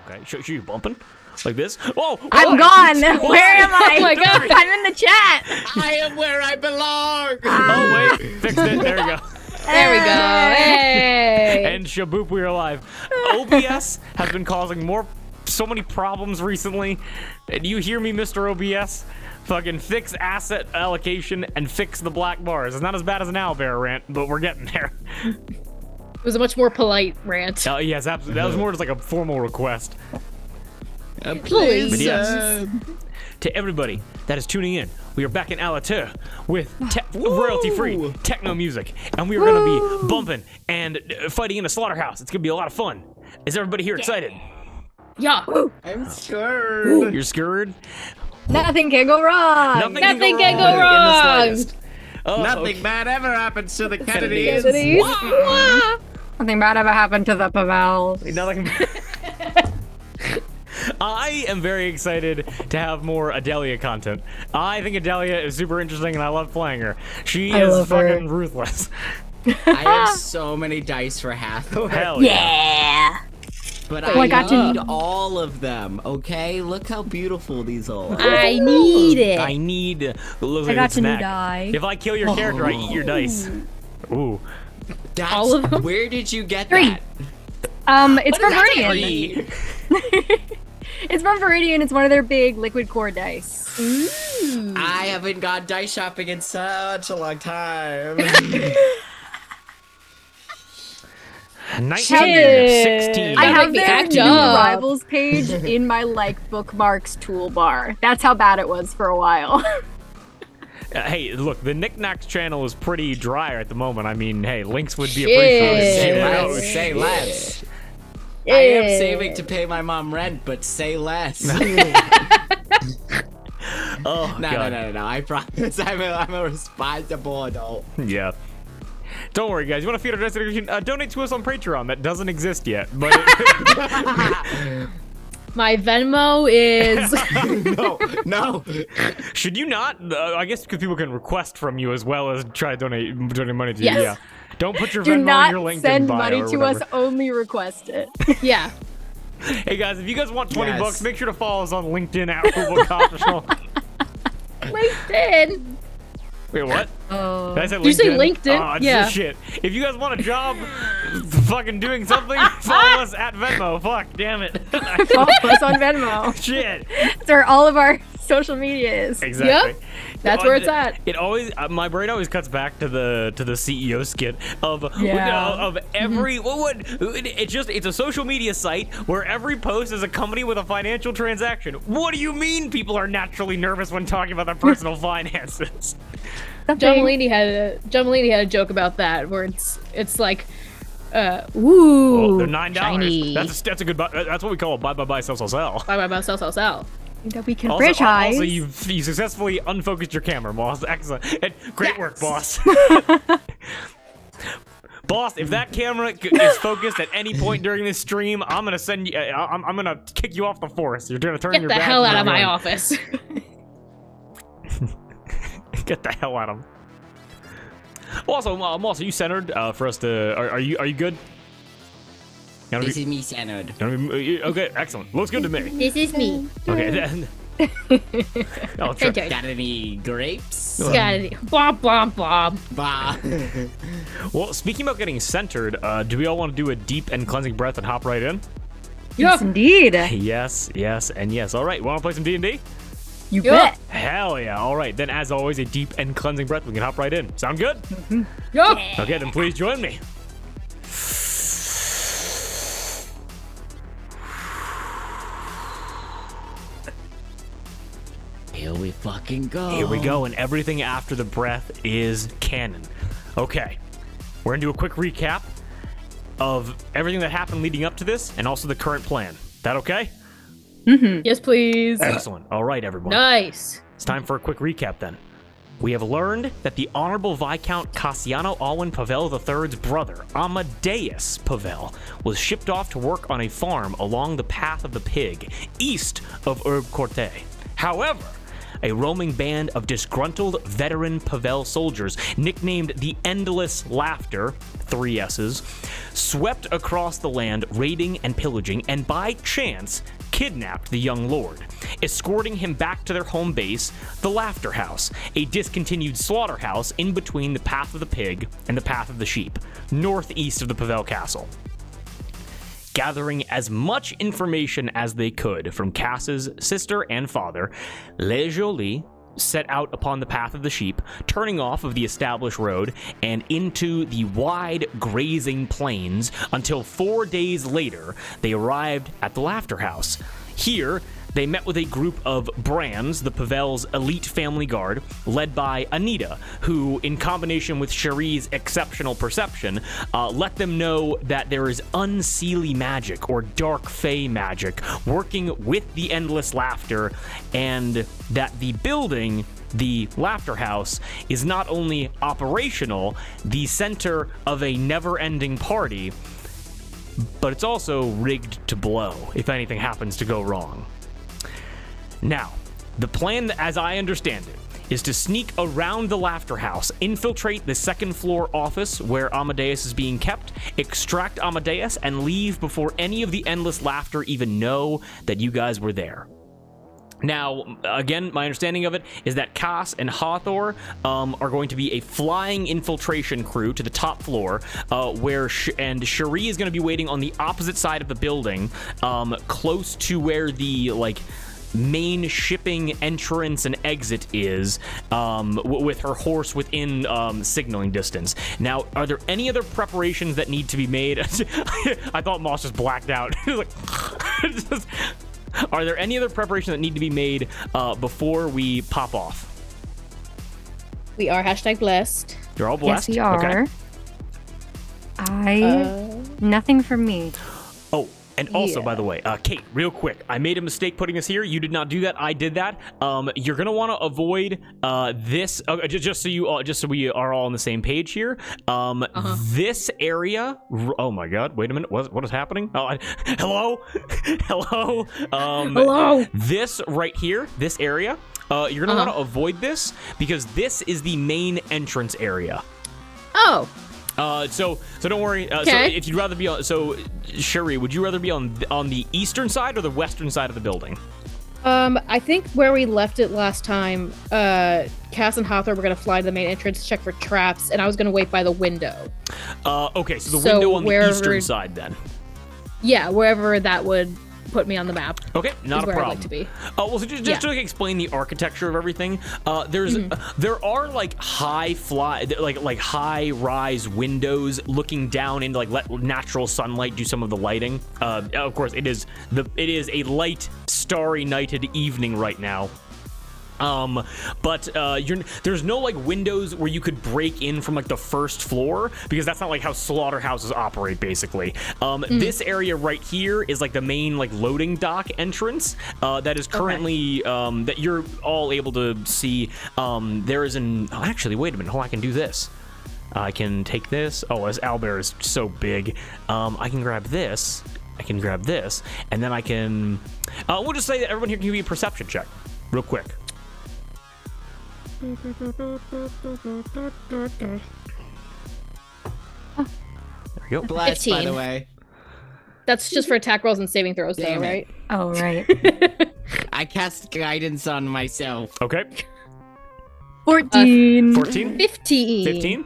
Okay, should you bumping like this? Oh, I'm gone. Where am I? Oh my God. I'm in the chat. I am where I belong. Oh wait, fixed it. There we go. There we go. Hey. And shaboop, we are alive. OBS has been causing so many problems recently. And you hear me, Mr. OBS? Fucking fix asset allocation and fix the black bars. It's not as bad as an owlbear rant, but we're getting there. It was a much more polite rant. Yes, absolutely. That was more just like a formal request. Please. But yes, to everybody that is tuning in, we are back in Alateur with royalty-free techno music, and we are going to be bumping and fighting in a slaughterhouse. It's going to be a lot of fun. Is everybody here excited? Yeah. I'm scared. You're scared? Nothing can go wrong. Nothing can go in the wrong. slightest. Oh, Nothing bad ever happens to the Kennedys. Kennedys. Wah. Nothing bad ever happened to the Pavels. Nothing. I am very excited to have more Adelia content. I think Adelia is super interesting, and I love playing her. She is fucking ruthless. I have so many dice for Hathaway. Hell yeah. But I got to need all of them, okay? Look how beautiful these all are. I need it. I need. Look I at got the to snack. die. If I kill your character, I eat your dice. Ooh. That's, All of them? Where did you get 3. that? It's from Viridian. 3. It's from Viridian. It's one of their big liquid core dice. I haven't gone dice shopping in such a long time. 1916. I have make me their act new up. rivals page in my bookmarks toolbar. That's how bad it was for a while. Hey, look, the Knickknacks channel is pretty dry at the moment. I mean, hey, links would be Shit. appreciated. Say Yeah. less, say less. I am saving to pay my mom rent, but say less. Oh, No, God. no. I promise I'm a responsible adult. Yeah. Don't worry, guys. You want to feed our destination? Donate to us on Patreon. That doesn't exist yet, but My Venmo is. No. should you not? I guess because people can request from you as well as try to donate money to Yes. you. Yeah. Don't put your Do Venmo in not your LinkedIn send bio money or to us, whatever. only request it. Yeah. Hey guys, if you guys want 20 Yes. bucks, make sure to follow us on LinkedIn at Robocop. LinkedIn. Wait, what? Did I say Did you say LinkedIn? LinkedIn? Oh, Yeah. Shit. If you guys want a job fucking doing something, follow us at Venmo. Fuck, damn it. Follow us on Venmo. Shit. That's where all of our social media is. Exactly. Yep. That's where it's at. It always, my brain always cuts back to the CEO skit of Yeah. of every it's a social media site where every post is accompanied with a financial transaction. What do you mean people are naturally nervous when talking about their personal finances? John Mulaney had a joke about that where it's like, ooh, They're $9. shiny. That's a good. That's what we call a buy, sell. Buy, sell. That we can Also, franchise. you successfully unfocused your camera, boss. Excellent. Great work, boss. Boss, if that camera is focused at any point during this stream, I'm gonna send you. I'm gonna kick you off the force. You're gonna turn Get your the back hell and out of my run. office. Get the hell out of him. Also, Moss, are you centered for us to? Are you good? This is me centered. Okay, excellent. Looks good to me. This is me. Okay, then. Oh, sure. Got any grapes? Bob. Bah. Well, speaking about getting centered, do we all want to do a deep and cleansing breath and hop right in? Yes, indeed. Yes, and yes. All right, want to play some D&D? You Yeah. bet. Hell yeah. All right, then as always, a deep and cleansing breath. We can hop right in. Sound good? Yup. Okay, then please join me. Here we fucking go. Here we go, and everything after the breath is canon. Okay, we're gonna do a quick recap of everything that happened leading up to this, and also the current plan. That okay? Yes, please. Excellent. All right, everyone. Nice. It's time for a quick recap then. We have learned that the Honorable Viscount Cassiano Alwyn Pavel III's brother, Amadeus Pavel, was shipped off to work on a farm along the Path of the Pig, east of Herb Corte. However, a roaming band of disgruntled veteran Pavel soldiers, nicknamed the Endless Laughter, 3 S's, swept across the land, raiding and pillaging, and by chance kidnapped the young lord, escorting him back to their home base, the Laughter House, a discontinued slaughterhouse in between the Path of the Pig and the Path of the Sheep, northeast of the Pavel Castle. Gathering as much information as they could from Cass's sister and father, Les Jolies set out upon the Path of the Sheep, turning off of the established road and into the wide grazing plains until 4 days later they arrived at the Laughter House. Here, they met with a group of Brands, the Pavel's elite family guard, led by Anita, who, in combination with Cherie's exceptional perception, let them know that there is unseelie magic, or dark fae magic, working with the Endless Laughter, and that the building, the Laughter House, is not only operational, the center of a never-ending party, but it's also rigged to blow if anything happens to go wrong. Now, the plan, as I understand it, is to sneak around the Laughter House, infiltrate the second floor office where Amadeus is being kept, extract Amadeus, and leave before any of the Endless Laughter even know that you guys were there. Now, again, my understanding of it is that Cass and Hathor are going to be a flying infiltration crew to the top floor, where Cherie is going to be waiting on the opposite side of the building, close to where the, main shipping entrance and exit is, with her horse within signaling distance. Now, are there any other preparations that need to be made? I thought Moss just blacked out. Are there any other preparations that need to be made before we pop off? We are #blessed. You're all blessed? Yes, we are. Okay. Nothing from me. Oh, and also, Yeah. by the way, Kate, real quick, I made a mistake putting this here. You did not do that. I did that. You're gonna want to avoid this. Just so we are all on the same page here. This area. Oh my God! Wait a minute. What is happening? Oh, hello, hello. Hello. This right here, this area. You're gonna want to avoid this because this is the main entrance area. Oh. So don't worry. So Okay. if you'd rather be on, Cherie, would you rather be on the eastern side or the western side of the building? I think where we left it last time, Cass and Hathor were gonna fly to the main entrance, check for traps, and I was gonna wait by the window. Okay, so the window on the eastern side then. Yeah, wherever that would put me on the map. Okay, not a where problem. I'd like to be. Well, so just to explain the architecture of everything, there are high rise windows looking down into let natural sunlight do some of the lighting. Of course, it is a light, starry nighted evening right now. But there's no windows where you could break in from the first floor, because that's not how slaughterhouses operate basically. This area right here is the main loading dock entrance that is currently that you're all able to see. There is actually, wait a minute, hold on, I can do this. I can take this. Oh, this owlbear is so big. I can grab this. I can grab this, and then I can. We'll just say that everyone here can give me a perception check, real quick. Oh. There we go. Blessed, by 15. the way. That's just for attack rolls and saving throws, Damn though, it. right? Oh, right. I cast guidance on myself. Okay. 14. 14? 15. 15?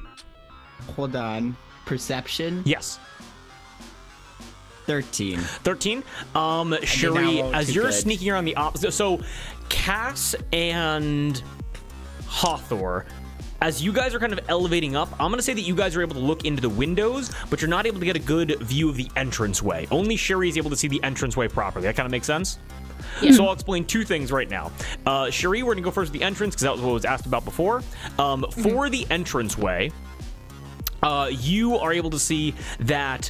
Hold on. Perception? Yes. 13. 13. not Cherie, roll as too you're good. sneaking around the opposite, so Cass and Hathor, as you guys are kind of elevating up, I'm gonna say that you guys are able to look into the windows, but you're not able to get a good view of the entranceway. Only Cherie is able to see the entranceway properly. That kind of makes sense? Yeah. So I'll explain two things right now. Cherie, we're gonna go first with the entrance because that was what was asked about before. For the entranceway, you are able to see that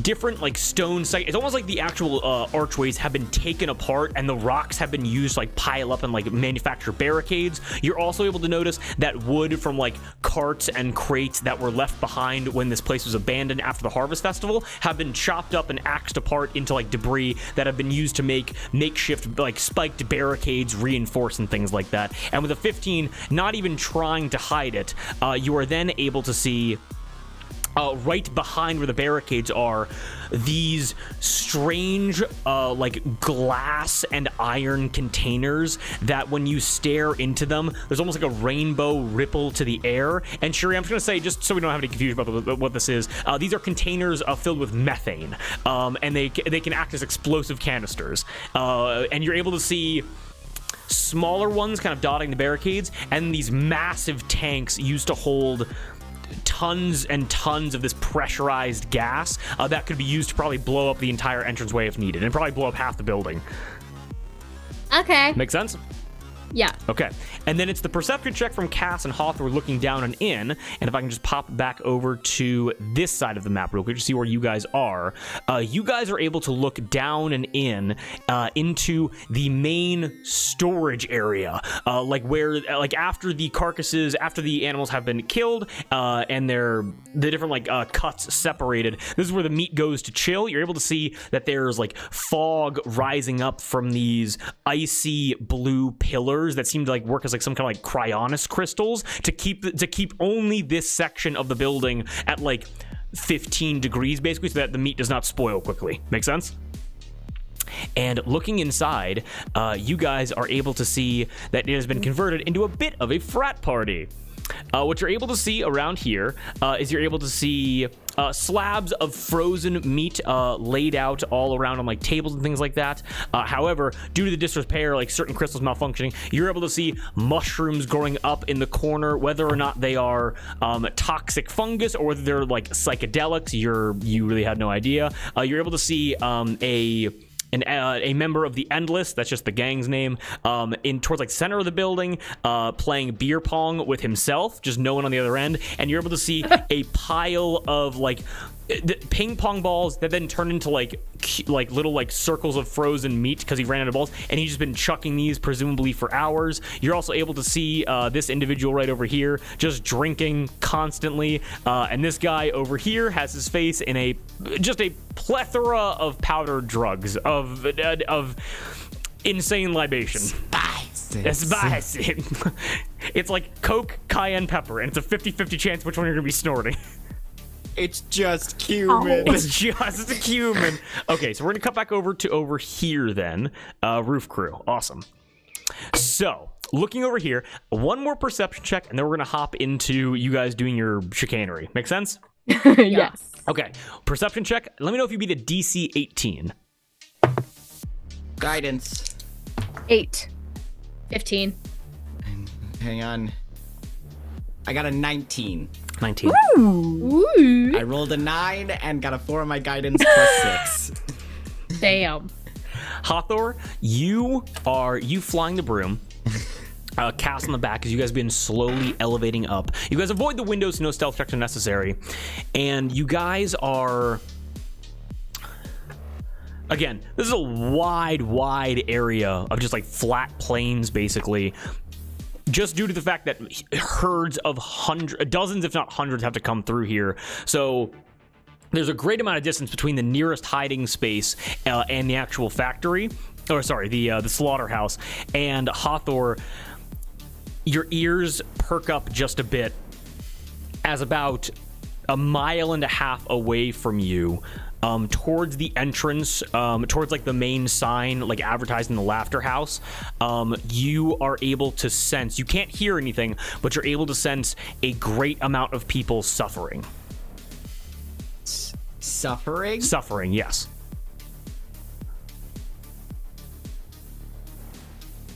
different like stone site. It's almost like the actual archways have been taken apart and the rocks have been used to like pile up and like manufacture barricades. You're also able to notice that wood from like carts and crates that were left behind when this place was abandoned after the Harvest Festival have been chopped up and axed apart into like debris that have been used to make makeshift like spiked barricades, reinforce and things like that. And with a 15, not even trying to hide it, you are then able to see right behind where the barricades are, these strange like glass and iron containers that when you stare into them, there's almost like a rainbow ripple to the air. And Sherry, I'm just gonna say, just so we don't have any confusion about what this is, these are containers filled with methane, and they can act as explosive canisters, and you're able to see smaller ones kind of dotting the barricades, and these massive tanks used to hold tons and tons of this pressurized gas that could be used to probably blow up the entire entranceway if needed, and probably blow up half the building. Okay. Make sense? Yeah. Okay, and then it's the perception check from Cass and Hawthorne looking down and in, and if I can just pop back over to this side of the map real quick to see where you guys are able to look down and in into the main storage area, like where, like after the carcasses, after the animals have been killed, and the different like cuts separated, this is where the meat goes to chill. You're able to see that there's like fog rising up from these icy blue pillars that seem to like work as like some kind of like cryonis crystals to keep only this section of the building at like 15 degrees basically, so that the meat does not spoil quickly. Make sense? And looking inside, you guys are able to see that it has been converted into a bit of a frat party. What you're able to see around here is you're able to see slabs of frozen meat laid out all around on like tables and things like that. However, due to the disrepair, like certain crystals malfunctioning, you're able to see mushrooms growing up in the corner. Whether or not they are toxic fungus or whether they're like psychedelics, you really had no idea. You're able to see a member of the Endless, that's just the gang's name, in towards like center of the building, playing beer pong with himself, just no one on the other end, and you're able to see a pile of like ping pong balls that then turn into like little like circles of frozen meat because he ran out of balls, and he's just been chucking these presumably for hours. You're also able to see this individual right over here just drinking constantly, and this guy over here has his face in just a plethora of powdered drugs of insane libation. Spicy. It's like Coke, cayenne pepper, and it's a 50-50 chance which one you're gonna be snorting. It's just cumin. It's just cumin. Okay, so we're gonna cut back over here then. Roof crew, awesome. So, looking over here, one more perception check, and then we're gonna hop into you guys doing your chicanery. Make sense? Yes. Okay, perception check. Let me know if you beat a DC 18. Guidance. 8. 15. Hang on. I got a 19. 19. Ooh. I rolled a 9 and got a 4 on my guidance plus 6. Damn. Hathor, you flying the broom. Cass on the back as you guys have been slowly elevating up. You guys avoid the windows, so no stealth checks are necessary. And you guys are... Again, this is a wide area of just like flat plains, basically. Just due to the fact that herds of dozens, if not hundreds, have to come through here. So there's a great amount of distance between the nearest hiding space and the actual factory. Or sorry, the slaughterhouse. And Hathor, your ears perk up just a bit as about a mile and a half away from you, towards the entrance, towards like the main sign, like advertising the Laughter House, you are able to sense, you can't hear anything, but you're able to sense a great amount of people suffering. Suffering? Suffering, yes.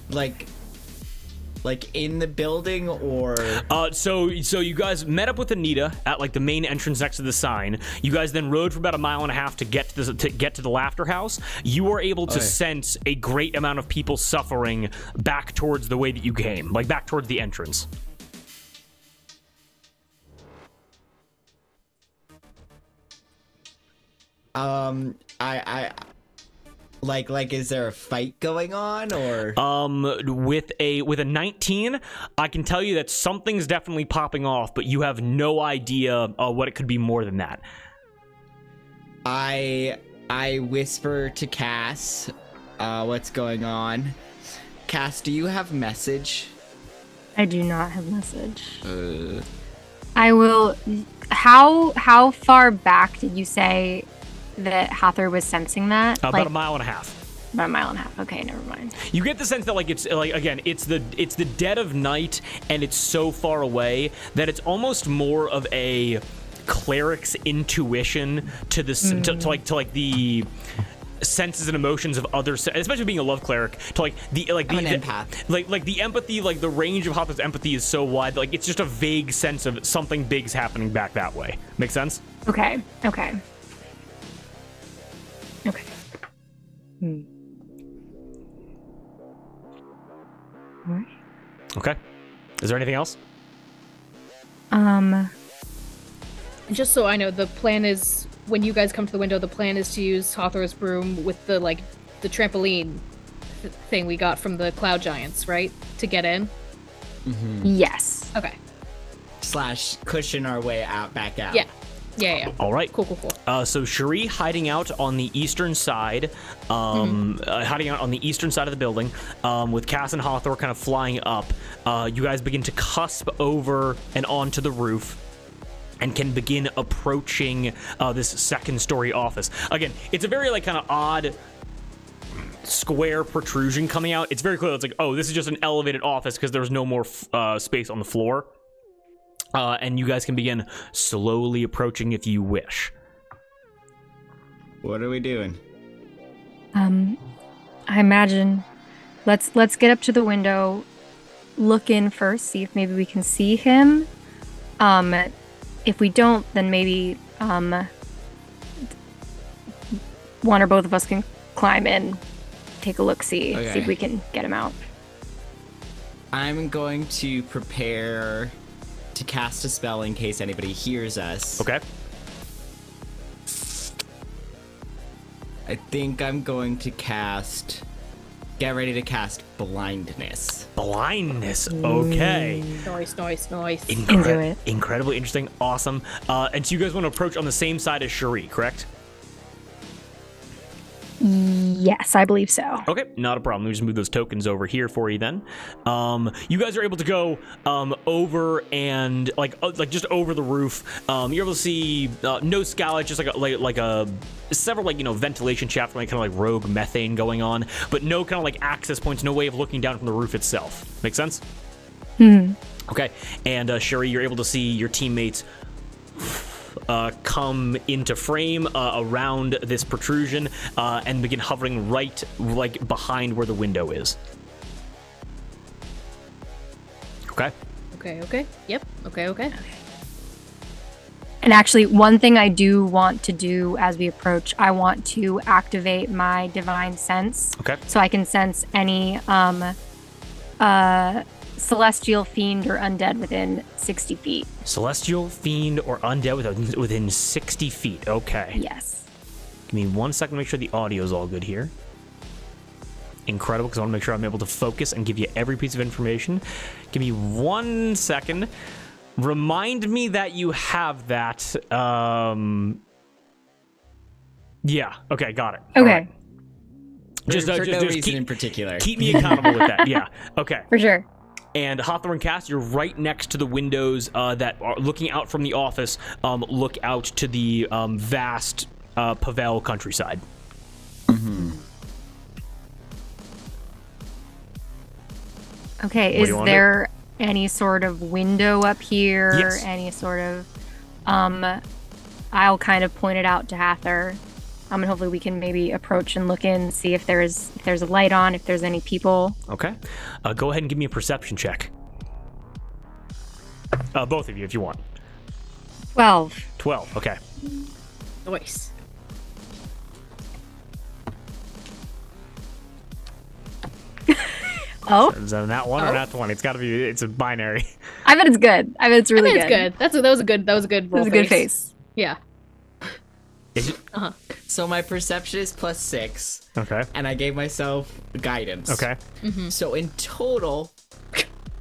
Like in the building, or so you guys met up with Anita at like the main entrance next to the sign. You guys then rode for about a mile and a half to get to the Laughter House. You were able to sense a great amount of people suffering back towards the way that you came, like back towards the entrance. Is there a fight going on, or? With a 19, I can tell you that something's definitely popping off, but you have no idea what it could be more than that. I whisper to Cass, what's going on. Cass, do you have message? I do not have message. I will. How far back did you say that Hathor was sensing that? About a mile and a half. About a mile and a half. Okay, never mind. You get the sense that it's again, it's the dead of night, and it's so far away that it's almost more of a cleric's intuition to this to the senses and emotions of others, especially being a love cleric, to I'm an empath. Like the empathy, like the range of Hathor's empathy is so wide that it's just a vague sense of something big's happening back that way. Make sense? Okay. Okay. Alright. Okay. Is there anything else? Just so I know, the plan is when you guys come to the window, the plan is to use Hathor's broom with the trampoline thing we got from the Cloud Giants, right? To get in? Yes. Okay. / cushion our way back out. Yeah. All right. Cool. So Cherie hiding out on the eastern side, hiding out on the eastern side of the building, with Cass and Hathor kind of flying up. You guys begin to cusp over and onto the roof, and can begin approaching this second-story office. Again, it's a very kind of odd square protrusion coming out. It's very clear. It's like, oh, this is just an elevated office because there's no more space on the floor. And you guys can begin slowly approaching if you wish. What are we doing? I imagine let's get up to the window, look in first, see if maybe we can see him. If we don't, then maybe one or both of us can climb in, take a look, see if we can get him out. I'm going to prepare to cast a spell in case anybody hears us. Okay. I think I'm going to get ready to cast blindness. Blindness. Okay. Nice. Into it. Incredibly interesting. Awesome. And so you guys want to approach on the same side as Cherie, correct? Yes, I believe so. Okay, not a problem. Let me just move those tokens over here for you then. You guys are able to go over and just over the roof. You're able to see no skylight, just like a several ventilation shafts, kind of rogue methane going on, but no kind of access points, no way of looking down from the roof itself. Make sense? Okay, and Cherie, you're able to see your teammates come into frame around this protrusion and begin hovering right behind where the window is. Okay. Yep. Okay. And actually, one thing I do want to do as we approach, I want to activate my divine sense. Okay. So I can sense any celestial fiend or undead within 60 feet. Celestial fiend or undead within 60 feet. Okay. Yes. Give me 1 second to make sure the audio is all good here. Incredible, because I want to make sure I'm able to focus and give you every piece of information. Give me 1 second. Remind me that you have that. Yeah. Okay, got it. Okay. All right. For no reason in particular. Keep me accountable with that. Yeah. Okay. For sure. And Hathor and Cass, you're right next to the windows that are looking out from the office. Look out to the vast Pavel countryside. Okay, is there any sort of window up here? Yes. Any sort of I'll kind of point it out to Hathor. And hopefully we can maybe approach and look in, see if there's a light on, if there's any people. Okay. Go ahead and give me a perception check. Both of you, if you want. 12. 12, okay. Nice. Oh? Is that not one or not 20? It's got to be, it's a binary. I bet it's good. I bet it's really It's good. That was a good roll. That was a good face. Yeah. Is it? So my perception is +6. Okay. And I gave myself guidance. Okay. So in total,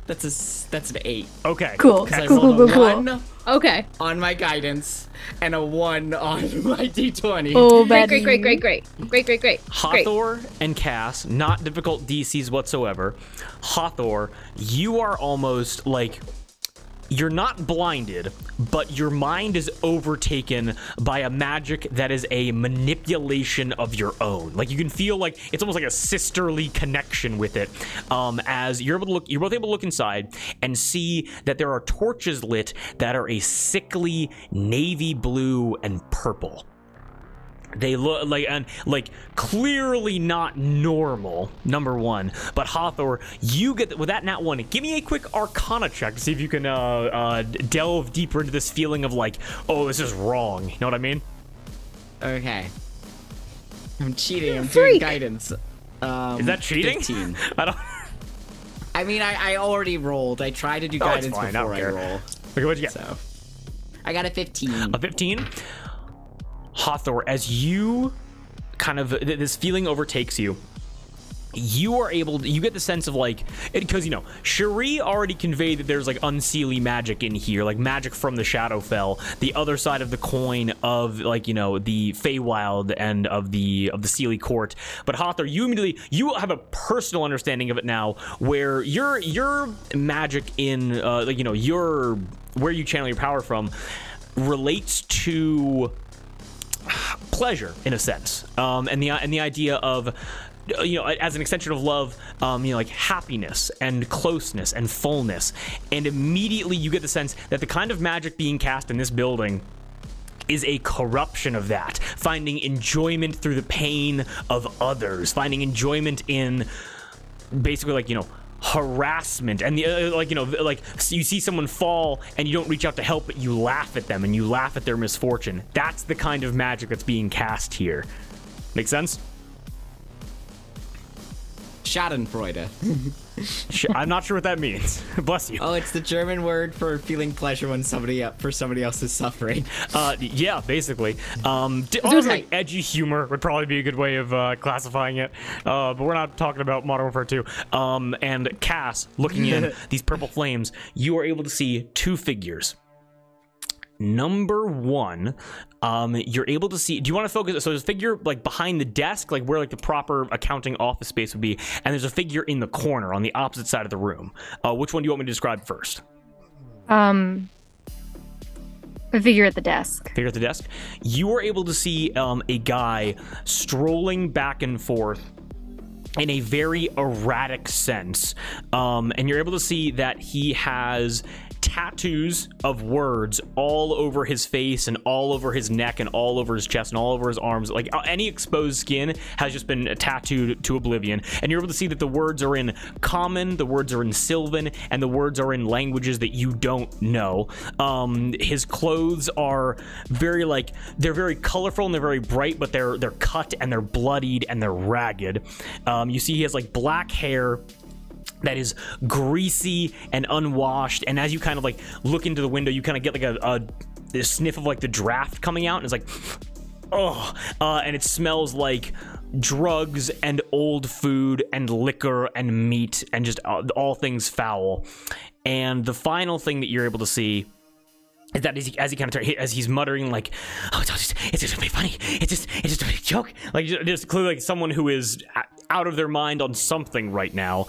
that's an 8. Okay. Cool. Okay. I Cool, rolled cool, a cool. 1 Okay. on my guidance and a 1 on my d20. Oh, Great, Betty. great. Hathor and Cass, not difficult DCs whatsoever. Hathor, you are almost like, you're not blinded, but your mind is overtaken by a magic that is a manipulation of your own. Like, you can feel like it's almost like a sisterly connection with it. As you're both able to look inside and see that there are torches lit that are a sickly navy blue and purple. They look like clearly not normal, number one. But Hathor, you get with that nat 1. Give me a quick Arcana check to see if you can delve deeper into this feeling of like, oh, this is wrong. You know what I mean? Okay. I'm cheating. I'm Freak. doing guidance. Is that cheating? 15. I don't. I mean, I already rolled. I tried to do Oh, it's guidance fine, I don't before I care. roll. Okay, what'd you get? So, I got a 15. A 15. Hathor, as you kind of this feeling overtakes you, you are able to, you get the sense of like, because, you know, Cherie already conveyed that there's like unseelie magic in here, like magic from the Shadowfell, the other side of the coin of, like, you know, the Feywild and of the Seelie court. But Hathor, you have a personal understanding of it now, where your magic in like, you know, your where you channel your power from relates to pleasure in a sense, and the idea of, you know, as an extension of love, you know, like happiness and closeness and fullness. And immediately you get the sense that the kind of magic being cast in this building is a corruption of that, finding enjoyment through the pain of others, finding enjoyment in basically, like, you know, harassment and the like, you know, like you see someone fall and you don't reach out to help, but you laugh at them and you laugh at their misfortune. That's the kind of magic that's being cast here. Make sense? Schadenfreude. I'm not sure what that means. Bless you. Oh, it's the German word for feeling pleasure when somebody else is suffering. Yeah, basically. Also, like, edgy humor would probably be a good way of classifying it. But we're not talking about Modern Warfare 2. And Cass, looking in these purple flames, you are able to see two figures. Number one, you're able to see, do you want to focus, so there's a figure like behind the desk, like where like the proper accounting office space would be, and there's a figure in the corner on the opposite side of the room. Which one do you want me to describe first? A figure at the desk. Figure at the desk. You are able to see a guy strolling back and forth in a very erratic sense, and you're able to see that he has tattoos of words all over his face and all over his neck and all over his chest and all over his arms. Like, any exposed skin has just been tattooed to oblivion. And you're able to see that the words are in Common, the words are in Sylvan, and the words are in languages that you don't know. His clothes are very, like, they're very colorful and they're very bright, but they're cut and they're bloodied and they're ragged. You see he has like black hair that is greasy and unwashed, and as you kind of like look into the window, you kind of get like a sniff of like the draft coming out, and it's like, oh, and it smells like drugs and old food and liquor and meat and just all things foul. And the final thing that you're able to see is that as he's muttering like, oh, it's just gonna be funny, it's just a big joke, like just clearly like someone who is out of their mind on something right now.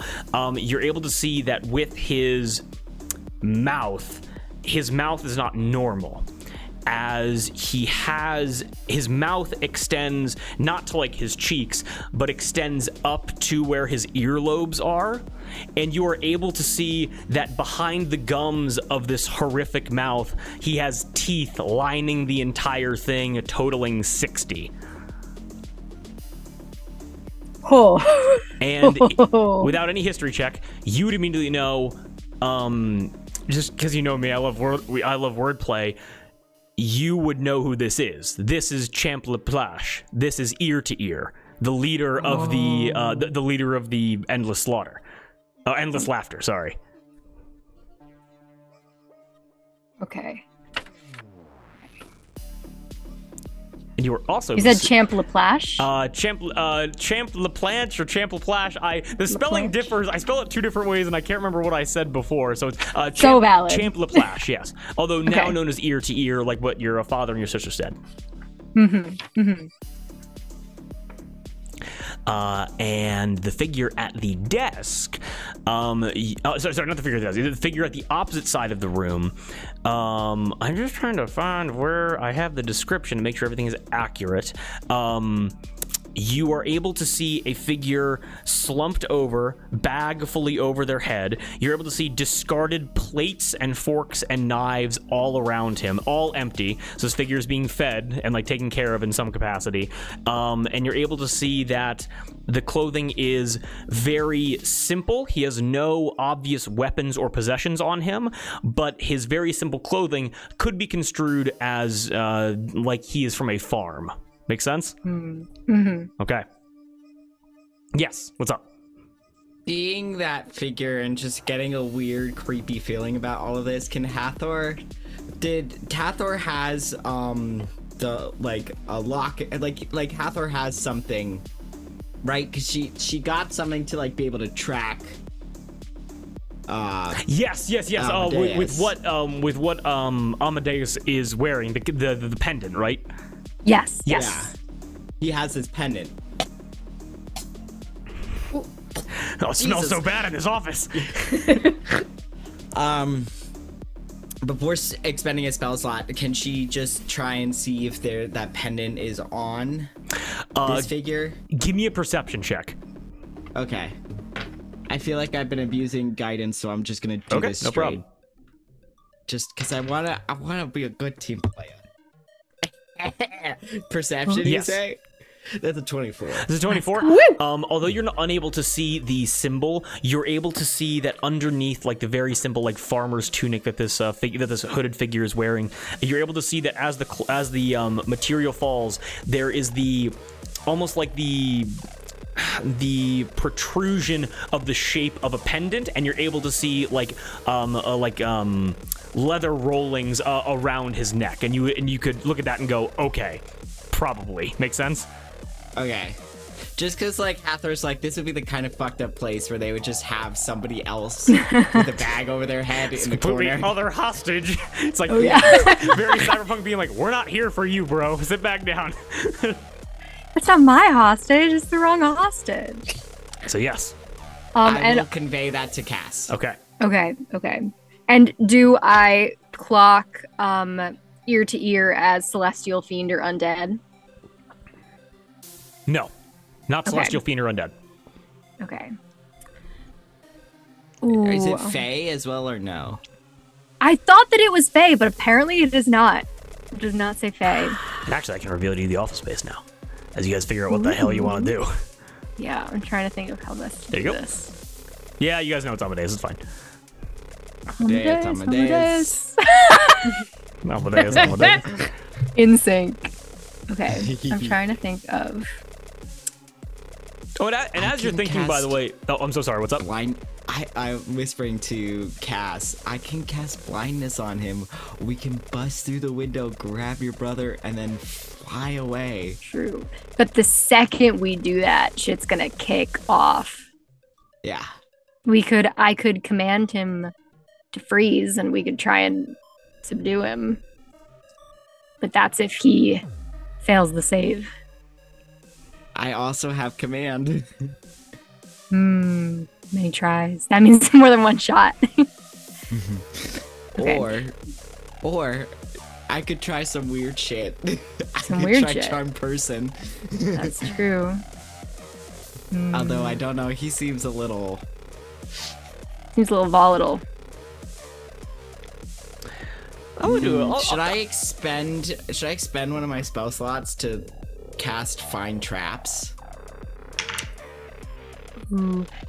You're able to see that with his mouth is not normal, as his mouth extends not to like his cheeks, but extends up to where his earlobes are, and you are able to see that behind the gums of this horrific mouth, he has teeth lining the entire thing, totaling 60. Oh. And without any history check, you would immediately know, just because you know me, I love wordplay. You would know who this is. This is Champ Laplache. This is Ear to Ear, the leader of the leader of the Endless Slaughter, Endless Laughter. Sorry. Okay. And you are also. You said Champ Laplache? Champ Laplanche or Champ Laplache. The spelling differs. I spell it 2 different ways, and I can't remember what I said before. So it's so valid. Champ Laplache, yes. Although now known as ear to ear, like what your father and your sister said. And the figure at the desk, sorry, not the figure at the desk, the figure at the opposite side of the room. I'm just trying to find where I have the description to make sure everything is accurate. You are able to see a figure slumped over, bag fully over their head. You're able to see discarded plates and forks and knives all around him, all empty. So this figure is being fed and like taken care of in some capacity. And you're able to see that the clothing is very simple. He has no obvious weapons or possessions on him, but his very simple clothing could be construed as like he is from a farm. Make sense? Okay. Yes, what's up? Seeing that figure and just getting a weird, creepy feeling about all of this, did Tathor has the like a lock, like Hathor has something, right? Because she got something to like be able to track. Yes. With what Amadeus is wearing, the pendant, right? Yes. Yeah. He has his pendant. Oh, it smells so bad in his office. Before expending a spell slot, can she just try and see if that pendant is on this figure? Give me a perception check. Okay. I feel like I've been abusing guidance, so I'm just gonna do this straight. No problem. Just because I wanna be a good team player. Perception, you say? That's a 24. This is 24. Although you're unable to see the symbol, you're able to see that underneath, like the very simple, like farmer's tunic that this hooded figure is wearing, you're able to see that as the material falls, there is almost like the protrusion of the shape of a pendant, and you're able to see leather rollings around his neck, and you could look at that and go, okay, probably. Make sense? Okay. Just because, like, Hathor's like, this would be the kind of fucked up place where they would just have somebody else with a bag over their head in the corner. Oh, they're hostage. It's like, very cyberpunk being like, we're not here for you, bro. Sit back down. That's not my hostage. It's the wrong hostage. So, yes. I will convey that to Cass. Okay. Okay. And do I clock ear to ear as Celestial Fiend or Undead? No. Not Celestial Fiend or Undead. Okay. Ooh. Is it Fae as well or no? I thought that it was Fae, but apparently it is not. It does not say Fae. Actually, I can reveal to you the office space now, as you guys figure out what the hell you want to do. Yeah, I'm trying to think of how best to do this. Yeah, you guys know it's Amadeus. It's fine. Amadeus. Amadeus. In sync. Okay, I'm trying to think of... Oh, and as you're thinking, by the way... Oh, I'm so sorry. What's up? I'm whispering to Cass. I can cast blindness on him. We can bust through the window, grab your brother, and then fly away. True. But the second we do that, shit's gonna kick off. Yeah. I could command him to freeze, and we could try and subdue him. But that's if he fails the save. I also have command. Many tries. That means more than one shot. Okay. Or I could try some weird shit. Some weird shit. Charm person. That's true. Although I don't know, he seems a little volatile. I would do it. Should I expend one of my spell slots to cast Find Traps?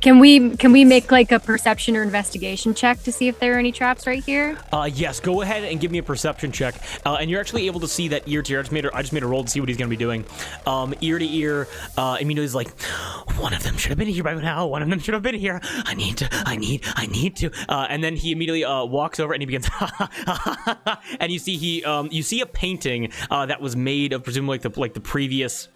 Can we make like a perception or investigation check to see if there are any traps right here? Yes, go ahead and give me a perception check. And you're actually able to see that ear to ear. I just made a roll to see what he's going to be doing. Ear to ear, immediately is like, one of them should have been here by now. One of them should have been here. I need to. And then he immediately walks over and he begins, and you see you see a painting that was made of presumably like the previous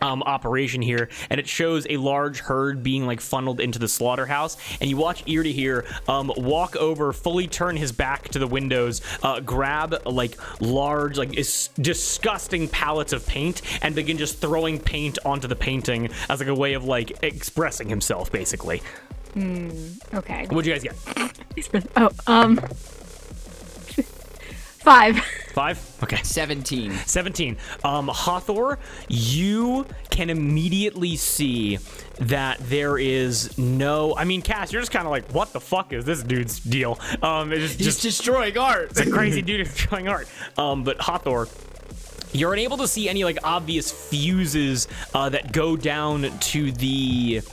operation here, and it shows a large herd being like funneled into the slaughterhouse, and you watch ear to hear walk over, fully turn his back to the windows, grab like large like disgusting pallets of paint and begin just throwing paint onto the painting as like a way of like expressing himself basically. Okay. What'd you guys get? 5. 5? Okay. 17. Hathor, you can immediately see that there is no... I mean, Cass, you're just kind of like, what the fuck is this dude's deal? It's He's destroying art. It's a crazy dude destroying art. But Hathor, you're unable to see any like obvious fuses that go down to the...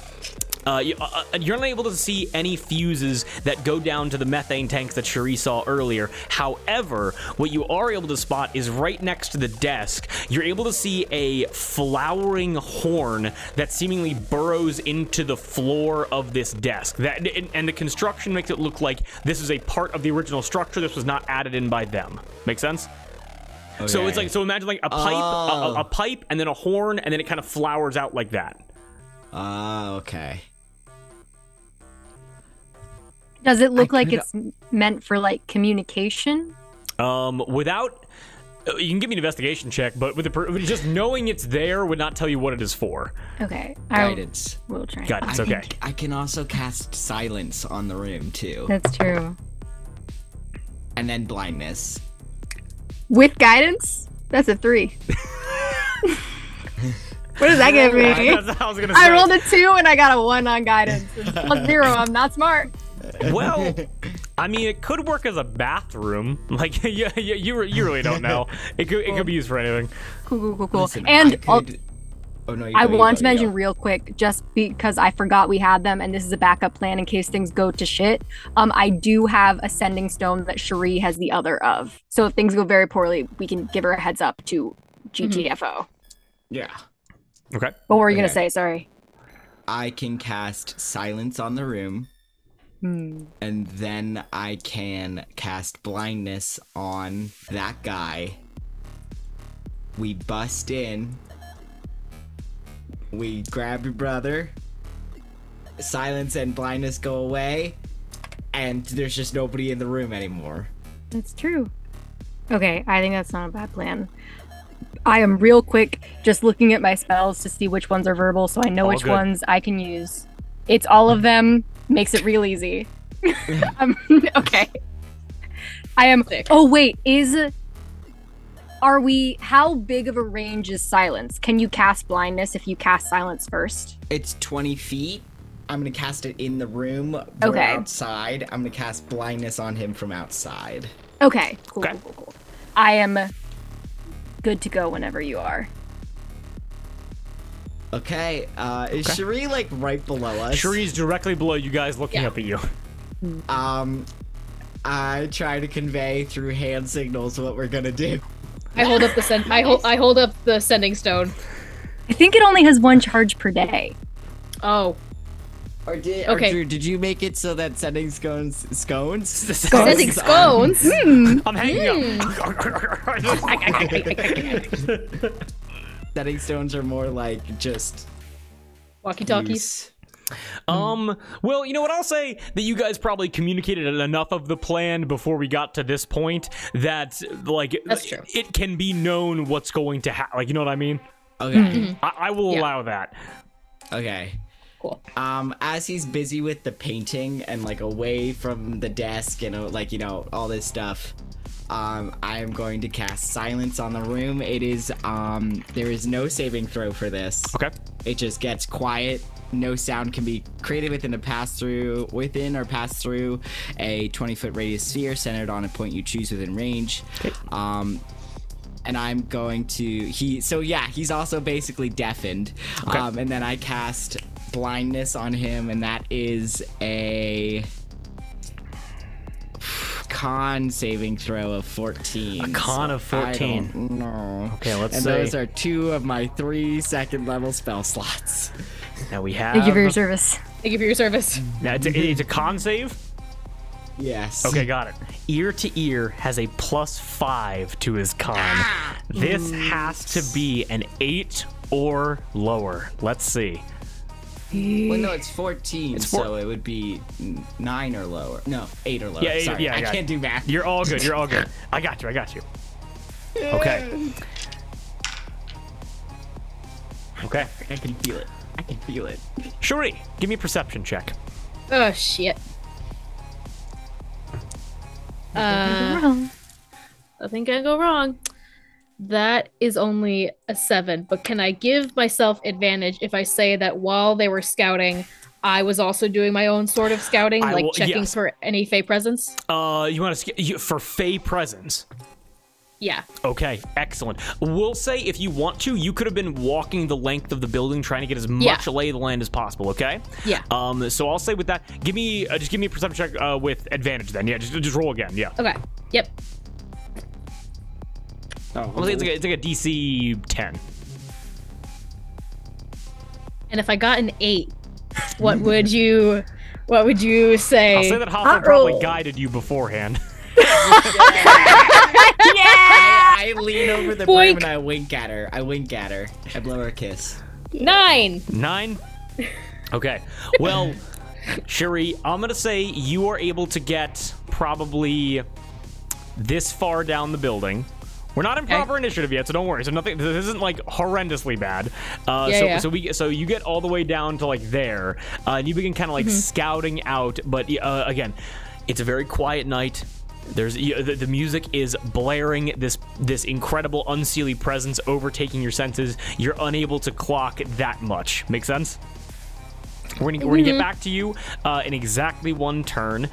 you're unable to see any fuses that go down to the methane tanks that Cherie saw earlier. However, what you are able to spot is right next to the desk, you're able to see a flowering horn that seemingly burrows into the floor of this desk. And the construction makes it look like this is a part of the original structure. This was not added in by them. Make sense? Okay. So it's like, so imagine like a pipe, a pipe, and then a horn, and then it kind of flowers out like that. Okay. Does it look like it's meant for like communication? Without, you can give me an investigation check, but with just knowing it's there would not tell you what it is for. Okay. Guidance. We'll try. Guidance. Okay. I can also cast silence on the room too. That's true. And then blindness. With guidance? That's a 3. What does that give me? I rolled a 2 and I got a 1 on guidance. It's +0. I'm not smart. Well, I mean, it could work as a bathroom. Like, you really don't know. It could be used for anything. Cool. Listen, and I want to mention real quick, just because I forgot we had them, and this is a backup plan in case things go to shit. I do have a sending stone that Cherie has the other of. So if things go very poorly, we can give her a heads up to GTFO. Yeah. Okay. What were you gonna say? Sorry. I can cast silence on the room. And then I can cast blindness on that guy. We bust in. We grab your brother. Silence and blindness go away. And there's just nobody in the room anymore. That's true. Okay, I think that's not a bad plan. I am real quick just looking at my spells to see which ones are verbal so I know which ones I can use. It's all of them. Makes it real easy. Okay. I am... Oh, wait. How big of a range is silence? Can you cast blindness if you cast silence first? It's 20 feet. I'm going to cast it in the room. Okay. Outside. I'm going to cast blindness on him from outside. Okay. Cool. I am good to go whenever you are. Okay. Is Cherie like right below us? Cherie's directly below you guys looking up at you. I try to convey through hand signals what we're gonna do. I hold up the I hold up the sending stone. I think it only has 1 charge per day. Oh. Did you make it so that sending scones? Sending scones? I'm hanging up. Sending stones are more like just walkie-talkies. Well, you know what? I'll say that you guys probably communicated enough of the plan before we got to this point that, like, that's true. It can be known what's going to happen. Like, you know what I mean? Okay. I will allow that. Okay. Cool. As he's busy with the painting and like away from the desk and like, you know, all this stuff, I am going to cast silence on the room. It is there is no saving throw for this. Okay. It just gets quiet. No sound can be created within or pass through a 20-foot radius sphere centered on a point you choose within range. Okay. And I'm going to he's also basically deafened. Okay. And then I cast blindness on him, and that is a con saving throw of 14. A con of 14. No. Okay, let's and see. those are 2 of my 3 second-level spell slots. Now we have. Thank you for your service. Thank you for your service. Now it's a con save. Yes. Okay, got it. Ear to Ear has a +5 to his con. This has to be an 8 or lower. Let's see. Well, no, it's 14, four- so it would be 9 or lower. No, 8 or lower. Yeah, Sorry, I I got can't it. do math. You're all good. You're all good. I got you. I got you. Okay. Okay. I can feel it. I can feel it. Shuri, give me a perception check. Oh shit. Wrong. Nothing can go wrong. That is only a 7, but can I give myself advantage if I say that while they were scouting, I was also doing my own sort of scouting, I like will- checking yes. for any Fey presence? You want to for Fey presence? Yeah. Okay, excellent. We'll say if you want to, you could have been walking the length of the building, trying to get as much lay of the land as possible. Okay. Yeah. So I'll say with that, give me just give me a perception check with advantage. Then, yeah, just roll again. Yeah. Okay. Yep. I'll say it's like a DC 10. And if I got an 8, what would you say? I'll say that Hawthorne Hot probably roll. guided you beforehand. I lean over the Boink. brim and I wink at her. I blow her a kiss. 9. 9. Okay. Well, Shuri, I'm gonna say you are able to get probably this far down the building. We're not in proper initiative yet, so don't worry. So nothing. This isn't like horrendously bad. So you get all the way down to like there, and you begin kind of like scouting out. But again, it's a very quiet night. There's the music is blaring. This incredible unseelie presence overtaking your senses. You're unable to clock that much. Make sense? We're gonna get back to you in exactly 1 turn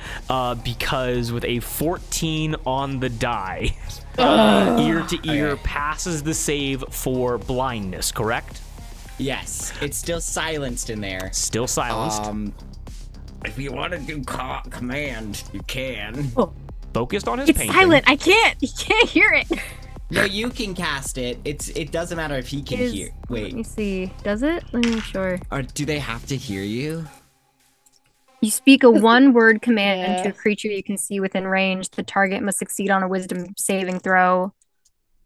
because with a 14 on the die, Ear to Ear passes the save for blindness, correct? Yes, it's still silenced in there. Still silenced. If you want to do command, you can. Focused on his It's painting. silent. I can't. You can't hear it. No, you can cast it. It doesn't matter if he can hear. Let me Wait, see. Does it? Let me make sure. or do they have to hear you? You speak a one-word command Yeah. to a creature you can see within range. The target must succeed on a wisdom saving throw.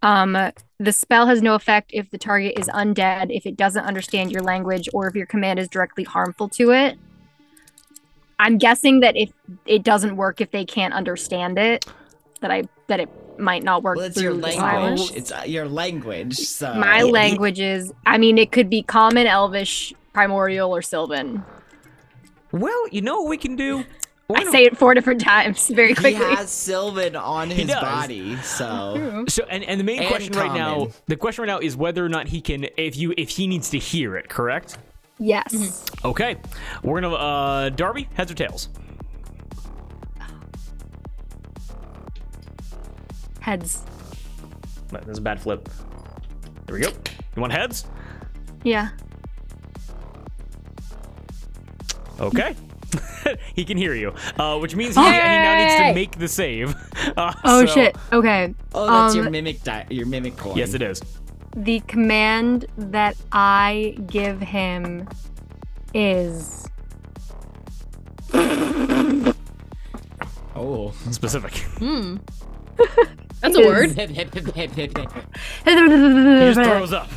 The spell has no effect if the target is undead, if it doesn't understand your language, or if your command is directly harmful to it. I'm guessing that if it doesn't work if they can't understand it, that it might not work. Well, it's your through the language. silence. It's your language. So My language is, I mean, it could be Common, Elvish, Primordial, or Sylvan. Well, you know what we can do? I say it 4 different times very He quickly. has Sylvan on his does. body, so So and the main And question right now, common. the question right now is whether or not he can, if he needs to hear it, correct? Yes. Okay, we're gonna Darby, heads or tails? Heads. That's a bad flip. There we go. You want heads? Yeah. Okay. He can hear you, which means he now needs to Yay! make the save. Oh So- shit. Okay. that's your mimic coin. Yes, it is. The command that I give him is Oh. Specific. That's a word. He just throws up.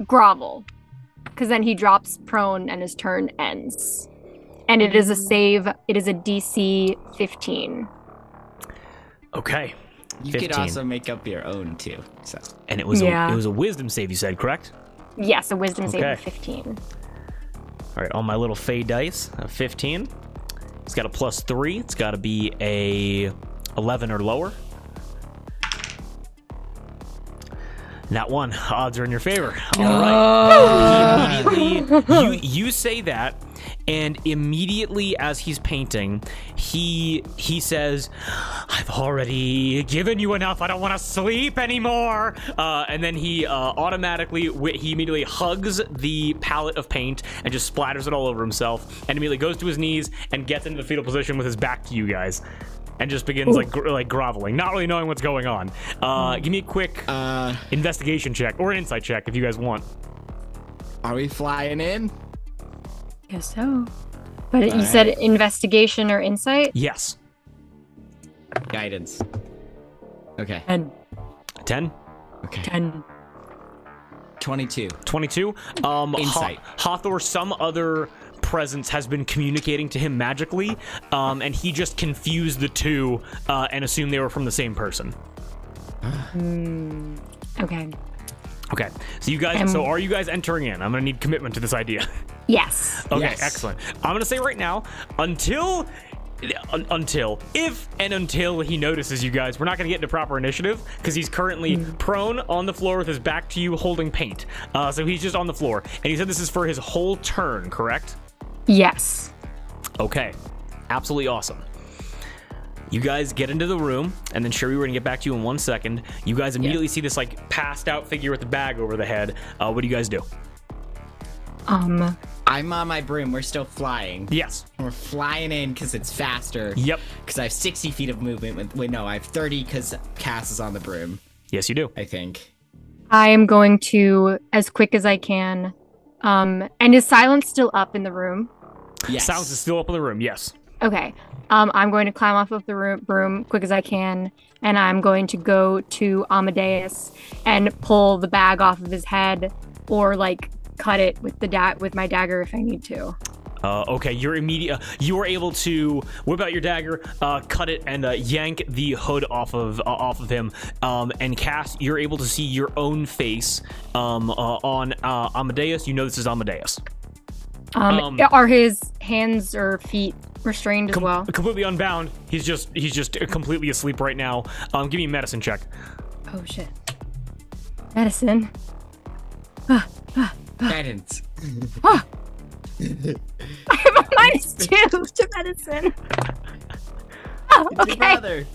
grovel, because then he drops prone and his turn ends. And it is a save. It is a DC 15. Okay. You 15. could also make up your own too. So And it was Yeah. it was a wisdom save, you said, correct? Yes, a wisdom save Okay. of 15. All right, on my little Fey dice, a 15. It's got a +3. It's got to be a 11 or lower. Not one. Odds are in your favor. All right. He immediately, you say that, and immediately as he's painting, he says, "I've already given you enough. I don't want to sleep anymore." And then he he immediately hugs the palette of paint and just splatters it all over himself, and immediately goes to his knees and gets into the fetal position with his back to you guys, and just begins like groveling, not really knowing what's going on. Give me a quick investigation check or an insight check if you guys want. Are we flying in? Guess so. But you said investigation or insight? Yes. Guidance. Okay. 10. Okay. 10. 22. 22. Insight. Hathor, some other presence has been communicating to him magically, and he just confused the two and assumed they were from the same person. Okay. Okay, so you guys, so are you guys entering in? I'm gonna need commitment to this idea. Yes. Okay, Yes. excellent. I'm gonna say right now, until he notices you guys, we're not gonna get into proper initiative because he's currently prone on the floor with his back to you, holding paint. So he's just on the floor, and he said this is for his whole turn, correct? Yes. Okay, absolutely awesome. You guys get into the room, and then Sherry, we're gonna get back to you in 1 second. You guys immediately see this like passed out figure with the bag over the head. What do you guys do? Um, I'm on my broom. We're still flying. Yes. We're flying in because it's faster. Yep. Because I have 60 feet of movement. Wait, no, I have 30 because Cass is on the broom, Yes, you do. I think. I am going to, as quick as I can, and is silence still up in the room? Yes. Silence is still up in the room. Yes. Okay. I'm going to climb off of the broom quick as I can, and I'm going to go to Amadeus and pull the bag off of his head, or like cut it with with my dagger if I need to. Okay, you are able to whip out your dagger, cut it, and yank the hood off of him. And Cass, you're able to see your own face on Amadeus. You know this is Amadeus. Are his hands or feet restrained as well? Completely unbound. He's just completely asleep right now. Give me a medicine check. Oh shit. Medicine. Guidance. I have a -2 to medicine. Oh, It's your okay. brother.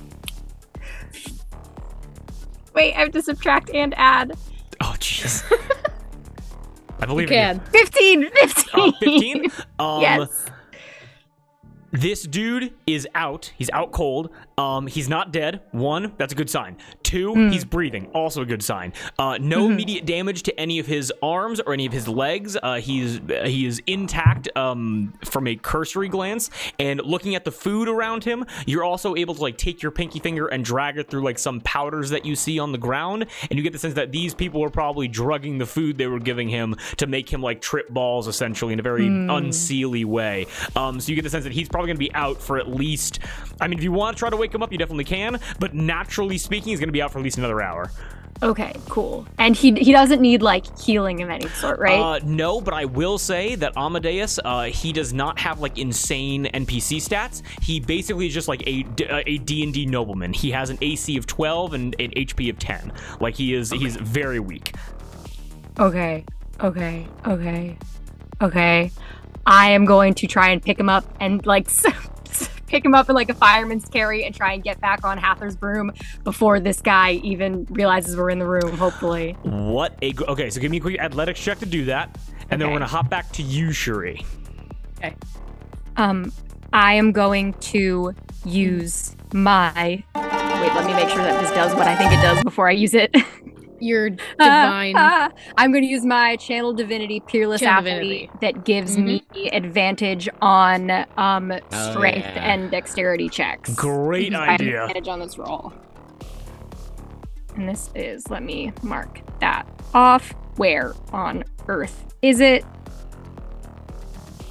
Wait, I have to subtract and add. Oh jeez. I believe You in you. can. 15. 15. 15. Yes. This dude is out. He's out cold. He's not dead. 1, that's a good sign. 2, he's breathing. Also a good sign. No immediate damage to any of his arms or any of his legs. He is intact from a cursory glance. And looking at the food around him, you're also able to like take your pinky finger and drag it through like some powders that you see on the ground, and you get the sense that these people were probably drugging the food they were giving him to make him like trip balls, essentially, in a very unseelie way. So you get the sense that he's probably going to be out for at least, I mean, if you want to try to wake him up, you definitely can, but naturally speaking, he's going to be out for at least another hour. Okay, cool. And he doesn't need like healing of any sort, right? No, but I will say that Amadeus, he does not have like insane NPC stats. He basically is just like a D&D nobleman. He has an AC of 12 and an HP of 10. Like he's very weak. Okay. I am going to try and pick him up and like pick him up in like a fireman's carry and try and get back on Hathor's broom before this guy even realizes we're in the room, hopefully. Okay, so give me a quick athletics check to do that, and then we're gonna hop back to you, Shuri. Okay. I am going to use my... Wait, let me make sure that this does what I think it does before I use it. Your divine. I'm going to use my Channel Divinity Peerless Channel Athlete that gives me advantage on strength yeah. and dexterity checks. Great Because I have idea. advantage on this roll. And this is, let me mark that off. Where on earth is it?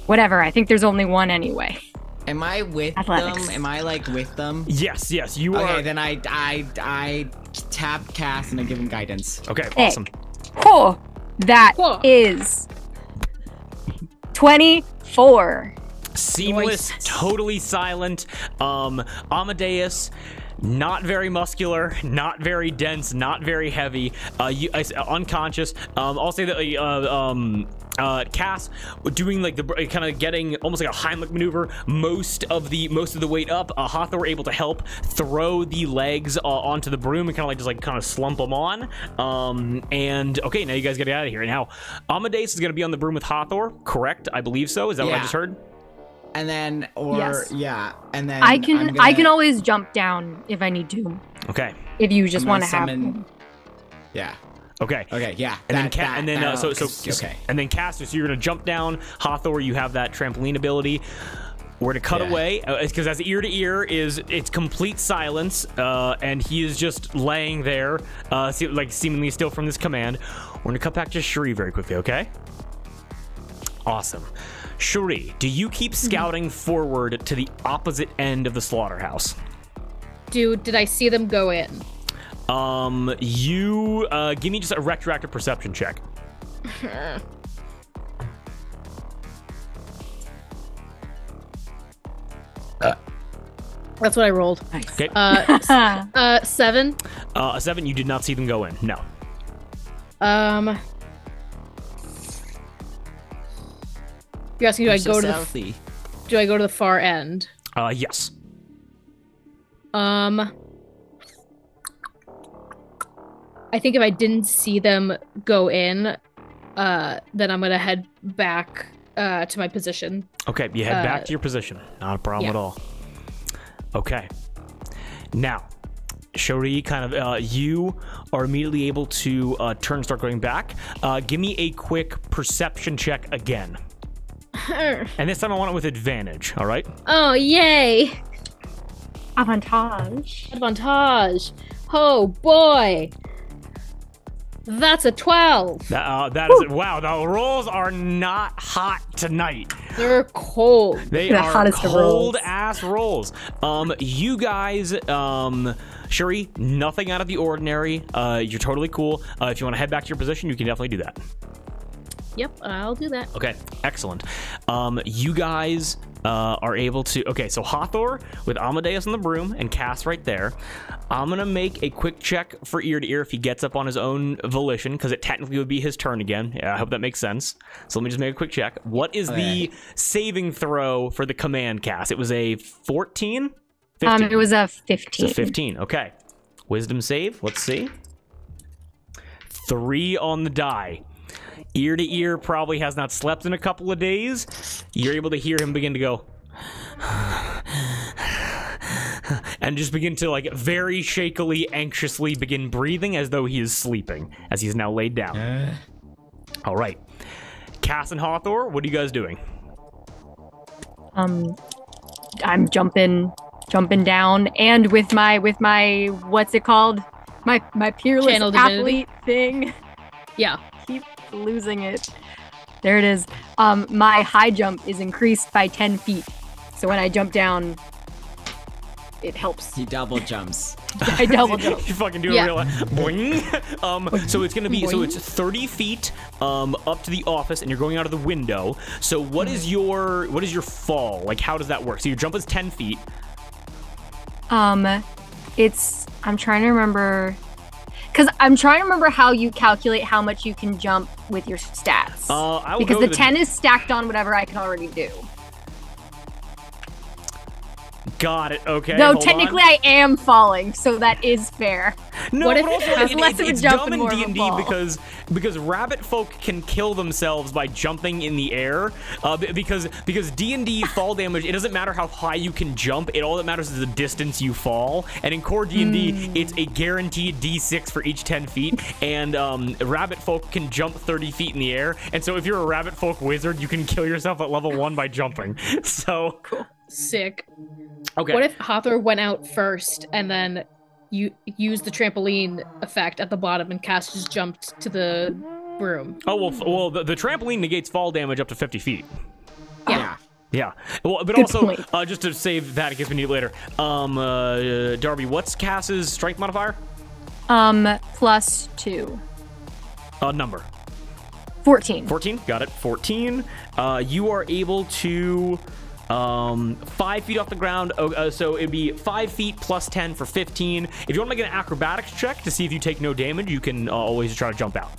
Whatever, I think there's only one anyway. Am I with Athletics. them? Am I like with them? Yes, you are. Okay, then I tap Cass and I give him guidance. Okay, awesome. Oh, that Whoa. is 24. Seamless, Nice. totally silent. Amadeus, Not very muscular, not very dense, not very heavy. Unconscious. I'll say that Cass doing like the kind of getting almost like a Heimlich maneuver. Most of the weight up. Hathor were able to help throw the legs onto the broom and kind of slump them on. And okay, now you guys get out of here. Now Amadeus is going to be on the broom with Hathor. Correct? I believe so. Is that what I just heard? And then, Yes. and then I can always jump down if I need to. Okay. If you just want to have. Yeah. Okay. Okay. Yeah. And then Caster, so you're gonna jump down. Hathor, you have that trampoline ability. We're gonna cut away because as ear to ear it's complete silence, and he is just laying there, like seemingly still from this command. We're gonna cut back to Shuri very quickly. Okay. Awesome. Shuri, do you keep scouting forward to the opposite end of the slaughterhouse? Did I see them go in? You give me just a retroactive perception check. That's what I rolled. Nice. Okay. 7. A 7. You did not see them go in. No. You're asking, do I go to the far end? Yes. I think if I didn't see them go in, then I'm gonna head back to my position. Okay, you head back to your position. Not a problem at all. Okay. Now, Shuri, you are immediately able to turn and start going back. Give me a quick perception check again. And this time I want it with advantage, all right? Oh, yay! Avantage. Advantage. Oh, boy. That's a 12. That is wow. The rolls are not hot tonight. They're cold. They The are hottest of cold rolls. ass rolls. You guys, Shuri, nothing out of the ordinary. You're totally cool. If you want to head back to your position, you can definitely do that. Yep, I'll do that. Okay, excellent. You guys are able to... Okay, so Hathor with Amadeus on the broom and Cass right there. I'm going to make a quick check for ear to ear if he gets up on his own volition, because it technically would be his turn again. Yeah, I hope that makes sense. So let me just make a quick check. What is the saving throw for the command, Cass? It was a 14? 15. It was a 15. It's a 15, okay. Wisdom save, let's see. 3 on the die. Ear to ear probably has not slept in a couple of days. You're able to hear him begin to go and just begin to like very shakily, anxiously begin breathing as though he is sleeping as he's now laid down. All right, Cass and Hathor, what are you guys doing? I'm jumping down, and with my what's it called? My peerless Channel divinity? athlete thing. Yeah. Keep losing it. There it is. My high jump is increased by 10 feet. So when I jump down, it helps. He double jumps. I double jump. You fucking do a real boing. So it's gonna be it's 30 feet up to the office, and you're going out of the window. So what is your fall? Like, how does that work? So your jump is 10 feet. I'm trying to remember. Because I'm trying to remember how you calculate how much you can jump with your stats. Because the 10 is stacked on whatever I can already do. Got it. Okay. Though technically I am falling, so that is fair. No, What if but also, it has less of a it's jump dumb and in more of a D&D fall? because rabbit folk can kill themselves by jumping in the air. Because D&D fall damage, it doesn't matter how high you can jump. All that matters is the distance you fall. And in core D&D, it's a guaranteed D6 for each 10 feet. And rabbit folk can jump 30 feet in the air. And so if you're a rabbit folk wizard, you can kill yourself at level 1 by jumping. So Cool. Sick. okay. What if Hathor went out first and then you used the trampoline effect at the bottom and Cass just jumped to the broom? Oh, well, the trampoline negates fall damage up to 50 feet. Yeah. Yeah. Well, but Good also, point. just to save that in case we need it later, Darby, what's Cass's strength modifier? +2. Number. 14. 14. Got it. 14. You are able to 5 feet off the ground. So it'd be 5 feet plus 10 for 15. If you want to make an acrobatics check to see if you take no damage, you can always try to jump out.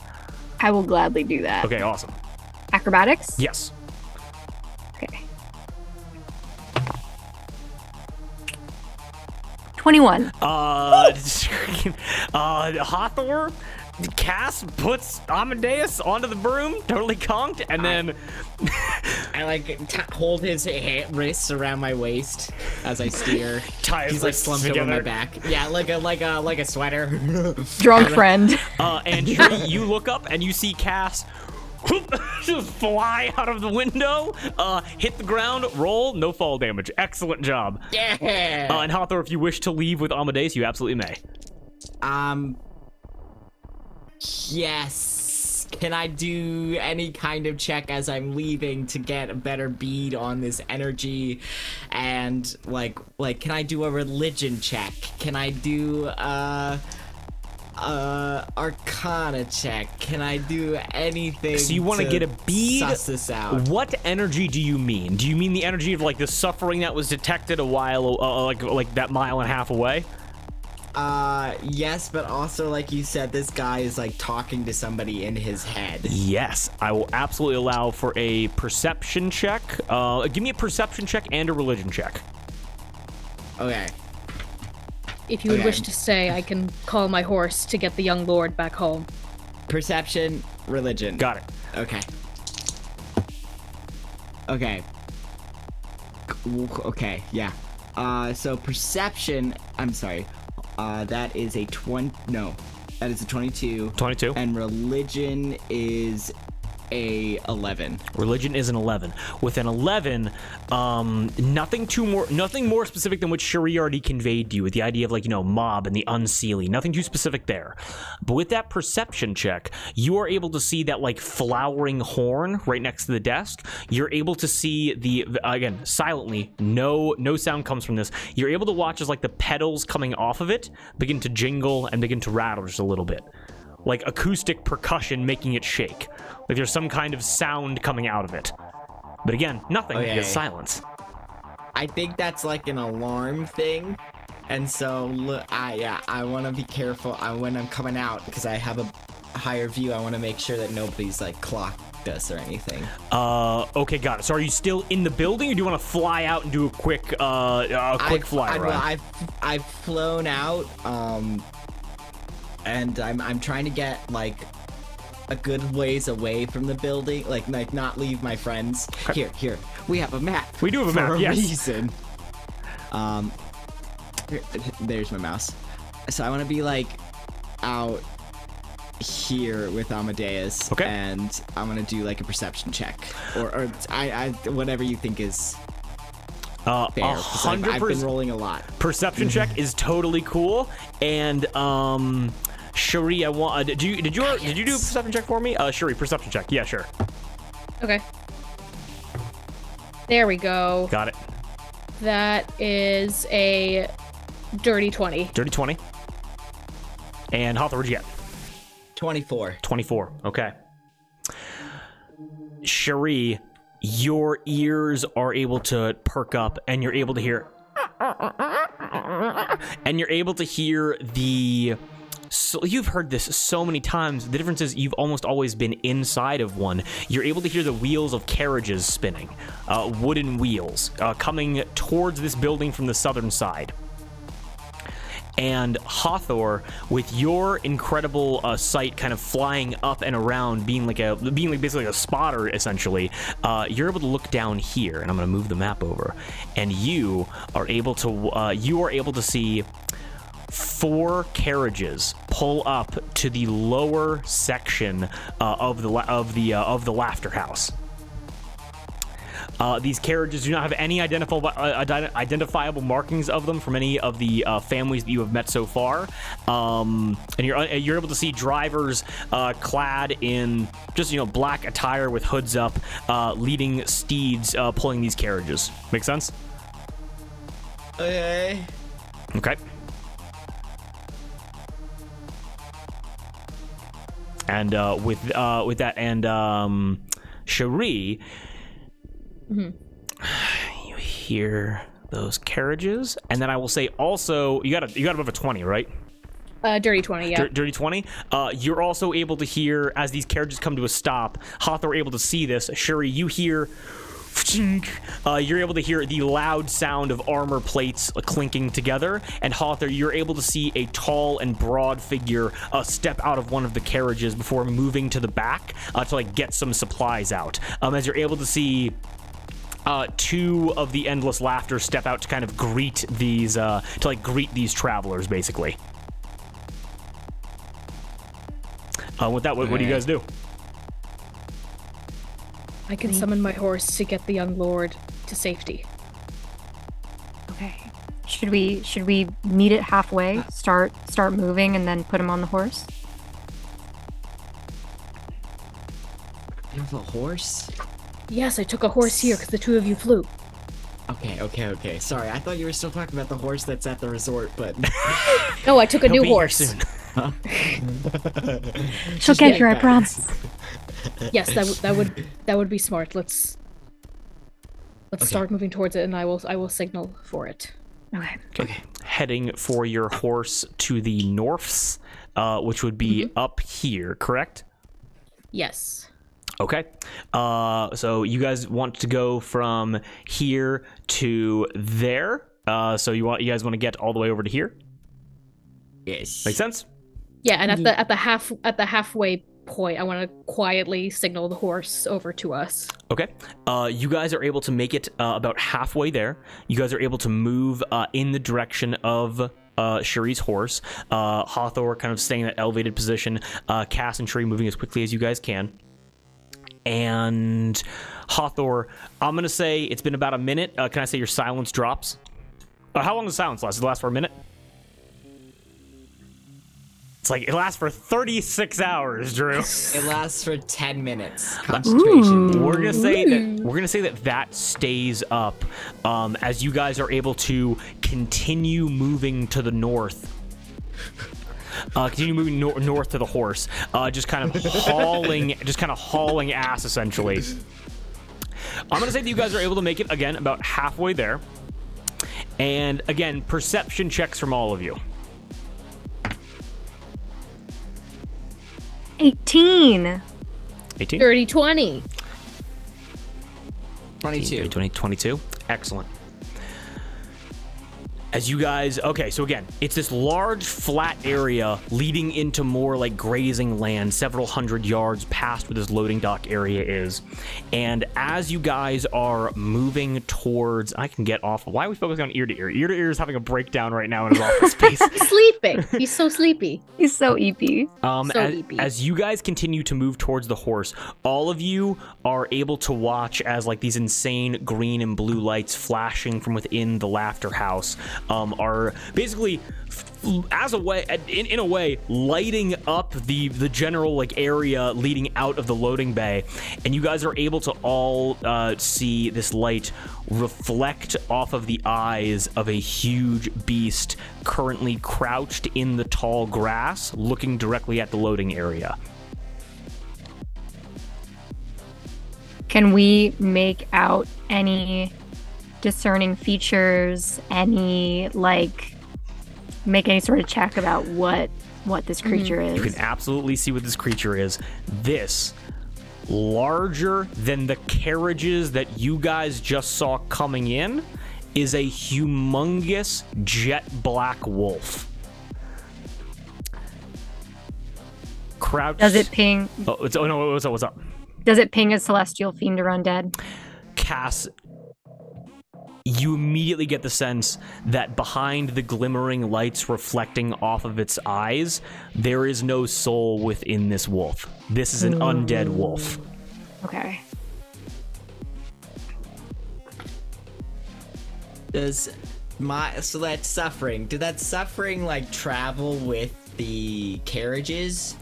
I will gladly do that. Okay, awesome. Acrobatics? Yes. Okay. 21. Hathor, Cass puts Amadeus onto the broom, totally conked, and then I like hold his wrists around my waist as I steer. Tie his He's like wrists slumped over my together. back. Yeah, like a sweater. Drunk friend. And you look up and you see Cass just fly out of the window, hit the ground, roll, no fall damage. Excellent job. Yeah. And Hathor, if you wish to leave with Amadeus, you absolutely may. Yes. Can I do any kind of check as I'm leaving to get a better bead on this energy? And like can I do a religion check? Can I do arcana check? Can I do anything? So you want to get a bead? Suss this out. What energy do you mean? Do you mean the energy of like the suffering that was detected a while, like that mile and a half away? Yes, but also like you said, this guy is like talking to somebody in his head. Yes, I will absolutely allow for a perception check. Give me a perception check and a religion check. Okay. If you would Okay. wish to stay, I can call my horse to get the young lord back home. Perception, religion. Got it. Okay. Okay. Okay, yeah. So perception, I'm sorry. That is a 20, no. That is a 22. 22. And religion is a 11. Religion is an 11. With an 11, nothing more specific than what Cherie already conveyed to you with the idea of like, mob and the unseelie. Nothing too specific there. But with that perception check, you are able to see that like flowering horn right next to the desk. You're able to see again, silently, no sound comes from this. You're able to watch as like the petals coming off of it begin to jingle and begin to rattle just a little bit. Like acoustic percussion making it shake. Like there's some kind of sound coming out of it. But again, nothing. Okay. It's silence. I think that's like an alarm thing. And so, I want to be careful when I'm coming out because I have a higher view. I want to make sure that nobody's like clocked us or anything. Okay, got it. So are you still in the building, or do you want to fly out and do a quick fly run? I've flown out, and I'm trying to get like a good ways away from the building, like not leave my friends. Okay. Here, we have a map. We do have a map, for a yes. reason. There's my mouse. So I want to be like out here with Amadeus. Okay. And I'm gonna do like a perception check, or I whatever you think is fair. 'Cause I've been 100% rolling a lot. perception check is totally cool. And Cherie, I want. Did you do a perception check for me? Cherie, perception check. Yeah, sure. Okay. There we go. Got it. That is a dirty 20. Dirty 20. And Hathor, what'd you get? 24. 24. Okay. Cherie, your ears are able to perk up, and you're able to hear. And you're able to hear the. So you've heard this so many times. The difference is you've almost always been inside of one. You're able to hear the wheels of carriages spinning, wooden wheels, coming towards this building from the southern side. And Hathor, with your incredible sight kind of flying up and around, being like basically a spotter essentially, you're able to look down here, and I'm going to move the map over, and you are able to see 4 carriages pull up to the lower section of the Laughter House. These carriages do not have any identifiable markings of them from any of the families that you have met so far, and you're able to see drivers clad in just black attire with hoods up, leading steeds, pulling these carriages. Make sense? Okay. Okay. And with that, and Cherie, you hear those carriages, and then I will say also you got above a 20, right? Dirty 20, yeah. Dirty 20. You're also able to hear as these carriages come to a stop. Hathor able to see this. Shuri, you hear. You're able to hear the loud sound of armor plates clinking together, and Hathor, you're able to see a tall and broad figure step out of one of the carriages before moving to the back to like get some supplies out. As you're able to see two of the Endless Laughter step out to kind of greet these greet these travelers, basically. With that, what do you guys do? I can summon my horse to get the young lord to safety. Okay. Should we meet it halfway? Start moving and then put him on the horse? You have a horse? Yes, I took a horse here because the two of you flew. Okay. Sorry, I thought you were still talking about the horse that's at the resort, but... No, I took a He'll new be here horse. soon. She'll get here, I promise. Yes, that would be smart. Let's start moving towards it, and I will signal for it. Okay. Heading for your horse to the norths, which would be up here, correct? Yes. Okay. So you guys want to go from here to there. So you guys want to get all the way over to here? Yes. Make sense? Yeah, and at the halfway point, I want to quietly signal the horse over to us. Okay. You guys are able to make it about halfway there. You guys are able to move in the direction of Shuri's horse. Hathor kind of staying in that elevated position. Cass and Shuri moving as quickly as you guys can. And Hathor, I'm going to say it's been about a minute. Can I say your silence drops? How long does silence last? Does it last for a minute? It's like, it lasts for 36 hours, Drew. It lasts for 10 minutes. Concentration. We're gonna say that stays up as you guys are able to continue moving to the north. Continue moving north to the horse, just kind of hauling ass essentially. I'm gonna say that you guys are able to make it again about halfway there, and again perception checks from all of you. 18. 18. Dirty 20. 22. 22. Excellent. As you guys, okay, so again, it's this large flat area leading into more like grazing land, several hundred yards past where this loading dock area is. And as you guys are moving towards, I can get off. Why are we focusing on ear to ear? Ear to ear is having a breakdown right now in his office space. He's sleeping. He's so sleepy. He's so EP. As you guys continue to move towards the horse, all of you are able to watch as like these insane green and blue lights flashing from within the Laughter House are basically as a way in a way lighting up the general like area leading out of the loading bay, and you guys are able to all see this light reflect off of the eyes of a huge beast currently crouched in the tall grass looking directly at the loading area. Can we make out any discerning features, any like make any sort of check about what this creature is? You can absolutely see what this creature is. This larger than the carriages that you guys just saw coming in is a humongous jet black wolf. Crouched. Does it ping? Oh no! What's up? Does it ping a celestial fiend or undead? Cass, you immediately get the sense that behind the glimmering lights reflecting off of its eyes, there is no soul within this wolf. This is an undead wolf. Okay. So that suffering, did that suffering like travel with the carriages?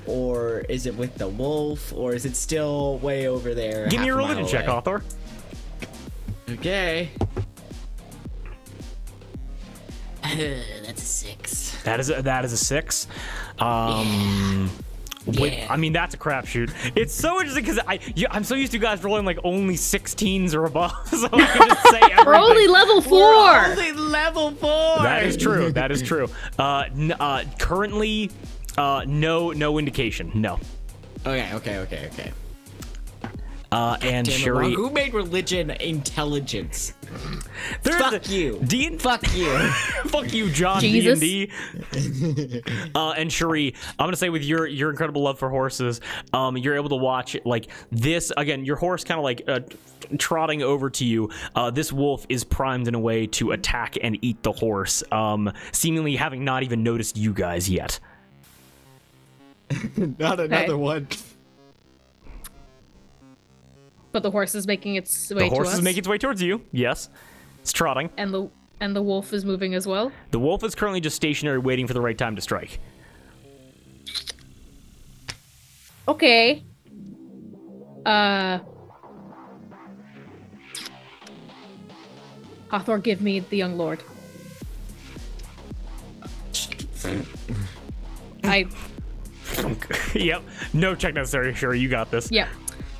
Or is it with the wolf? Or is it still way over there? Give me a religion check, Hathor. Okay. That's a 6. That is a 6. Yeah. I mean, that's a crapshoot. It's so interesting because I'm so used to you guys rolling like only 16s or above, so I can just say everything. We're only level 4. We're only level 4. That is true. That is true. Currently, no indication. No. Okay. And Damn it, Shuri, who made religion intelligence? Fuck you. Fuck you. Fuck you, John Jesus. D&D. And Shuri, I'm gonna say with your incredible love for horses, you're able to watch like this again. Your horse kind of like trotting over to you. This wolf is primed in a way to attack and eat the horse, seemingly having not even noticed you guys yet. Not another one. But the horse is making its way to us. The horse is making its way towards you. Yes, it's trotting. And the wolf is moving as well. The wolf is currently just stationary, waiting for the right time to strike. Okay. Hathor, give me the young lord. Yep. No check necessary. Sure, you got this. Yep.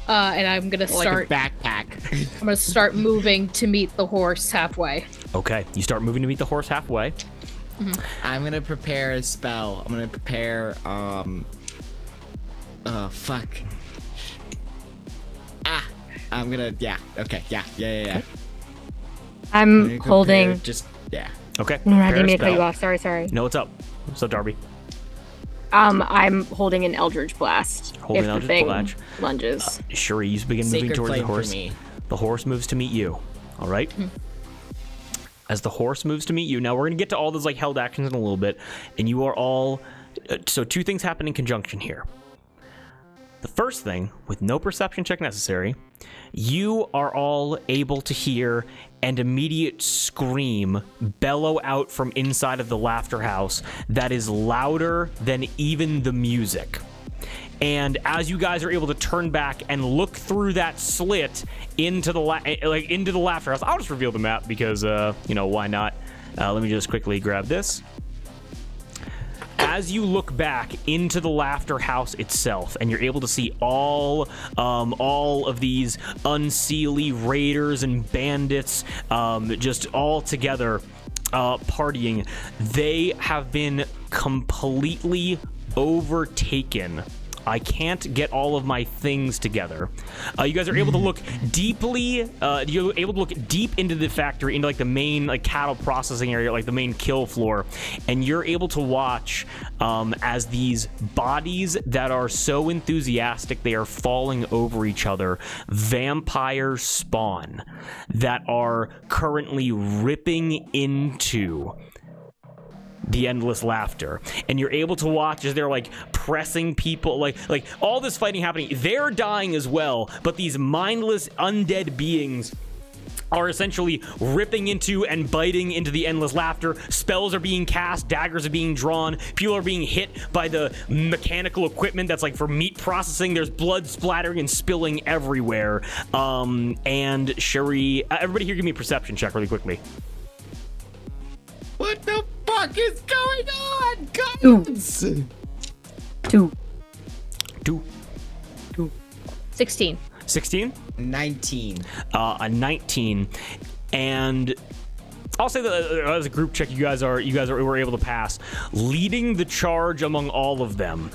And I'm gonna start. Like a backpack. I'm gonna start moving to meet the horse halfway. Okay, you start moving to meet the horse halfway. I'm gonna prepare a spell. I'm gonna prepare, fuck. I'm gonna, okay, yeah. I'm gonna holding. prepare Just, yeah. Okay. No, I prepare didn't a mean to cut you spell. off. Sorry. No, what's up? What's up, Darby? I'm holding an Eldritch Blast. Holding if an the Eldritch thing Blast. lunges. Shuri, you begin moving Sacred towards the flame horse. for me. The horse moves to meet you. All right. As the horse moves to meet you, now we're gonna get to all those like held actions in a little bit, and you are all. So two things happen in conjunction here. The first thing, with no perception check necessary, you are all able to hear an immediate scream bellow out from inside of the laughter house that is louder than even the music. And as you guys are able to turn back and look through that slit into the laughter house, I'll just reveal the map because why not? Let me just quickly grab this. As you look back into the laughter house itself, and you're able to see all of these unseelie raiders and bandits, just all together partying, they have been completely overtaken. I can't get all of my things together. You guys are able to look deeply. You're able to look deep into the factory, into like the main like cattle processing area, like the main kill floor, and you're able to watch as these bodies that are so enthusiastic they are falling over each other. Vampires spawn that are currently ripping into the endless laughter, and you're able to watch as they're like pressing people, like all this fighting happening. They're dying as well, but these mindless undead beings are essentially ripping into and biting into the endless laughter. Spells are being cast, daggers are being drawn, people are being hit by the mechanical equipment that's like for meat processing. There's blood splattering and spilling everywhere. And Shuri, everybody here give me a perception check really quickly. What the fuck is going on, guys? Two. 16. 16? 19. A 19. And I'll say that as a group check, you guys were able to pass. Leading the charge among all of them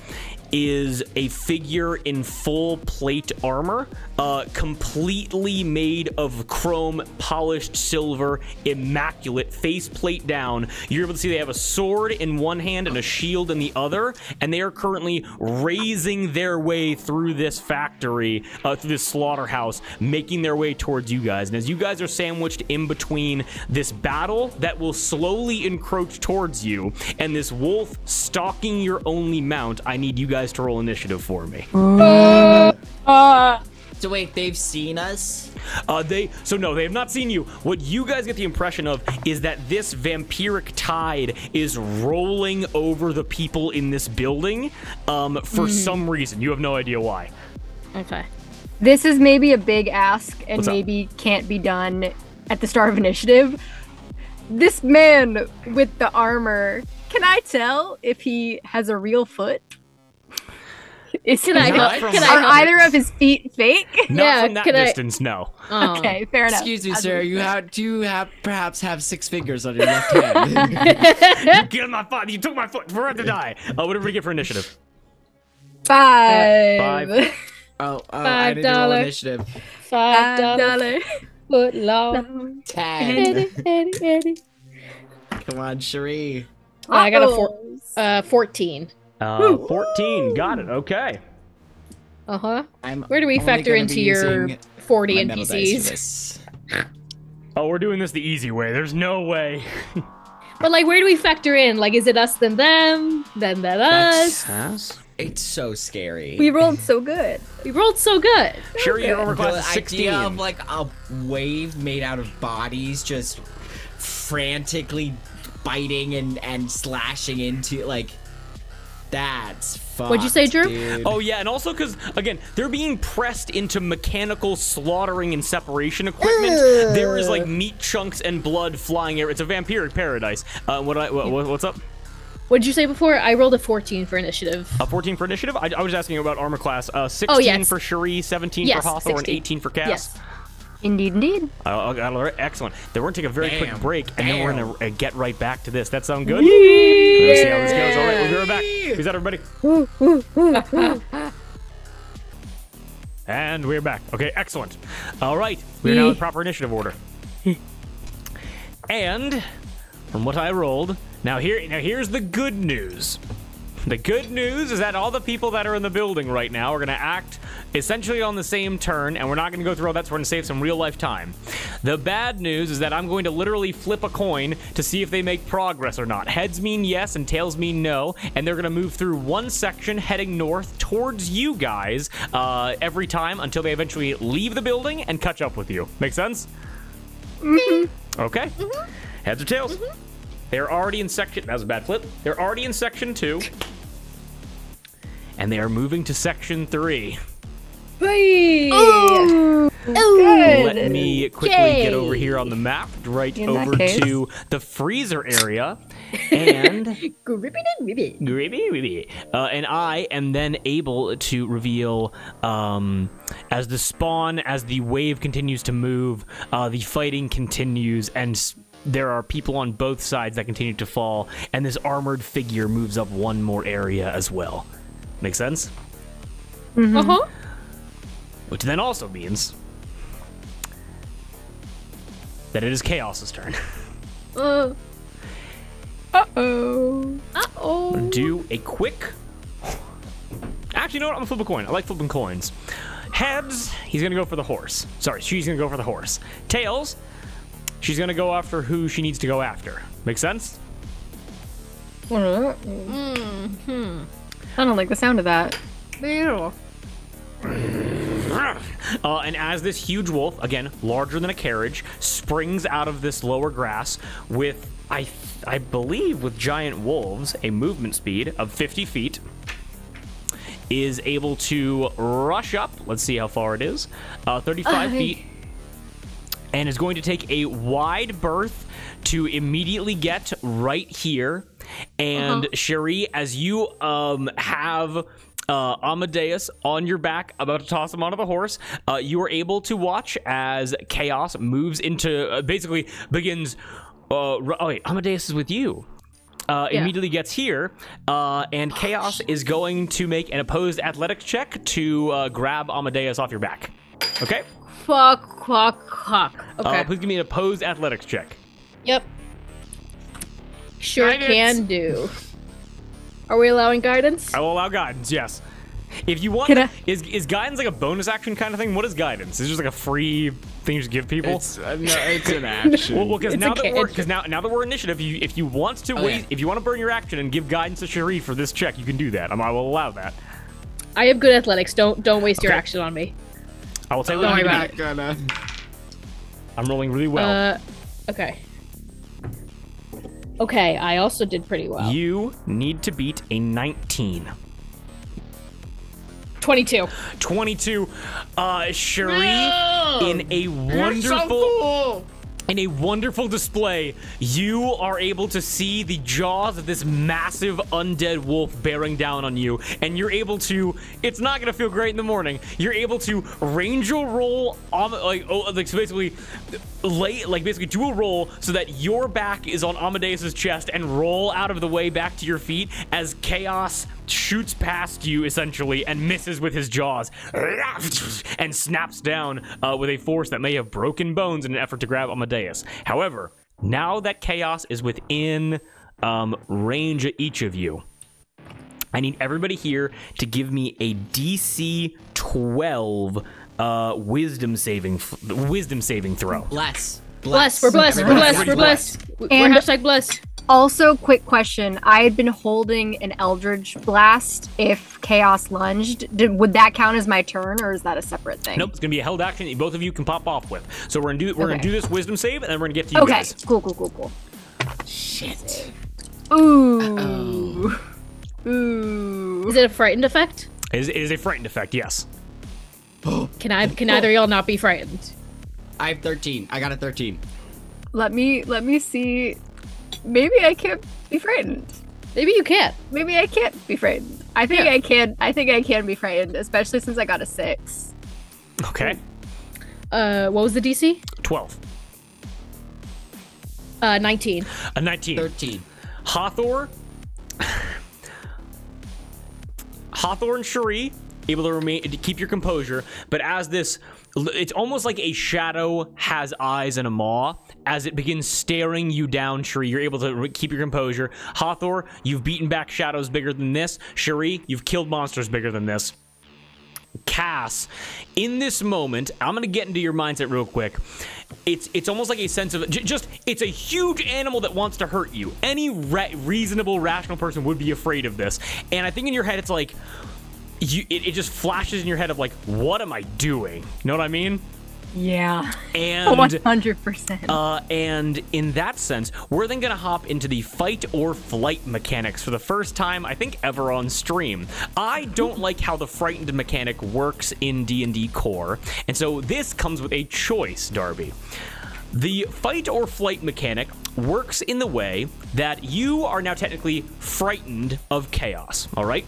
is a figure in full plate armor, completely made of chrome, polished silver, immaculate, faceplate down. You're able to see they have a sword in one hand and a shield in the other, and they are currently raising their way through this factory, through this slaughterhouse, making their way towards you guys. And as you guys are sandwiched in between this battle that will slowly encroach towards you and this wolf stalking your only mount, I need you guys to roll initiative for me. So wait, they've seen us? No, they have not seen you. What you guys get the impression of is that this vampiric tide is rolling over the people in this building for some reason. You have no idea why. Okay. This is maybe a big ask and What's up? maybe can't be done at the start of initiative. This man with the armor, can I tell if he has a real foot? Can I Not help? from Can I Are help? either of his feet fake? Not Yeah, from that can I- distance, no. Oh. Okay, fair enough. Excuse me, sir. Do you perhaps have 6 fingers on your left hand? You killed my foot. You took my foot. We're about to die. What did everybody get for initiative? 5. Oh, I didn't do roll $5. initiative. $5 foot long. 10. Eddie. Come on, Cherie. I got a 14. 14. Got it. Okay. Uh-huh. I'm Where do we only factor gonna into be your using 40 my metal dice for NPCs? this. Oh, we're doing this the easy way. There's no way. But like, where do we factor in? Like, is it us then them, then us? Pass. It's so scary. We rolled so good. We rolled so good. Sure, your the overclass is 16. idea of like a wave made out of bodies just frantically biting and slashing into like that's fucked. What'd you say, Drew? Dude. Oh yeah, and also because again, they're being pressed into mechanical slaughtering and separation equipment. There is like meat chunks and blood flying everywhere. It's a vampiric paradise. What's up? What'd you say before? I rolled a 14 for initiative. 14 for initiative. I was asking about armor class. 16 yes. for Cherie, 17 Yes, for Hawthorne, 16. 18 for Cass. Yes. Indeed. Excellent. Then we're gonna take a very quick Damn. break, and then we're Damn. gonna get right back to this. That sound good? Let's see how this goes. All right, we'll be right back. Peace out, everybody. And we're back. Okay, excellent. All right, we're now in proper initiative order. And from what I rolled, here's the good news. The good news is that all the people that are in the building right now are going to act essentially on the same turn, and we're not going to go through all that, so we're going to save some real-life time. The bad news is that I'm going to literally flip a coin to see if they make progress or not. Heads mean yes, and tails mean no, and they're going to move through one section heading north towards you guys every time until they eventually leave the building and catch up with you. Make sense? Mm-hmm. Okay. Mm-hmm. Heads or tails? Mm-hmm. They're already in section... That was a bad flip. They're already in section 2. And they are moving to section 3. Hey! Good. Let me quickly Yay. get over here on the map, right In that over case. to the freezer area. And... Gribbity-gribbity. and I am then able to reveal, as the wave continues to move, the fighting continues, and there are people on both sides that continue to fall, and this armored figure moves up one more area as well. Make sense? Uh-huh. Which then also means that it is Chaos's turn. Uh-oh. Do a quick... Actually, you know what? I'm gonna flip a coin. I like flipping coins. Heads, he's gonna go for the horse. Sorry, she's gonna go for the horse. Tails, she's gonna go after who she needs to go after. Make sense? I don't like the sound of that. And as this huge wolf, again, larger than a carriage, springs out of this lower grass with, I believe, with giant wolves, a movement speed of 50 feet, is able to rush up. Let's see how far it is. 35 feet. And is going to take a wide berth to immediately get right here. And Cherie, as you have Amadeus on your back, about to toss him onto the horse, you are able to watch as Chaos moves into, basically begins, oh wait, Amadeus is with you. Immediately gets here, and Chaos is going to make an opposed athletics check to grab Amadeus off your back. Okay? Fuck. Okay. Please give me an opposed athletics check. Yep. Sure Guidance. can do. Are we allowing guidance? I will allow guidance, yes. If you want, Can I- is guidance like a bonus action kind of thing? What is guidance? Is it just like a free thing you just give people? It's an action. Well, because It's now a that we're cantrip. now that we're initiative, if you want to Okay. if you want to burn your action and give guidance to Cherie for this check, you can do that. I will allow that. I have good athletics. Don't waste your Okay. action on me. I will tell you Don't what worry I'm about doing. it. I'm rolling really well. Okay. Okay, I also did pretty well. You need to beat a 19. 22. 22. Cherie, in a wonderful, In a wonderful display, you are able to see the jaws of this massive undead wolf bearing down on you, and you're able to, it's not gonna feel great in the morning, you're able to Rangel roll on, so basically, basically do a roll so that your back is on Amadeus's chest and roll out of the way back to your feet as Chaos shoots past you, essentially, and misses with his jaws, and snaps down with a force that may have broken bones in an effort to grab Amadeus. However, now that Chaos is within range of each of you, I need everybody here to give me a DC 12 wisdom saving throw. Bless. We're blessed. We're blessed. We're And- hashtag blessed. Also, quick question. I had been holding an Eldritch Blast if Chaos lunged. Would that count as my turn, or is that a separate thing? Nope, it's gonna be a held action that both of you can pop off with. So we're gonna do this wisdom save, and then we're gonna get to you Okay, guys. cool. Shit. Ooh. Ooh. Is it a frightened effect? It is a frightened effect, yes. Can either of y'all not be frightened? I have 13. I got a 13. Let me see. Maybe I can't be frightened. Maybe you can't. Maybe I can't be frightened. I think I can. I think I can be frightened, especially since I got a 6. Okay. What was the DC? 12. 19. A 19. 13. Hathor and Cherie able to keep your composure, but as this, it's almost like a shadow has eyes and a maw. As it begins staring you down, Cherie, you're able to keep your composure. Hathor, you've beaten back shadows bigger than this. Cherie, you've killed monsters bigger than this. Cass, in this moment, I'm gonna get into your mindset real quick. It's almost like a sense of it's a huge animal that wants to hurt you. Any reasonable, rational person would be afraid of this. And I think in your head, it's like it just flashes in your head of like, what am I doing? You know what I mean? Yeah. And 100%. And in that sense, we're then gonna hop into the fight or flight mechanics for the first time, I think, ever on stream. I don't like how the frightened mechanic works in D&D core, and so this comes with a choice, Darby. The fight or flight mechanic works in the way that you are now technically frightened of chaos, all right?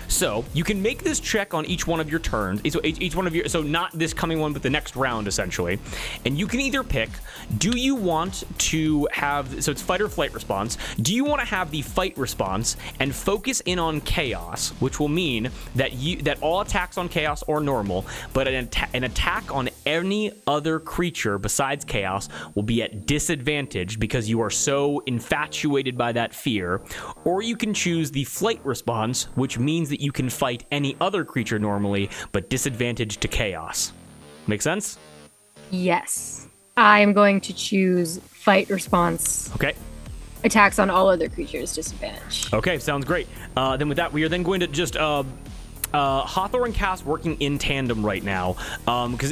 So you can make this check on each one of your turns, each one of your, so not this coming one, but the next round essentially. And you can either pick, do you want to have, so it's fight or flight response. Do you want to have the fight response and focus in on chaos, which will mean that that all attacks on chaos are normal, but an attack on any other creature besides chaos will be at disadvantage because you are so infatuated by that fear. Or you can choose the flight response, which means that you can fight any other creature normally, but disadvantage to chaos. Make sense? Yes. I'm going to choose fight response. Okay. Attacks on all other creatures, disadvantage. Okay, sounds great. Then with that, we are then going to just Hathor and Cass working in tandem right now, because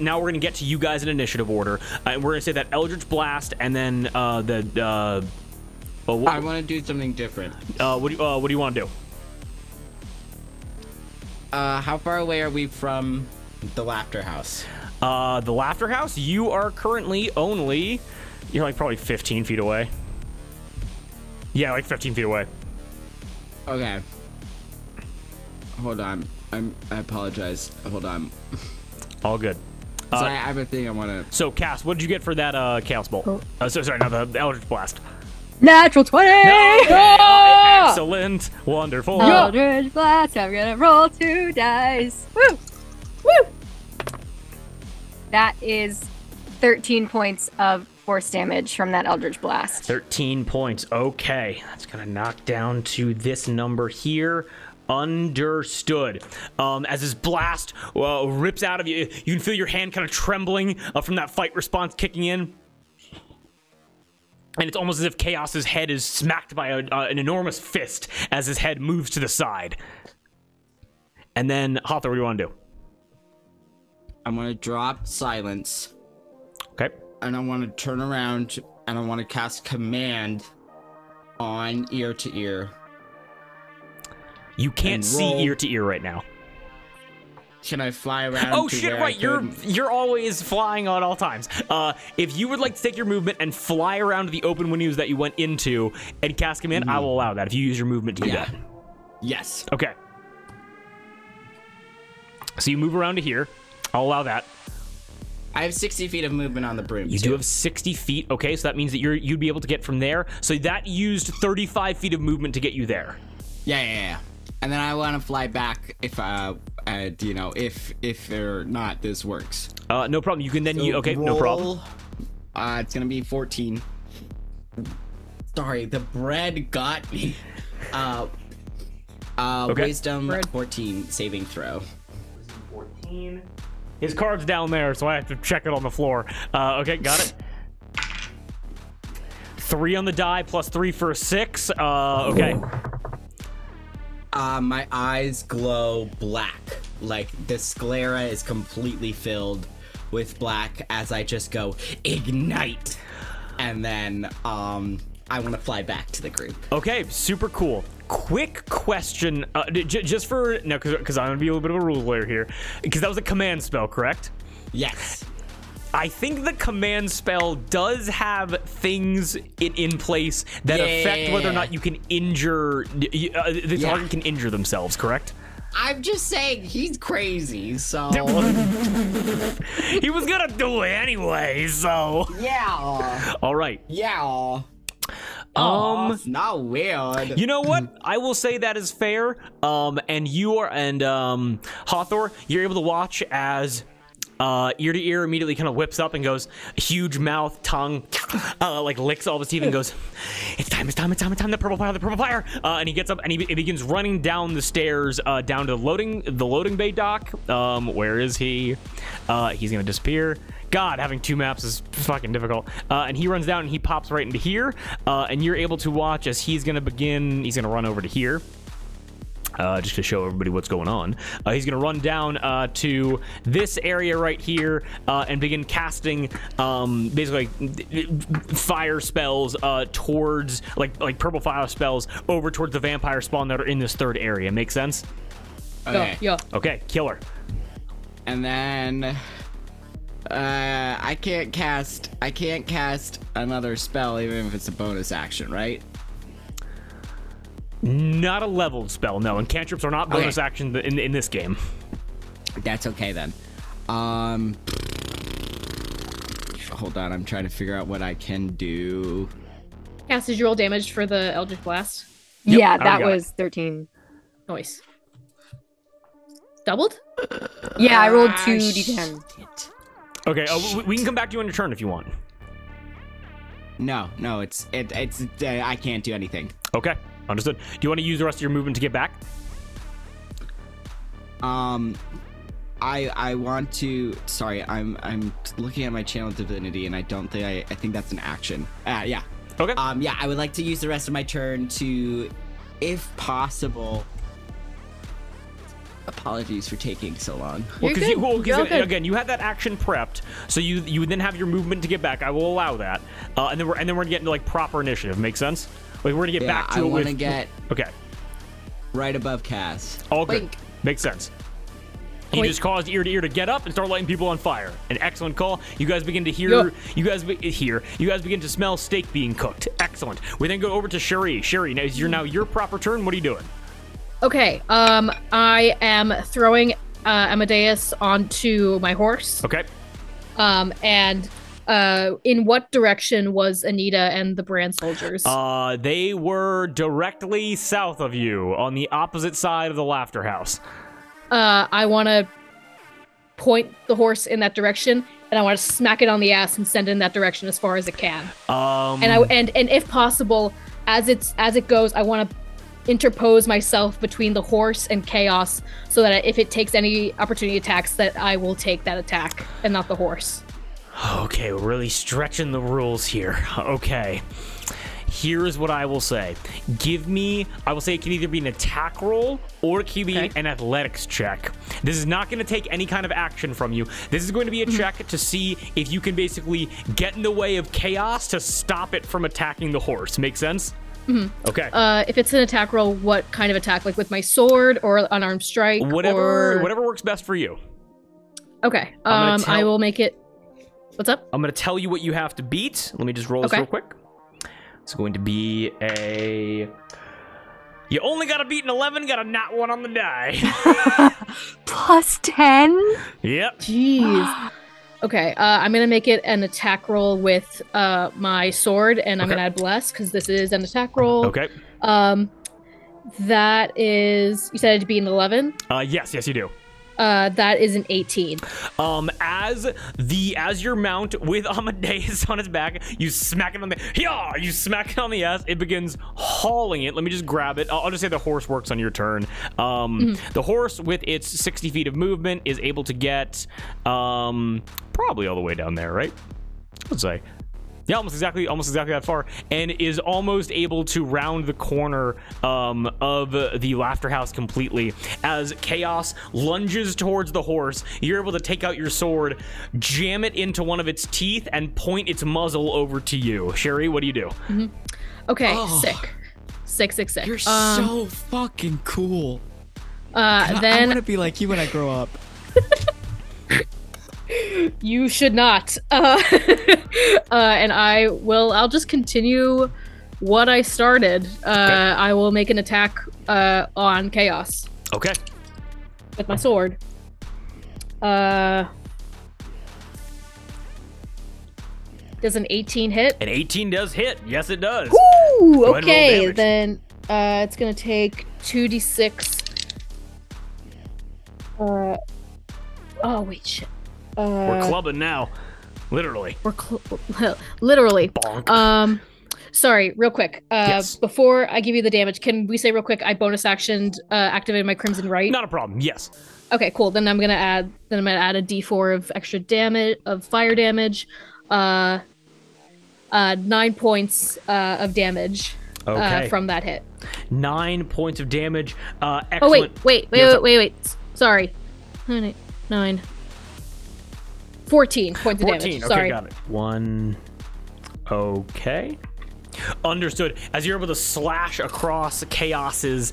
now we're gonna get to you guys in initiative order, and we're gonna say that Eldritch Blast, and then I want to do something different. What do you want to do? How far away are we from the Laughter House? The Laughter House, you are currently only, you're like probably 15 feet away. Yeah, like 15 feet away. Okay. Hold on. I apologize. Hold on. All good. So I have a thing I want to... So, Cass, what did you get for that Chaos Bolt? Oh. Sorry, no, the Eldritch Blast. Natural 20! Excellent. Wonderful. Eldritch Blast, I'm gonna roll 2 dice. Woo! Woo! That is 13 points of force damage from that Eldritch Blast. 13 points. Okay. That's going to knock down to this number here. Understood. As this blast rips out of you, you can feel your hand kind of trembling from that fight response kicking in. And it's almost as if Chaos's head is smacked by an enormous fist as his head moves to the side. And then, Hathor, what do you want to do? I'm going to drop silence. Okay. And I want to turn around and I want to cast command on ear to ear. You can't see ear to ear right now. Can I fly around? Oh to shit! where Right, I you're could? you're always flying at all times. If you would like to take your movement and fly around to the open windows that you went into and cast command, I will allow that if you use your movement to do that. Yes. Okay. So you move around to here. I'll allow that. I have 60 feet of movement on the broom. You too. do have 60 feet. Okay, so that means that you'd be able to get from there. So that used 35 feet of movement to get you there. Yeah. And then I want to fly back if you know, if or not this works. No problem. You can then So okay, no problem. It's gonna be 14. Sorry, the bread got me. Okay. Wisdom Bread. 14 saving throw. 14. His card's down there, so I have to check it on the floor. Okay, got it. 3 on the die, plus 3 for a 6. Okay. My eyes glow black. Like the sclera is completely filled with black as I just go ignite. And then I want to fly back to the group. Okay, super cool. Quick question, just for no, because I'm gonna be a little bit of a rule player here, because that was a command spell, correct? Yes. I think the command spell does have things in place that affect whether or not you can injure the target can injure themselves, correct? I'm just saying he's crazy, so He was gonna do it anyway, so yeah. all right. Yeah. It's not weird. You know what? I will say that is fair. And you are, and Hathor, you're able to watch as ear to ear immediately kind of whips up and goes, huge mouth, tongue, like licks all the teeth and goes, it's time, the purple fire. And he gets up and he begins running down the stairs down to the loading bay dock. Where is he? He's gonna disappear. God, having 2 maps is fucking difficult. And he runs down and he pops right into here. And you're able to watch as he's gonna run over to here. Just to show everybody what's going on. He's going to run down to this area right here and begin casting basically fire spells towards, like purple fire spells over towards the vampire spawn that are in this 3rd area. Make sense? Okay. Yeah. Okay, killer. And then I can't cast another spell even if it's a bonus action, right? Not a leveled spell, no. And cantrips are not bonus action in this game. That's okay then. Hold on, I'm trying to figure out what I can do. Cass, did you roll damage for the Eldritch Blast? Yeah, I that got was 13. Nice. Doubled? Yeah, I rolled 2d10. Shit. Okay, we can come back to you on your turn if you want. No, it's I can't do anything. Okay, understood. Do you want to use the rest of your movement to get back? I want to. Sorry, I'm looking at my channel divinity, and I don't think I think that's an action. Yeah. Okay. Yeah, I would like to use the rest of my turn to, if possible. Apologies for taking so long. Well, You're good. You're all good. again, you had that action prepped, so you would then have your movement to get back. I will allow that, and then we're gonna get into like proper initiative. Make sense? Like we're gonna get back to I it want to with. get Okay. right above Cass. All good. Wait. Makes sense. You Wait. just caused ear to ear to get up and start lighting people on fire. An excellent call. You guys begin to hear. You guys begin to smell steak being cooked. Excellent. We then go over to Sherry. Sherry, now is your proper turn. What are you doing? Okay, I am throwing Amadeus onto my horse. Okay. And in what direction was Anita and the brand soldiers? They were directly south of you on the opposite side of the Laughter House. I want to point the horse in that direction, and I want to smack it on the ass and send it in that direction as far as it can. And if possible, as it goes, I want to interpose myself between the horse and chaos, so that if it takes any opportunity attacks, that I will take that attack and not the horse. Okay, we're really stretching the rules here. Okay. Here's what I will say. I will say it can either be an attack roll or it can be an athletics check. This is not going to take any kind of action from you. This is going to be a check to see if you can basically get in the way of chaos to stop it from attacking the horse. Make sense? Okay. If it's an attack roll, what kind of attack? Like with my sword or unarmed strike? Whatever or... whatever works best for you. Okay. I'm gonna I will make it. What's up? I'm going to tell you what you have to beat. Let me just roll this Okay. real quick. It's going to be a... You only got to beat an 11, got a nat 1 on the die. Plus 10? Yep. Jeez. Okay, I'm gonna make it an attack roll with my sword, and I'm Okay. gonna add bless because this is an attack roll. Okay. That is. You said it'd be an 11. Yes, you do. That is an 18. As your mount with Amadeus on his back, you smack it on the ass. It begins hauling it. Let me just grab it. I'll just say the horse works on your turn. The horse with its 60 feet of movement is able to get probably all the way down there, right? Let's say. Yeah, almost exactly that far, and is almost able to round the corner of the Laughter House completely. As Chaos lunges towards the horse, you're able to take out your sword, jam it into one of its teeth, and point its muzzle over to you. Sherry, what do you do? Okay, Oh. sick. You're so fucking cool. Then I want to be like you when I grow up. you should not. And I'll just continue what I started. I will make an attack on Chaos Okay. with my sword. Does an 18 hit? An 18 does hit. Yes, it does. Ooh, Go ahead and roll okay, damage. then it's gonna take 2d6. Oh wait, shit. We're clubbing now. Literally. Literally. Bonk. Sorry, real quick. Yes. Before I give you the damage, can we say real quick? I bonus actioned, activated my Crimson Right. Not a problem. Yes. Okay, cool. Then I'm gonna add a D4 of extra damage, of fire damage. 9 points of damage. Okay. From that hit. 9 points of damage. Oh Excellent. wait. Sorry. 9. 14 points of 14. damage. Okay, Sorry. got it. 1. Okay. Understood. As you're able to slash across Chaos's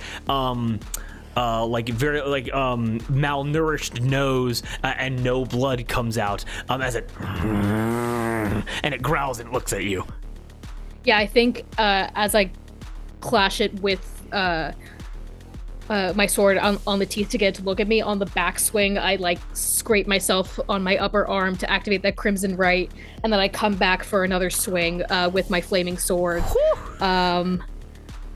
malnourished nose, and no blood comes out as it and it growls and looks at you. Yeah, I think as I clash it with my sword on the teeth to get it to look at me, on the backswing, I like scrape myself on my upper arm to activate that Crimson Right, and then I come back for another swing with my flaming sword.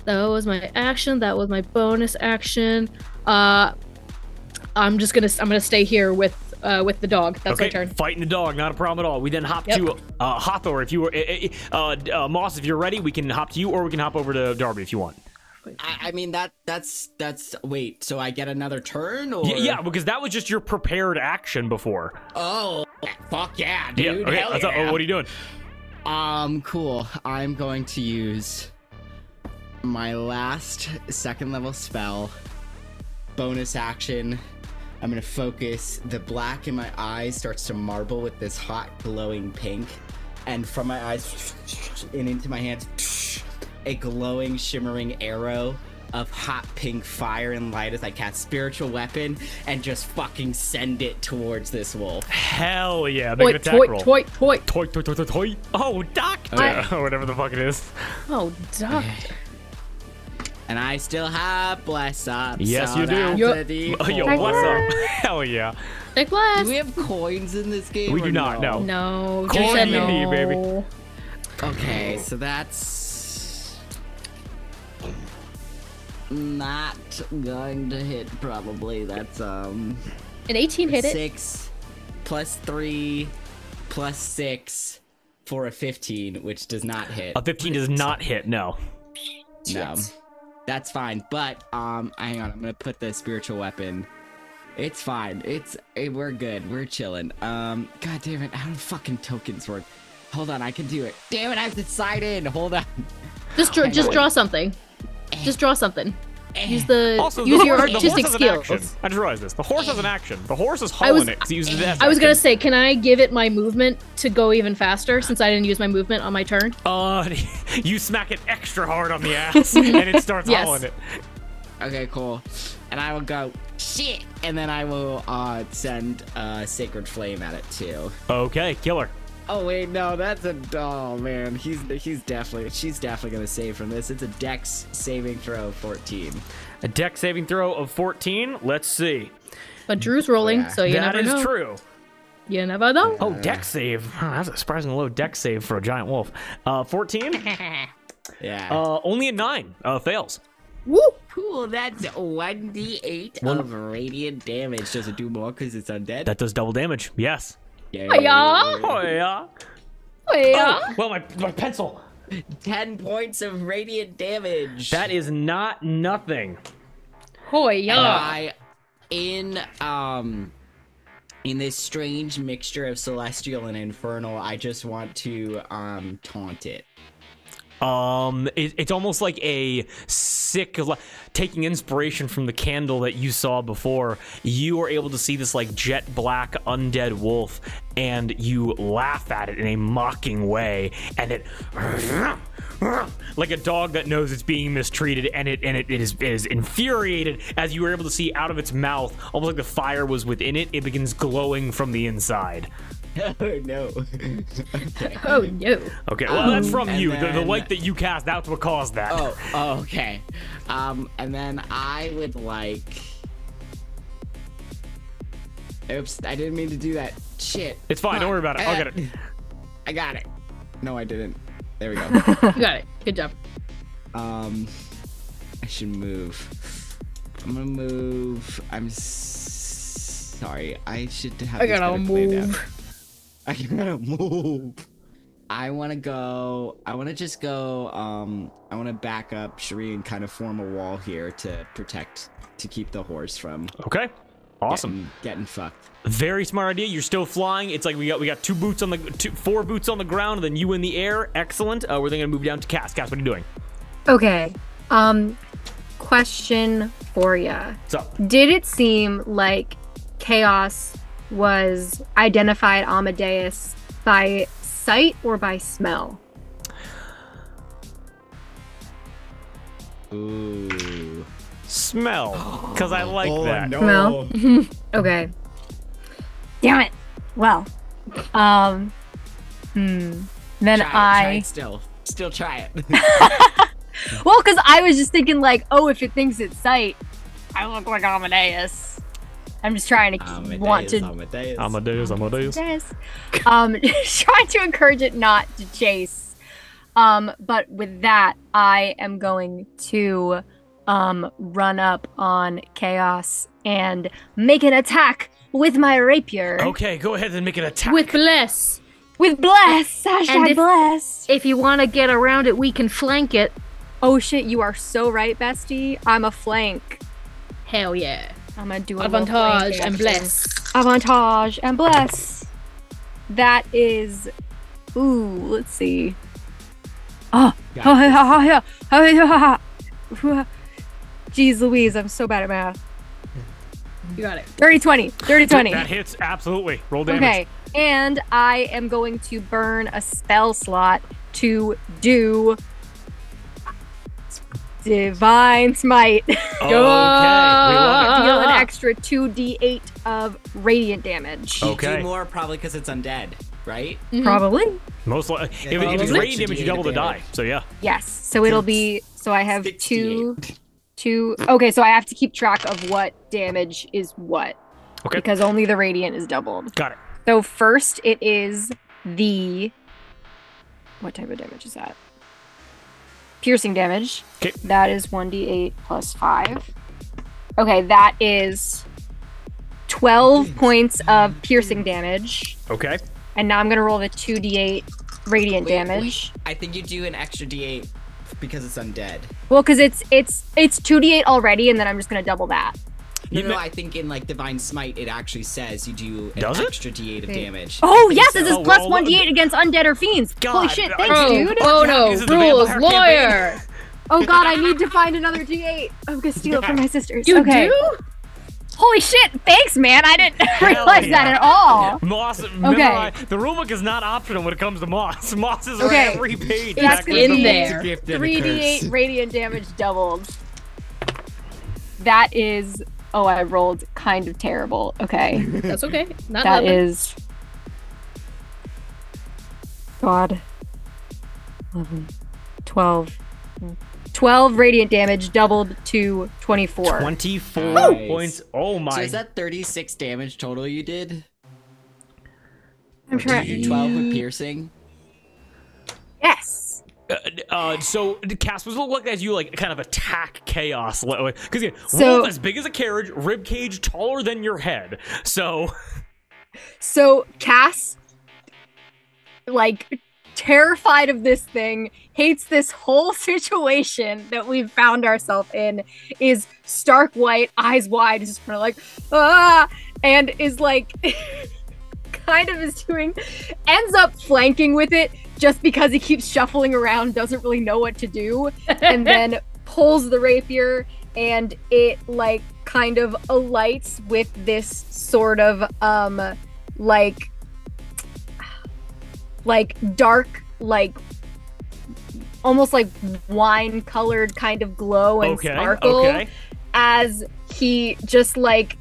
That was my action. That was my bonus action. I'm gonna stay here with the dog. That's Okay, my turn. fighting the dog, not a problem at all. We then hop to Hathor. If you were Moss, if you're ready, we can hop to you, or we can hop over to Darby if you want. I mean that's wait. So I get another turn, or Yeah, because that was just your prepared action before. Oh, fuck yeah, dude. Okay. Hell What yeah. are you doing? Cool. I'm going to use my last second level spell. Bonus action. I'm gonna focus. The black in my eyes starts to marble with this hot glowing pink, and from my eyes and into my hands, a glowing shimmering arrow of hot pink fire and light as I cast spiritual weapon and just fucking send it towards this wolf. Hell yeah! Make an attack roll. Toy. Toy. Oh, doctor! Or whatever the fuck it is. Oh, doctor. And I still have bless up. Yes, so you do. that's Yo- a D4. Oh, yo, what's up? Hell yeah! Take blast. Do we have coins in this game? We or do not, no. No. Coin just said D&D, no. baby. Okay, so that's not going to hit. Probably that's An 18 hit it. 6 plus 3 plus 6 for a 15, which does not hit. A 15 does not hit. No. No, that's fine. But hang on, I'm gonna put the spiritual weapon. It's fine. We're good. We're chilling. God damn it! How do fucking tokens work? Hold on, I can do it. Damn it! I have to sign in. Hold on. Just draw something. Just draw something. Use the Also, use the your horse, artistic the horse has an skills. action. I just realized this. The horse has an action. The horse is I was- hauling it because he uses it as I was gonna action. say, can I give it my movement to go even faster since I didn't use my movement on my turn? You smack it extra hard on the ass, and it starts Yes. hauling it. Okay, cool. And I will go shit, and then I will send Sacred Flame at it too. Okay, killer. Oh wait, no, that's a man. She's definitely gonna save from this. It's a Dex saving throw 14. A dex saving throw of 14. Let's see. But Drew's rolling, Yeah. so you That never is know. true. You never know. Oh, dex save. Huh, that's a surprisingly low dex save for a giant wolf. 14. Yeah. Only a 9. Fails. Woo! Cool. That's 1d8 of radiant damage. Does it do more because it's undead? That does double damage. Yes. Yeah. Oh yeah. Yeah. Oh, well, my pencil. 10 points of radiant damage. That is not nothing. Oh And yeah. I, in this strange mixture of celestial and infernal, I just want to taunt it. It's almost like a sick, taking inspiration from the candle that you saw before. You are able to see this like jet black undead wolf, and you laugh at it in a mocking way, and it like a dog that knows it's being mistreated, and it is infuriated as you were able to see out of its mouth, almost like the fire was within it. It begins glowing from the inside. Oh no. Okay. Oh no. Okay, well that's from and you. The then- light that you cast, that's what caused that. Oh, okay. And then I would like. Oops, I didn't mean to do that. Shit. It's fine. Don't worry about it. I'll get it. I got it. No, I didn't. There we go. You got it. Good job. I should move. I'm gonna move. Sorry. I should have. I this gotta better planned out. move. I gotta move. I wanna go. I wanna just go. I wanna back up Cherie and kind of form a wall here to keep the horse from Okay. Awesome. getting fucked. Very smart idea. You're still flying. It's like we got 4 boots on the ground, and then you in the air. Excellent. We're then gonna move down to Cass. Cass, what are you doing? Okay. Question for ya. What's up? Did it seem like Chaos was identified Amadeus by sight or by smell? Ooh. Smell, because I like that. No. Smell? Okay. Damn it. Well, then Try it still try it. Well, because I was just thinking like, oh, if it thinks it's sight, I look like Amadeus. I'm just trying to Amadeus. Amadeus. Yes. Trying to encourage it not to chase. But with that, I am going to run up on Chaos and make an attack with my rapier. Okay, go ahead and make an attack. With bless. With bless. And Hashtag if- bless. If you want to get around it, we can flank it. Oh shit, you are so right, bestie. I'm a flank. Hell yeah. I'm gonna do a little Avantage flank and action. bless. Avantage and bless. That is. Ooh, let's see. Oh, Jeez Louise, I'm so bad at math. You got it. Dirty 20. Dirty 20. That hits absolutely. Roll damage. Okay, and I am going to burn a spell slot to do Divine Smite. Okay, we love Deal an extra 2d8 of radiant damage. it. Okay. Do more probably because it's undead, right? Probably. Most likely, if it's Probably. radiant damage, you double the die. So yeah. Yes. So it'll be. So I have 68. two. Okay, so I have to keep track of what damage is what. Okay. Because only the radiant is doubled. Got it. So first it is the. What type of damage is that? Piercing damage. Okay. That is 1d8 plus 5. Okay, that is 12 points of piercing damage. Okay. And now I'm gonna roll the 2d8 radiant Wait, damage. I think you do an extra d8 because it's undead. Well, because it's 2d8 already, and then I'm just gonna double that. You No, ma- I think in like Divine Smite, it actually says you do an Does it? extra d8 of Okay. damage. Oh yes, this is so. plus Well, 1d8 against undead or fiends. Holy God, shit, I- thanks, Oh, dude. oh no, This is the rules, vampire lawyer. Oh god, I need to find another D8. I'm gonna steal it from my sisters. You okay. do? Holy shit! Thanks, man. I didn't realize yeah. that at all. Moss, Okay. the rulebook is not optional when it comes to Moss. Moss is Okay. on every page. It's backwards in and there. It's a gift and a 3d8 curse. radiant damage doubled. That is. Oh, I rolled kind of terrible. Okay. That's okay. Not That 11. is. God. 11, 12. 12 radiant damage doubled to 24. 24 Nice. points. Oh my. So is that 36 damage total you did? I'm Did trying. you do 12 with piercing? Yes. So Cass, was it look as you like kind of attack chaos? Because again, So- wolf as big as a carriage, rib cage taller than your head. So So Cass, like, terrified of this thing, hates this whole situation that we've found ourselves in, is stark white, eyes wide, just kind of like, ah, and is like, kind of is doing, ends up flanking with it just because he keeps shuffling around, doesn't really know what to do, and then pulls the rapier, and it like kind of alights with this sort of like dark, like almost like wine colored kind of glow and okay, sparkle okay. as he just like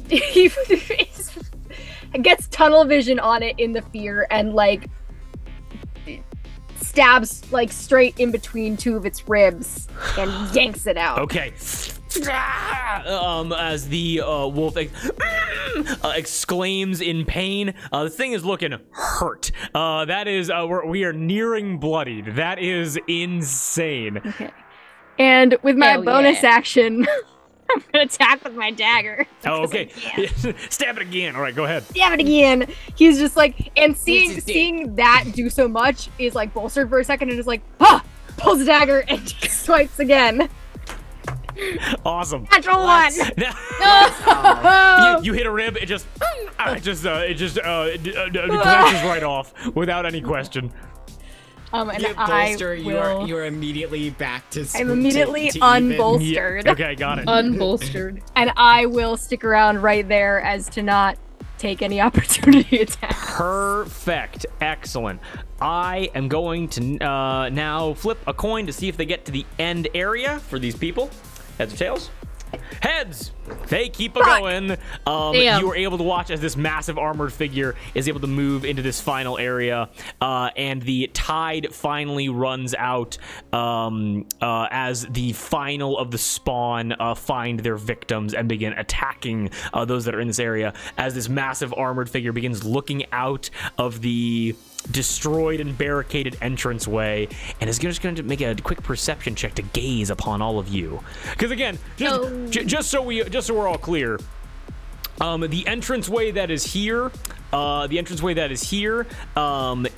he gets tunnel vision on it in the fear and like stabs like straight in between two of its ribs and yanks it out. Okay. As the wolf exclaims in pain, the thing is looking hurt. That is, we are nearing bloodied. That is insane. Okay. And with my Hell bonus yeah. action, I'm gonna attack with my dagger. Oh, okay. Yeah. Stab it again. All right, go ahead. Damn it again. He's just like, and This is it. seeing that do so much is like bolstered for a second and is like, ah, pulls the dagger and swipes again. Awesome. Natural one. Now, you hit a rib. It just glances right off without any question. And Get I bolster, will. you're immediately back to I'm immediately to even. unbolstered. Yeah. Okay, got it. Unbolstered. And I will stick around right there as to not take any opportunity attacks. Perfect. Excellent. I am going to now flip a coin to see if they get to the end area for these people. Heads or tails? Heads! They keep a going. Damn. You were able to watch as this massive armored figure is able to move into this final area, and the tide finally runs out as the final of the spawn find their victims and begin attacking those that are in this area. As this massive armored figure begins looking out of the destroyed and barricaded entranceway, and is just going to make a quick perception check to gaze upon all of you. Because again, just so we're all clear, the entranceway that is here,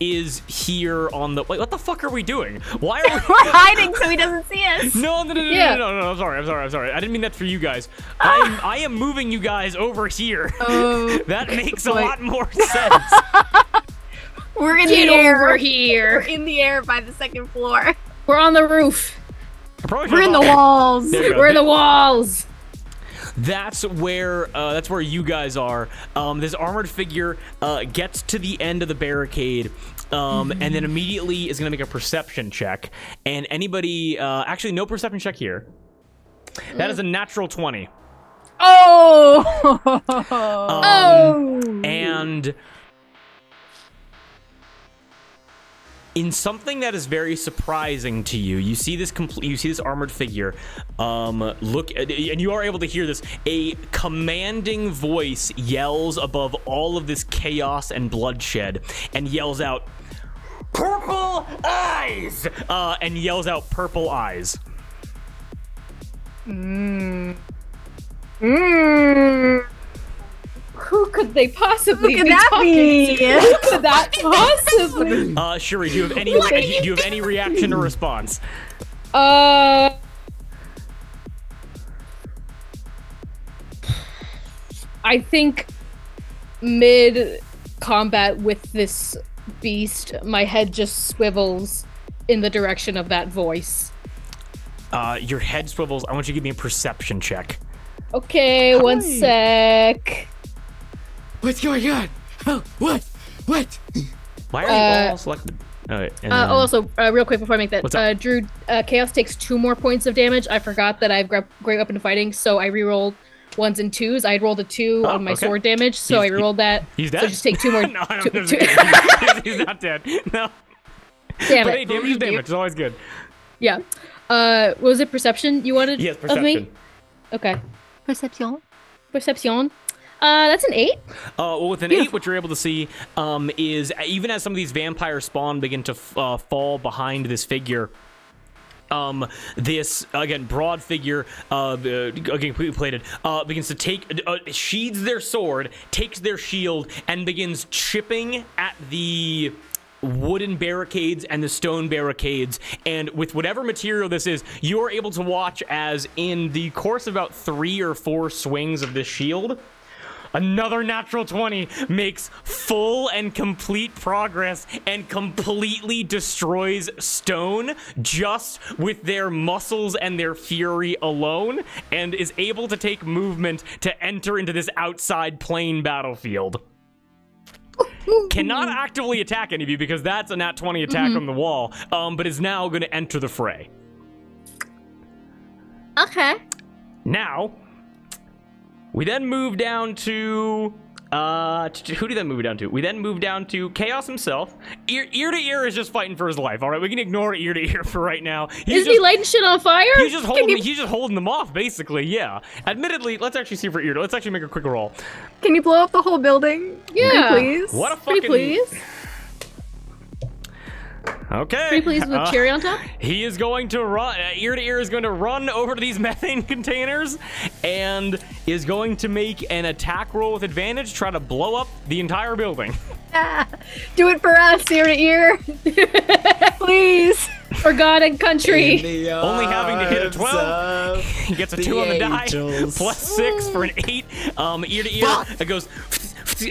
is here on the. Wait, what the fuck are we doing? Why are we? We're hiding so he doesn't see us. No, Yeah. I'm sorry. I didn't mean that for you guys. I am moving you guys over here. Oh, That makes a boy. lot more sense. We're in Get the air. over We're here. in the air by the second floor. We're on the roof. I probably We're in the should've- walls. There you go. We're in the walls. That's where you guys are. This armored figure gets to the end of the barricade, and then immediately is going to make a perception check. And anybody, actually, no perception check here. That is a natural 20. Oh. And in something that is very surprising to you, you see this armored figure look and you are able to hear this. A commanding voice yells above all of this chaos and bloodshed and yells out, "Purple eyes!" And yells out, "Purple eyes." Who could they possibly Who could be that talking be? to? Who could that possibly? Shuri, do you have any reaction or response? I think mid combat with this beast, my head just swivels in the direction of that voice. Your head swivels. I want you to give me a perception check. Okay, one sec. What's going on? Oh, what? What? Why are you all selected? Alright, and then- Also, real quick before I make that, What's up? Drew, Chaos takes 2 more points of damage. I forgot that I've great weapon fighting, so I rerolled 1s and 2s. I had rolled a 2 on my okay. sword damage, so I rerolled that. He's dead. So just take 2 more. no, I two- don't two- he's not dead. No. Damn But it. hey, damage is damage. It's always good. Yeah. Was it perception you wanted Yes, of me? perception. Okay. Perception. Perception. That's an 8. Well, with an 8, what you're able to see is even as some of these vampire spawn begin to fall behind this figure, this again broad figure, again completely plated, begins to take sheathes their sword, takes their shield, and begins chipping at the wooden barricades and the stone barricades. And with whatever material this is, you are able to watch as in the course of about 3 or 4 swings of this shield, another natural 20 makes full and complete progress and completely destroys stone just with their muscles and their fury alone, and is able to take movement to enter into this outside plane battlefield. Cannot actively attack any of you because that's a nat 20 attack on the wall, but is now going to enter the fray. Okay. Now, we then move down to who do we then move down to? We then move down to Chaos himself. Ear to ear is just fighting for his life. All right, we can ignore ear to ear for right now. Isn't he lighting shit on fire? He's just holding them off, basically. Yeah. Admittedly, let's actually see for ear. Let's actually make a quick roll. Can you blow up the whole building? Yeah. Please. What a Pretty fucking. please. Okay. Pretty please with cherry on top. He is going to run. Ear to ear is going to run over to these methane containers and is going to make an attack roll with advantage, try to blow up the entire building. Do it for us, ear to ear. Please. For God and country. Only having to hit a 12. He gets a 2 on the die. Plus 6 for an 8. Ear to ear. It goes.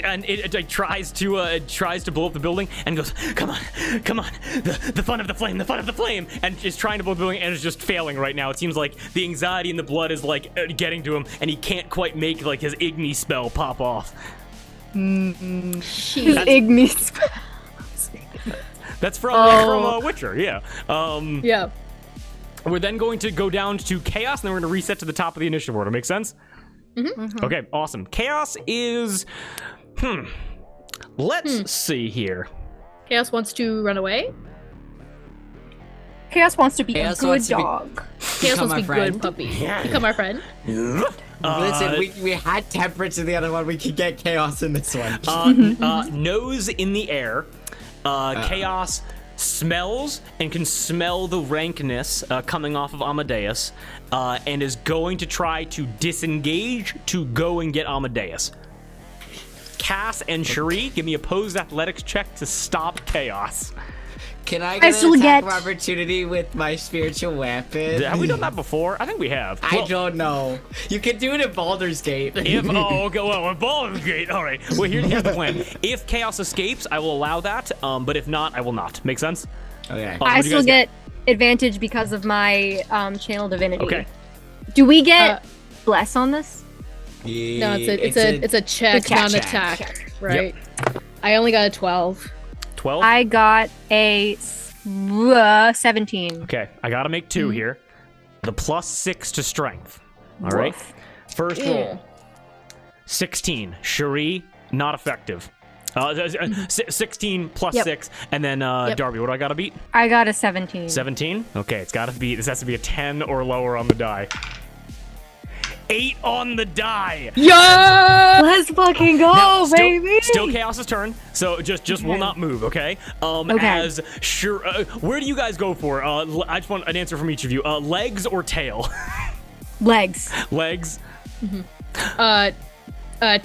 And it tries to blow up the building and goes, come on, the fun of the flame, and is trying to blow up the building and is just failing right now. It seems like the anxiety and the blood is like getting to him, and he can't quite make like his Igni spell pop off. His Igni spell. That's from Witcher, yeah. Yeah. We're then going to go down to Chaos, and then we're going to reset to the top of the initiative order. Make sense? Mm-hmm. Okay, awesome. Chaos is... Let's see here. Chaos wants to run away. Chaos wants to be Chaos a good wants to be- dog. Chaos wants to my be friend. good puppy. Become our friend. Listen, we had temperance in the other one. We could get chaos in this one. Nose in the air. Chaos smells and can smell the rankness coming off of Amadeus, and is going to try to disengage to go and get Amadeus. Cass and Cherie, give me opposed athletics check to stop Chaos. Can I I get still an attack get- of opportunity with my spiritual weapon? Have we done that before? I think we have. I Well, don't know. You can do it in Baldur's Gate. If okay, well, with Baldur's Gate. All right. Well, here's the plan. If Chaos escapes, I will allow that. But if not, I will not. Make sense? Okay. Oh, I what do you still guys get advantage because of my channel divinity. Okay. Do we get bless on this? No, it's a check, check. not an attack. Right. I only got a 12. 12. I got a 17. Okay, I gotta make 2 here. The plus 6 to strength. All right. Woof. First roll. 16. Cherie, not effective. 16 plus Yep. 6, and then Darby. What do I gotta beat? I got a 17. 17. Okay, it's gotta be. This has to be a 10 or lower on the die. 8 on the die. Yeah! Let's fucking go, Now, baby! Still Chaos's turn, so just will Okay. not move, okay? Okay. As sure, where do you guys go for? I just want an answer from each of you. Legs or tail? Legs. Legs.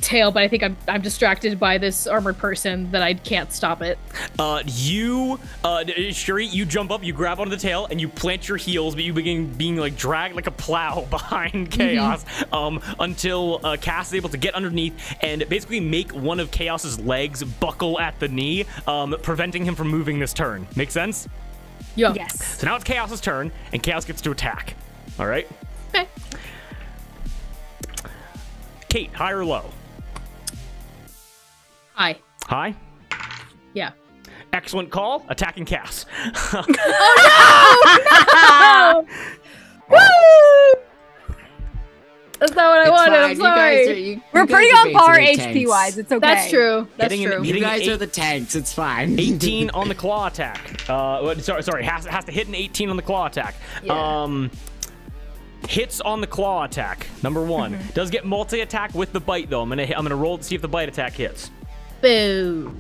Tail, but I think I'm distracted by this armored person that I can't stop it. Shuri, you jump up, you grab onto the tail, and you plant your heels, but you begin being like dragged like a plow behind Chaos, until Cass is able to get underneath and basically make one of Chaos's legs buckle at the knee, preventing him from moving this turn. Make sense? Yeah. Yes. So now it's Chaos's turn, and Chaos gets to attack. All right. Okay. Kate, high or low? Hi. High. Yeah. Excellent call. Attacking Cass. That's not what I wanted. I'm sorry. We're pretty on par HP wise. It's okay. That's true. That's Hitting an- true. hitting- You guys are the tanks. It's fine. 18 on the claw attack. Sorry. Has to hit an 18 on the claw attack. Yeah. Hits on the claw attack. Number 1 does get multi attack with the bite though. I'm gonna roll to see if the bite attack hits. Boo.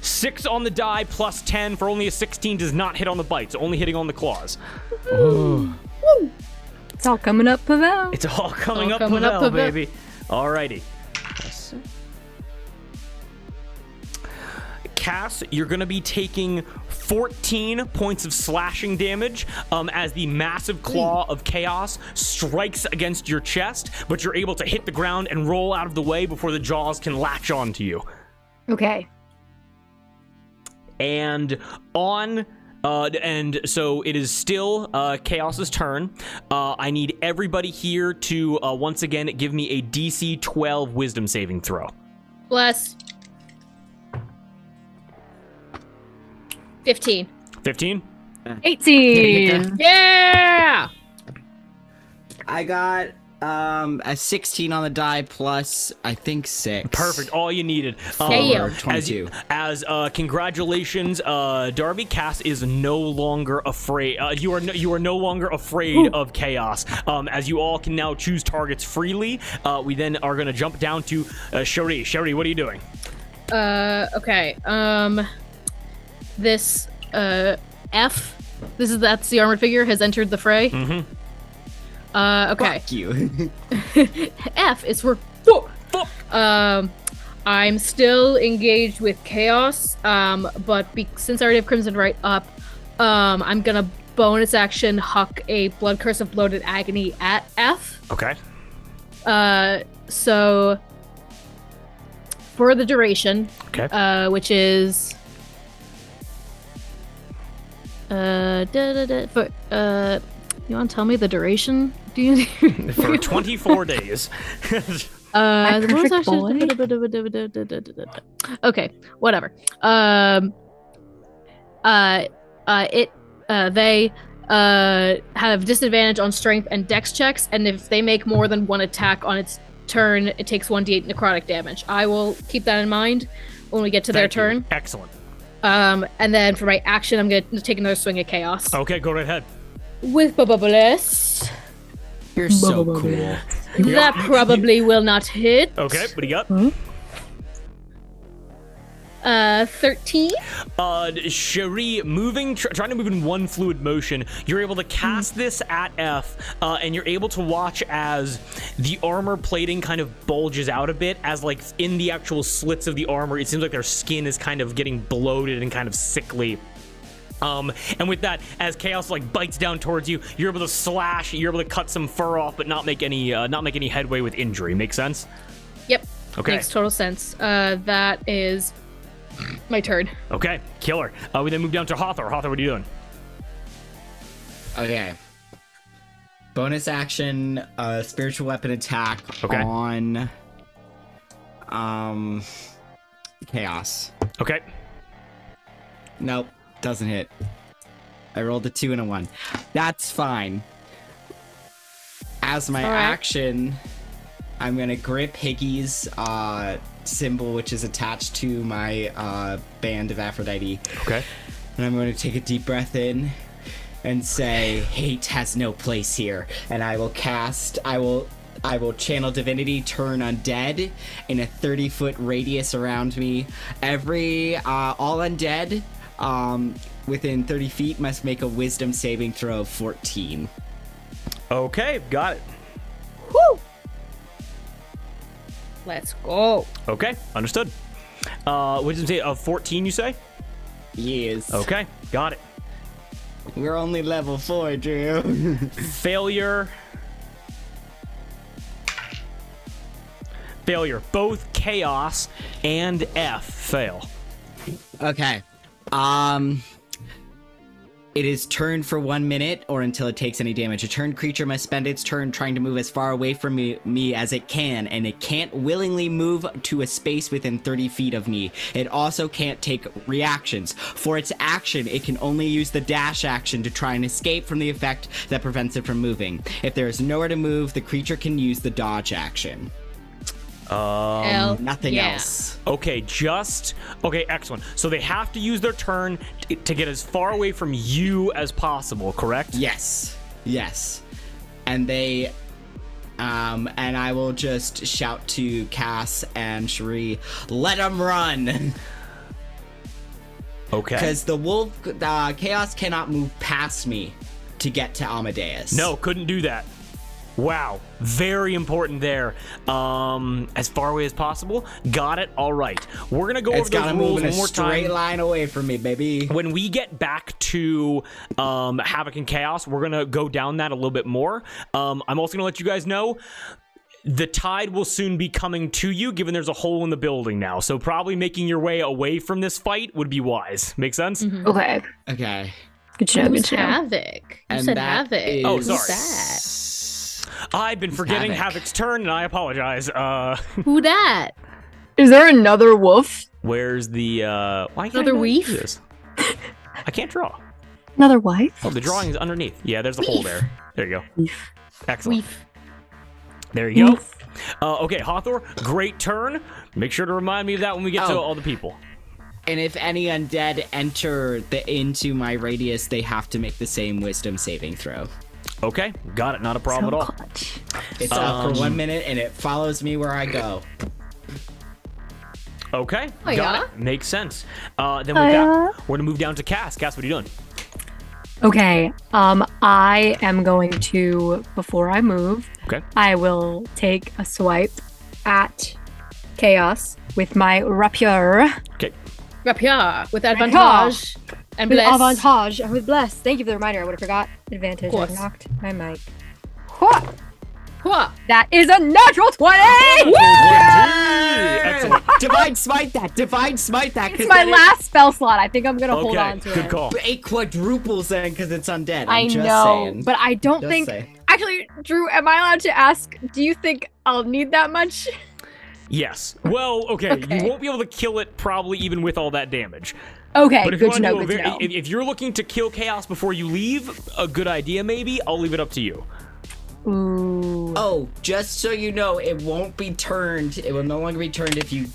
6 on the die plus 10 for only a 16 does not hit on the bite. So only hitting on the claws. It's all coming up, Pavel. It's all coming All up, coming up, Pavel, Pavel. baby. Alrighty. Cass, you're going to be taking 14 points of slashing damage as the massive claw of chaos strikes against your chest, but you're able to hit the ground and roll out of the way before the jaws can latch onto you. Okay. And so it is still Chaos's turn. I need everybody here to once again give me a DC 12 Wisdom saving throw. Bless. 15. 15. 18. Yeah. I got a 16 on the die plus I think 6. Perfect. All you needed. Damn. Or 22. As congratulations, Darby. Cass is no longer afraid. You are no longer afraid of chaos. As you all can now choose targets freely. We then are going to jump down to Shari. Shari, what are you doing? Okay. This F. That's the armored figure has entered the fray. Mm-hmm. Okay. Fuck you. F is for fuck. I'm still engaged with chaos. But since I already have Crimson right up, I'm gonna bonus action huck a Blood Curse of Bloated Agony at F. Okay. So for the duration, Okay. which is you want to tell me the duration? Do you? For 24 days. My The bonus perfect action- Okay, whatever. They have disadvantage on strength and dex checks, and if they make more than one attack on its turn, it takes 1d8 necrotic damage. I will keep that in mind when we get to their Thank you. turn. Excellent. And then for my action, I'm gonna take another swing at chaos Okay, go right ahead. with Bubbless. You're so cool. That probably will not hit. Okay, what do you got? 13. Cherie, trying to move in one fluid motion, you're able to cast this at F, and you're able to watch as the armor plating kind of bulges out a bit, as like in the actual slits of the armor, it seems like their skin is kind of getting bloated and kind of sickly. And with that, as chaos like bites down towards you, you're able to slash, you're able to cut some fur off, but not make any headway with injury. Make sense? Yep. Okay. Makes total sense. That is my turn. Okay, killer. We then move down to Hathor. Hathor, what are you doing? Okay. Bonus action, spiritual weapon attack Okay. on chaos. Okay. Nope, doesn't hit. I rolled a 2 and a 1. That's fine. As my All right. action, I'm gonna grip Higgy's symbol, which is attached to my band of Aphrodite, Okay. and I'm going to take a deep breath in and say, "Hate has no place here." And I will channel divinity, turn undead in a 30-foot radius around me. All undead within 30 feet must make a wisdom saving throw of 14. Okay, got it. Woo! Let's go. Okay, understood. Wisdom save of 14, you say? Yes. Okay, got it. We're only level 4, Drew. Failure. Failure. Both Chaos and F fail. Okay. It is turned for 1 minute or until it takes any damage. A turned creature must spend its turn trying to move as far away from me as it can, and it can't willingly move to a space within 30 feet of me. It also can't take reactions. For its action, it can only use the dash action to try and escape from the effect that prevents it from moving. If there is nowhere to move, the creature can use the dodge action. Nothing else. Okay, okay, excellent. So they have to use their turn to get as far away from you as possible, correct? Yes. And they, and I will just shout to Cass and Cherie, let them run! Okay. Because the Chaos cannot move past me to get to Amadeus. No, couldn't do that. Wow, very important there. As far away as possible. Got it. All right. We're gonna go over those rules one more time. Straight line away from me, baby. When we get back to Havoc and Chaos, we're gonna go down that a little bit more. I'm also gonna let you guys know the tide will soon be coming to you, given there's a hole in the building now. So probably making your way away from this fight would be wise. Make sense? Mm-hmm. Okay. Okay. Good to know. Who's Havoc? You said Havoc. Oh, Who's sorry. that? I've been forgetting Havoc. Havoc's turn, and I apologize. Who that? Is there another wolf? Where's the why can't Another I not weef? do this? I can't draw. Another wife? Oh, the drawing is underneath. Yeah, there's a hole there. There you go. Excellent. Weef. There you go. Okay, Hathor, great turn. Make sure to remind me of that when we get to all the people. And if any undead enter into my radius, they have to make the same wisdom saving throw. Okay, got it. Not a problem at all. Clutch. It's up for 1 minute, and it follows me where I go. Okay, Oh, got yeah? it. Makes sense. Then with that, we're gonna move down to Cass. Cass, what are you doing? Okay. I am going to, before I move, Okay. I will take a swipe at Chaos with my rapier. Okay. Rapier with advantage and With bless. avantage. I was blessed. Thank you for the reminder. I would have forgot. Advantage. Of course. I knocked my mic. Hwah! Hua. That is a natural 20! Excellent. Divine smite that. Divine smite that. It's my last spell slot. I think I'm going to hold Okay, on to good it. call. It quadruples then because it's undead. I I'm just know, saying. but I don't Just think... saying. Actually, Drew, am I allowed to ask, do you think I'll need that much? Yes. Well, okay. You Okay. won't be able to kill it probably even with all that damage. Okay, But if you good to want know, to good to know. if you're looking to kill Chaos before you leave, a good idea maybe. I'll leave it up to you. Ooh. Oh, just so you know, it won't be turned. It will no longer be turned if you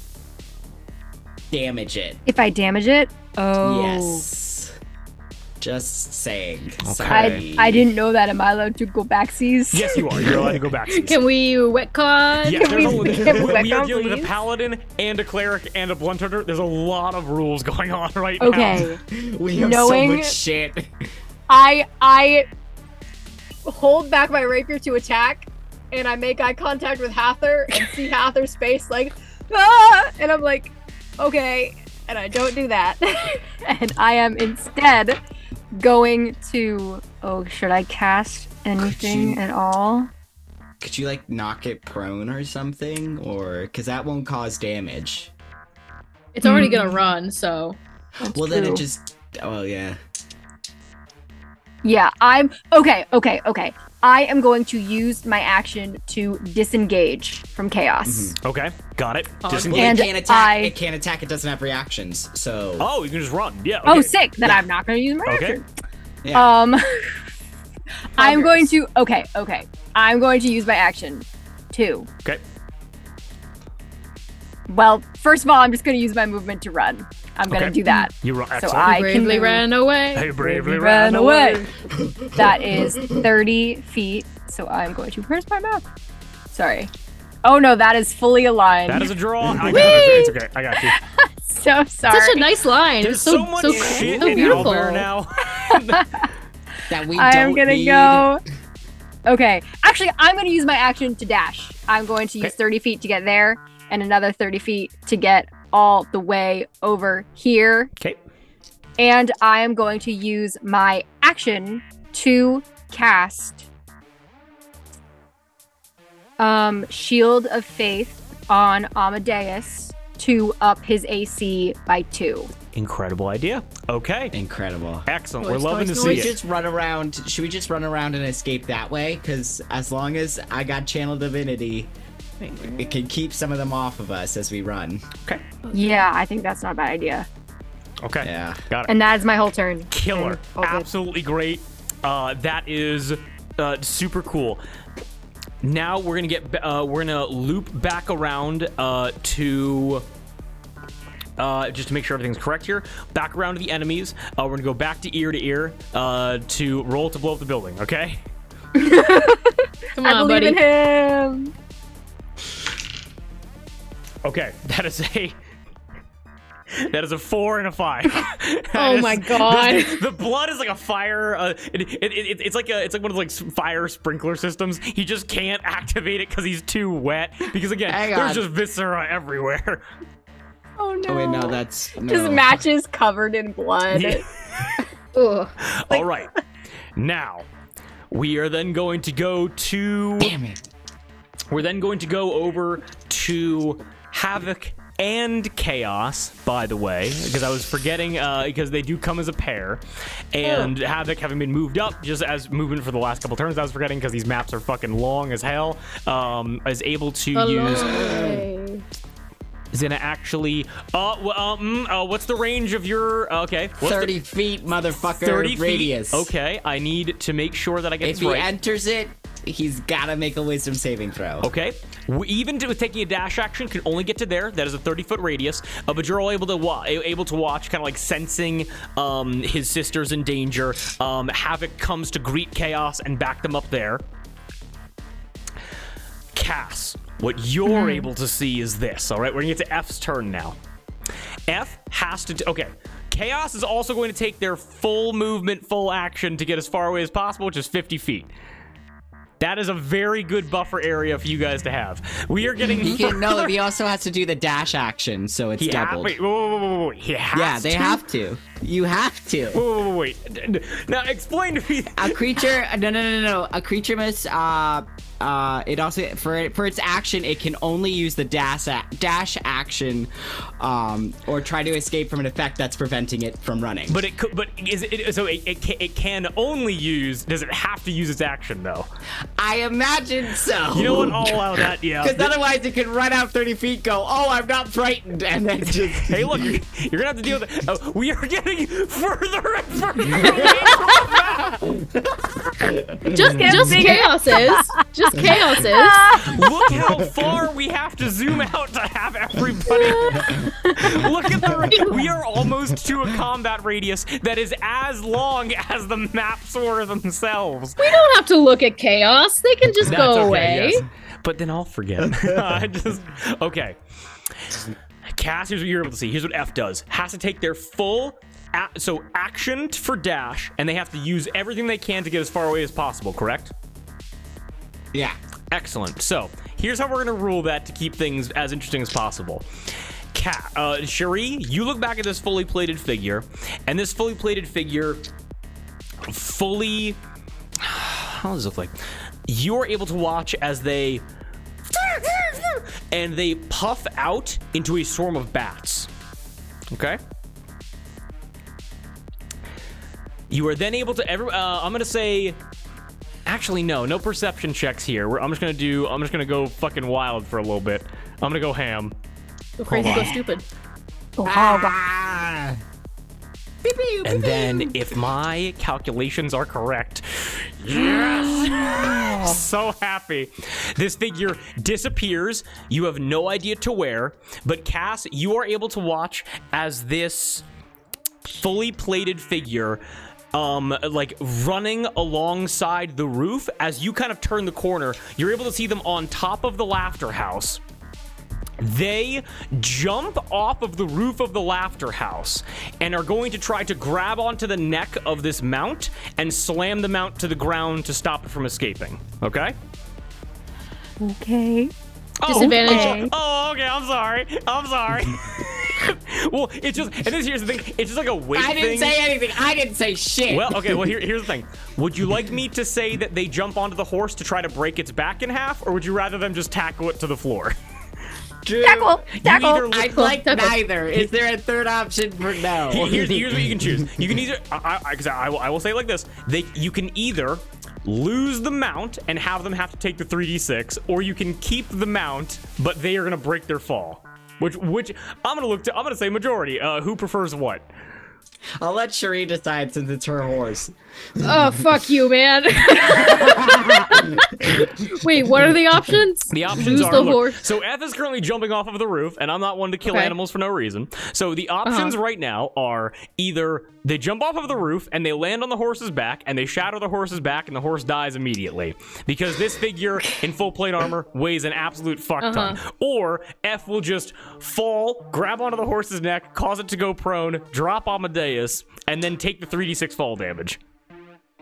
damage it. If I damage it? Oh. Yes. Just saying. Sorry. I didn't know that. Am I allowed to go backsies? Yes, you are. You're allowed to go back. Can we wetcon? Yes, Can we are back dealing with a please? paladin and a cleric and a blunt hunter. There's a lot of rules going on right now. Okay. We have Knowing- so much shit. I hold back my rapier to attack, and I make eye contact with Hathor and see Hathor's face like, ah! And I'm like, okay. And I don't do that. And I am instead going to, oh, should I cast anything you- at all? Could you like knock it prone or something? Or because that won't cause damage. It's already gonna run, so. Well, then true. it just. Oh, yeah. Yeah, I'm okay. I am going to use my action to disengage from chaos. Okay, got it. Just in Well, case. And it can't attack. I- It can't attack. It doesn't have reactions. So. Oh, you can just run. Yeah. Oh, okay. sick! Then I'm not going to use my Okay. action. Yeah. I'm going to. Okay. I'm going to use my action to. Okay. Well, first of all, I'm just going to use my movement to run. I'm going to Okay. do that. You run. So Excellent. I Bravely can ran away. Hey, bravely ran ran away. away. That is 30 feet. So I'm going to. Where's my map? Sorry. Oh no, that is fully aligned. That is a draw. I got it. It's okay. I got you. so sorry. Such a nice line. There's It's so much so shit so in beautiful. Owlbear now. That we I am don't gonna need. go. Okay, actually, I'm gonna use my action to dash. I'm going to use Okay. 30 feet to get there, and another 30 feet to get all the way over here. Okay. And I am going to use my action to cast Shield of Faith on Amadeus to up his AC by 2. Incredible idea. Okay. Incredible. Excellent. Noise, We're loving noise, to Should see we it. just run around? Should we just run around and escape that way? Because as long as I got Channel Divinity, it can keep some of them off of us as we run. Okay. Yeah, I think that's not a bad idea. Okay. Yeah. Got it. And that is my whole turn. Killer. And all good. Absolutely great. That is super cool. Now we're gonna loop back around to just to make sure everything's correct here. Back around to the enemies. We're gonna go back to ear to roll to blow up the building. Okay. Come I on, believe buddy. in him. Okay. That is a 4 and a 5. That Oh is- my God. The blood is like a fire. It's like one of those like fire sprinkler systems. He just can't activate it because he's too wet. Because again, Hang there's on. just viscera everywhere. Oh no. Oh wait, no, that's no. Just matches covered in blood. Ugh. All right. Now we are then going to go to. Damn it. We're then going to go over to Havoc and Chaos, by the way, because I was forgetting, because they do come as a pair. And Havoc, having been moved up, just as movement for the last couple turns, I was forgetting because these maps are fucking long as hell, is able to use... Hello. Is gonna actually... what's the range of your... okay. What's 30 feet, motherfucker. 30 feet. radius. Okay, I need to make sure that I get If this he right. enters it, he's gotta make a wisdom saving throw. Okay, even with taking a dash action, can only get to there. That is a 30-foot radius. But you're all able to watch, kind of like sensing his sister's in danger. Havoc comes to greet Chaos and back them up there. Cass, what you're able to see is this. All right, we're gonna get to F's turn now. F has to. Okay. Chaos is also going to take their full movement, full action to get as far away as possible, which is 50 feet. That is a very good buffer area for you guys to have. We are getting. He can no. He also has to do the dash action, so it's doubled. Wait, wait. He has Yeah, they to? have to. You have to. Wait. Now explain to me. A creature. No. A creature must. It also for its action, it can only use the dash action, or try to escape from an effect that's preventing it from running. But it could. But is it? So it can only use. Does it have to use its action though? I imagine so. You know what? I'll allow that. Yeah. Because otherwise, it could run out 30 feet, go, oh, I'm not frightened, and then just. Hey, look, you're gonna have to deal with it. We are getting further and further away from that. Just chaos is. Just chaos is. Look how far we have to zoom out to have everybody. Look at the. We are almost to a combat radius that is as long as the maps were themselves. We don't have to look at chaos. They can just That's go okay, away. yes. But then I'll forget. Okay. Cass, here's what you're able to see. Here's what F does. Has to take their full action for dash, and they have to use everything they can to get as far away as possible, correct? Yeah. Excellent. So here's how we're gonna rule that to keep things as interesting as possible. Cherie, you look back at this fully plated figure, and this fully plated figure how does it look like? You're able to watch as they puff out into a swarm of bats. Okay? You are then able to I'm gonna say, actually no perception checks here. I'm just gonna go fucking wild for a little bit. I'm gonna go ham. Go crazy, go stupid. Ah. And then, if my calculations are correct, yes! So happy. This figure disappears. You have no idea to where, but Cass, you are able to watch as this fully plated figure like running alongside the roof. As you kind of turn the corner, you're able to see them on top of the Laughter House. They jump off of the roof of the Laughter House and are going to try to grab onto the neck of this mount and slam the mount to the ground to stop it from escaping. Okay? Okay. Disadvantage. Oh, okay. I'm sorry. Well, it's just, and here's the thing. It's just like a weight thing. I didn't say anything. I didn't say shit. Well, okay. Well, here's the thing. Would you like me to say that they jump onto the horse to try to break its back in half, or would you rather them just tackle it to the floor? Drew, Tackle! Tackle! either- I'd like Tackle. neither. Is there a third option for no? Here's what you can choose. You can either, I will say it like this: you can either lose the mount and have them have to take the 3d6, or you can keep the mount, but they are gonna break their fall. Which I'm gonna say majority. Who prefers what? I'll let Cherie decide since it's her horse. Oh, fuck you, man. Wait, what are the options? The options Lose are, the look, horse. so F is currently jumping off of the roof, and I'm not one to kill Okay. animals for no reason. So the options right now are either they jump off of the roof and they land on the horse's back and they shatter the horse's back and the horse dies immediately. Because this figure in full plate armor weighs an absolute fuck ton. Or F will just fall, grab onto the horse's neck, cause it to go prone, drop Amadeus, and then take the 3d6 fall damage.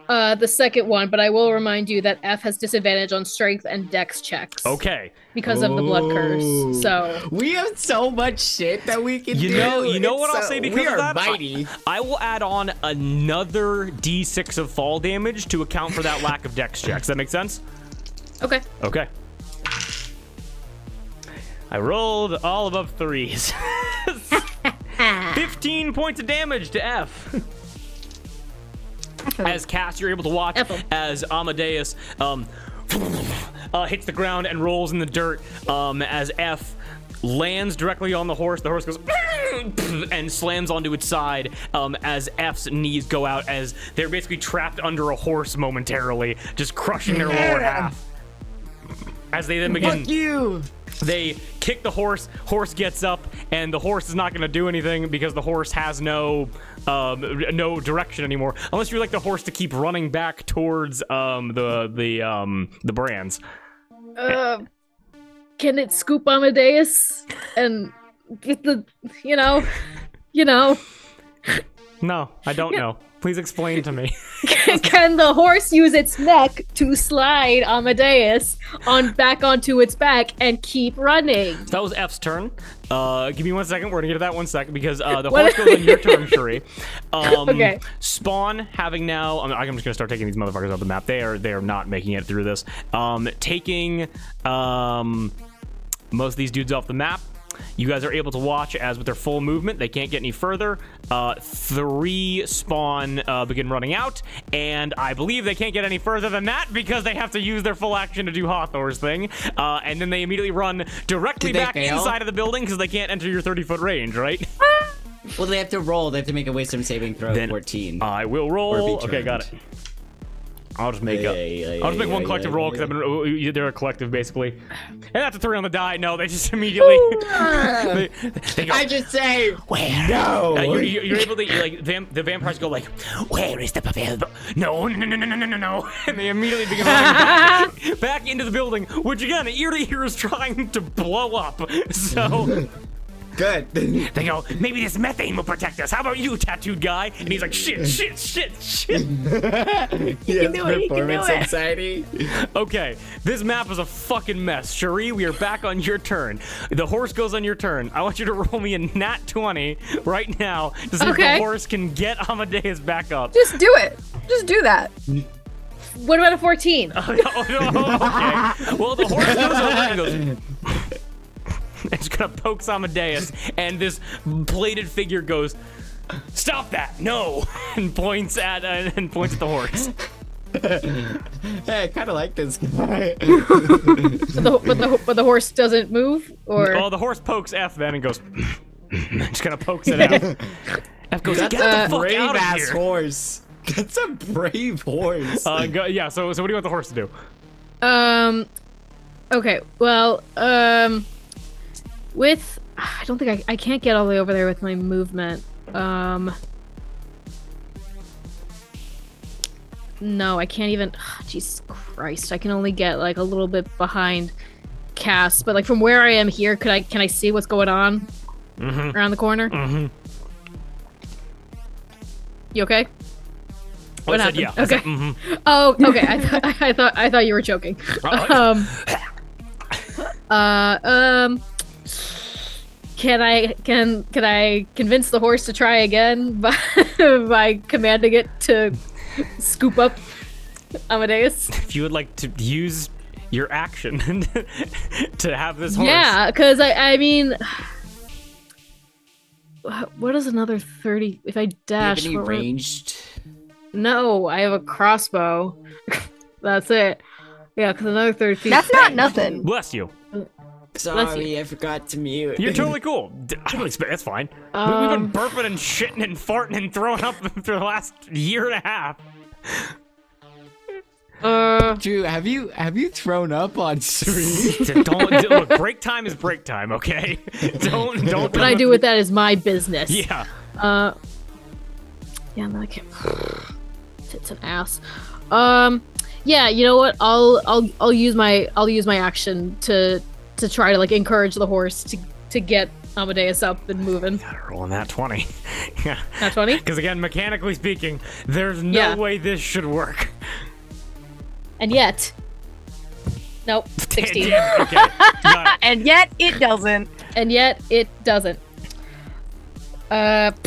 The second one, but I will remind you that F has disadvantage on strength and dex checks. Okay. Because of the blood curse. Ooh. So We have so much shit that we can do. You know It's what I'll say because we of are that? mighty. I will add on another d6 of fall damage to account for that lack of dex checks. That make sense? okay. Okay. I rolled all above threes. 15 points of damage to F. As Cass, you're able to watch F 'em. as Amadeus hits the ground and rolls in the dirt as F lands directly on the horse. The horse goes and slams onto its side as F's knees go out as they're basically trapped under a horse momentarily, just crushing their lower half. As they then begin, Fuck you. they kick the horse. Horse gets up, and the horse is not going to do anything because the horse has no direction anymore. Unless you like the horse to keep running back towards the brands. Can it scoop Amadeus and get the, you know? No, I don't know. Please explain to me. Can the horse use its neck to slide Amadeus back onto its back and keep running? That was F's turn. Give me 1 second. We're gonna get to that 1 second because the What- horse goes on your turn, Cherie. Okay. Spawn having now. I'm just gonna start taking these motherfuckers off the map. They are not making it through this. Taking most of these dudes off the map. You guys are able to watch as with their full movement, they can't get any further. 3 spawn begin running out, and I believe they can't get any further than that because they have to use their full action to do Hawthor's thing. And then they immediately run directly Did they back fail? inside of the building because they can't enter your 30-foot range, right? Well, they have to roll. They have to make a wisdom saving throw. Then 14. I will Or roll. be Okay, got it. turned. I'll just make one collective roll because they're a collective basically. And that's a 3 on the die. No, they just immediately they go, I just say where? no. You're able to the vampires go like, where is the buffet? No, and they immediately begin running back into the building, which again, Ear to Ear is trying to blow up. So Good. they go, maybe this methane will protect us. How about you, tattooed guy? And he's like, shit. Yes, performance anxiety. Okay, this map is a fucking mess. Cherie, we are back on your turn. The horse goes on your turn. I want you to roll me a nat 20 right now to see if the Okay. horse can get Amadeus back up. Just do it. Just do that. What about a 14? Okay. Well, the horse goes over and goes. It's gonna poke Amadeus, and this plated figure goes, "Stop that! No!" and points at the horse. Hey, I kind of like this guy. But the horse doesn't move, or Oh, the horse pokes F then and goes. Just kind of pokes it out. F goes, That's "Get the a fuck brave out of ass here!" horse. That's a brave horse. Yeah. So what do you want the horse to do? Okay, well, with I don't think I can't get all the way over there with my movement. No, I can't even. Jesus Christ, I can only get like a little bit behind Cass, but like from where I am here, can I see what's going on around the corner? Mm-hmm. You okay? Well, What I said happened? yeah. Okay. Mhm. Oh, okay. I thought you were joking. Can I convince the horse to try again by commanding it to scoop up Amadeus? If you would like to use your action to have this horse. Yeah, because I mean, what is another 30? If I Do you dash, have any what would- ranged? No, I have a crossbow. That's it. Yeah, because another 30 feet. That's not nothing. Bless you. Sorry, I forgot to mute. You're totally cool. I don't expect that's fine. We've been burping and shitting and farting and throwing up for the last year and a half. Drew, have you thrown up on stream? Look, break time is break time, okay? Don't. What I do with that is my business. Yeah. Yeah, and then I can't. Tits and ass. Yeah, you know what? I'll use my action to try to like encourage the horse to get Amadeus up and moving. Gotta roll on that 20. Yeah. Not 20? Because again, mechanically speaking, there's no way this should work. And yet, nope, 16. Damn, okay. Got it. And yet it doesn't. And yet it doesn't. That's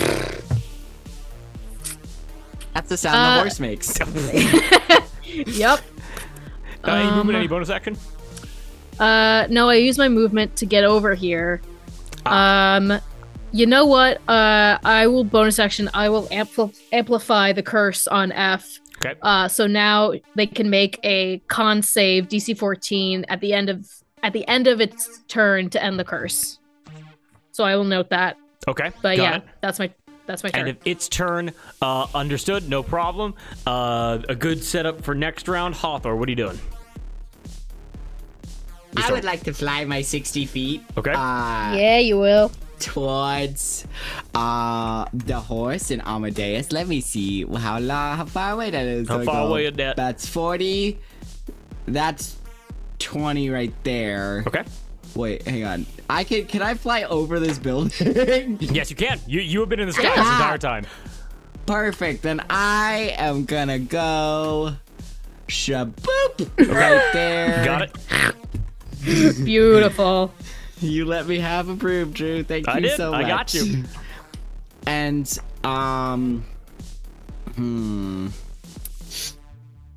the sound the horse makes. Yep. Any movement, any bonus action? No, I use my movement to get over here. You know what? I will bonus action. I will amplify the curse on F. Okay. So now they can make a con save DC 14 at the end of its turn to end the curse. So I will note that. Okay. But got yeah, it. that's my turn. And if it's turn, understood, no problem. A good setup for next round. Hawthorne, what are you doing? I would like to fly my 60 feet. Okay. Yeah, you will. Towards the horse and Amadeus. Let me see how far away that is. How far away is that? That's 40. That's 20 right there. Okay. Wait, hang on. Can I fly over this building? Yes, you can. You have been in the sky this entire time. Perfect. Then I am gonna go shaboop right there. Got it. Beautiful. You let me have approved, Drew. Thank you I did. so much. I got you. And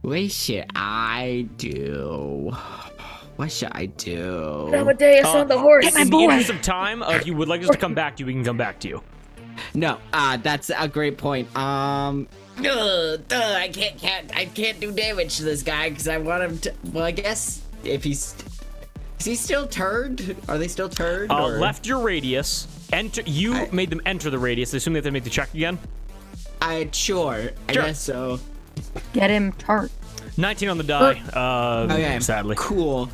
what should I do? What should I do? Amadeus on the horse. In the interest of time, if you would like us to come back to you, we can come back to you. No, that's a great point. I can't do damage to this guy because I want him to. Well, I guess if is he still turned? Are they still turned? Or? Left your radius. Enter. You made them enter the radius. I assume they have to make the check again. Sure. I guess so. Get him tart. 19 on the die. Okay. Sadly. Cool.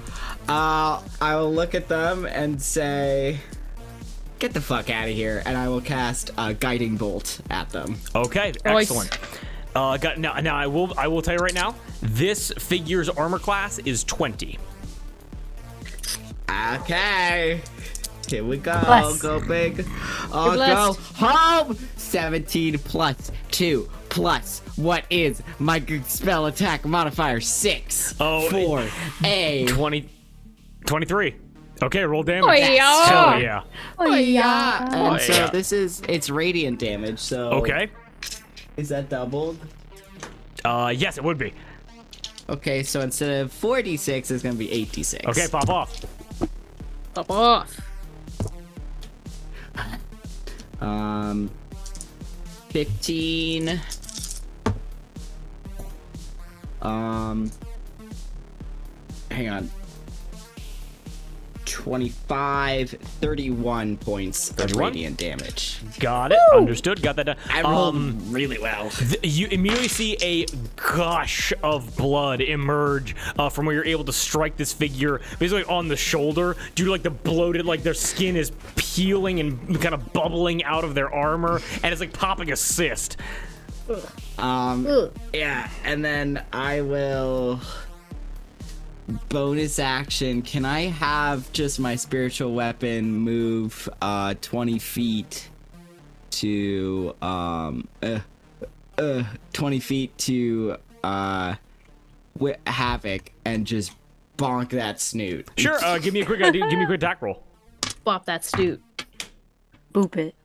I'll look at them and say, "Get the fuck out of here!" And I will cast a guiding bolt at them. Okay. Nice. Excellent. Now I will tell you right now. This figure's armor class is 20. Okay. Here we go. Bless. Go big. Oh, go blessed. home. 17 plus 2 plus what is my spell attack modifier? 6. Oh, 4. 23. Okay, roll damage. Oh, yeah. Hell yeah. Oh yeah. And so yeah. it's radiant damage. So Okay. is that doubled? Yes, it would be. Okay, so instead of 4d6, it's gonna be 8d6. Okay, pop off. Pop off. 15. Hang on. 25, 31 points of 31? radiant damage. Got it. Understood. Got that done. I rolled really well. You immediately see a gush of blood emerge from where you're able to strike this figure, basically on the shoulder, due to like the bloated, like their skin is peeling and kind of bubbling out of their armor, and it's like popping a cyst. Yeah, and then I will bonus action. Can I have just my spiritual weapon move 20 feet to 20 feet to Havoc and just bonk that snoot? Sure. Give me a quick attack roll. Bop that snoot. Boop it.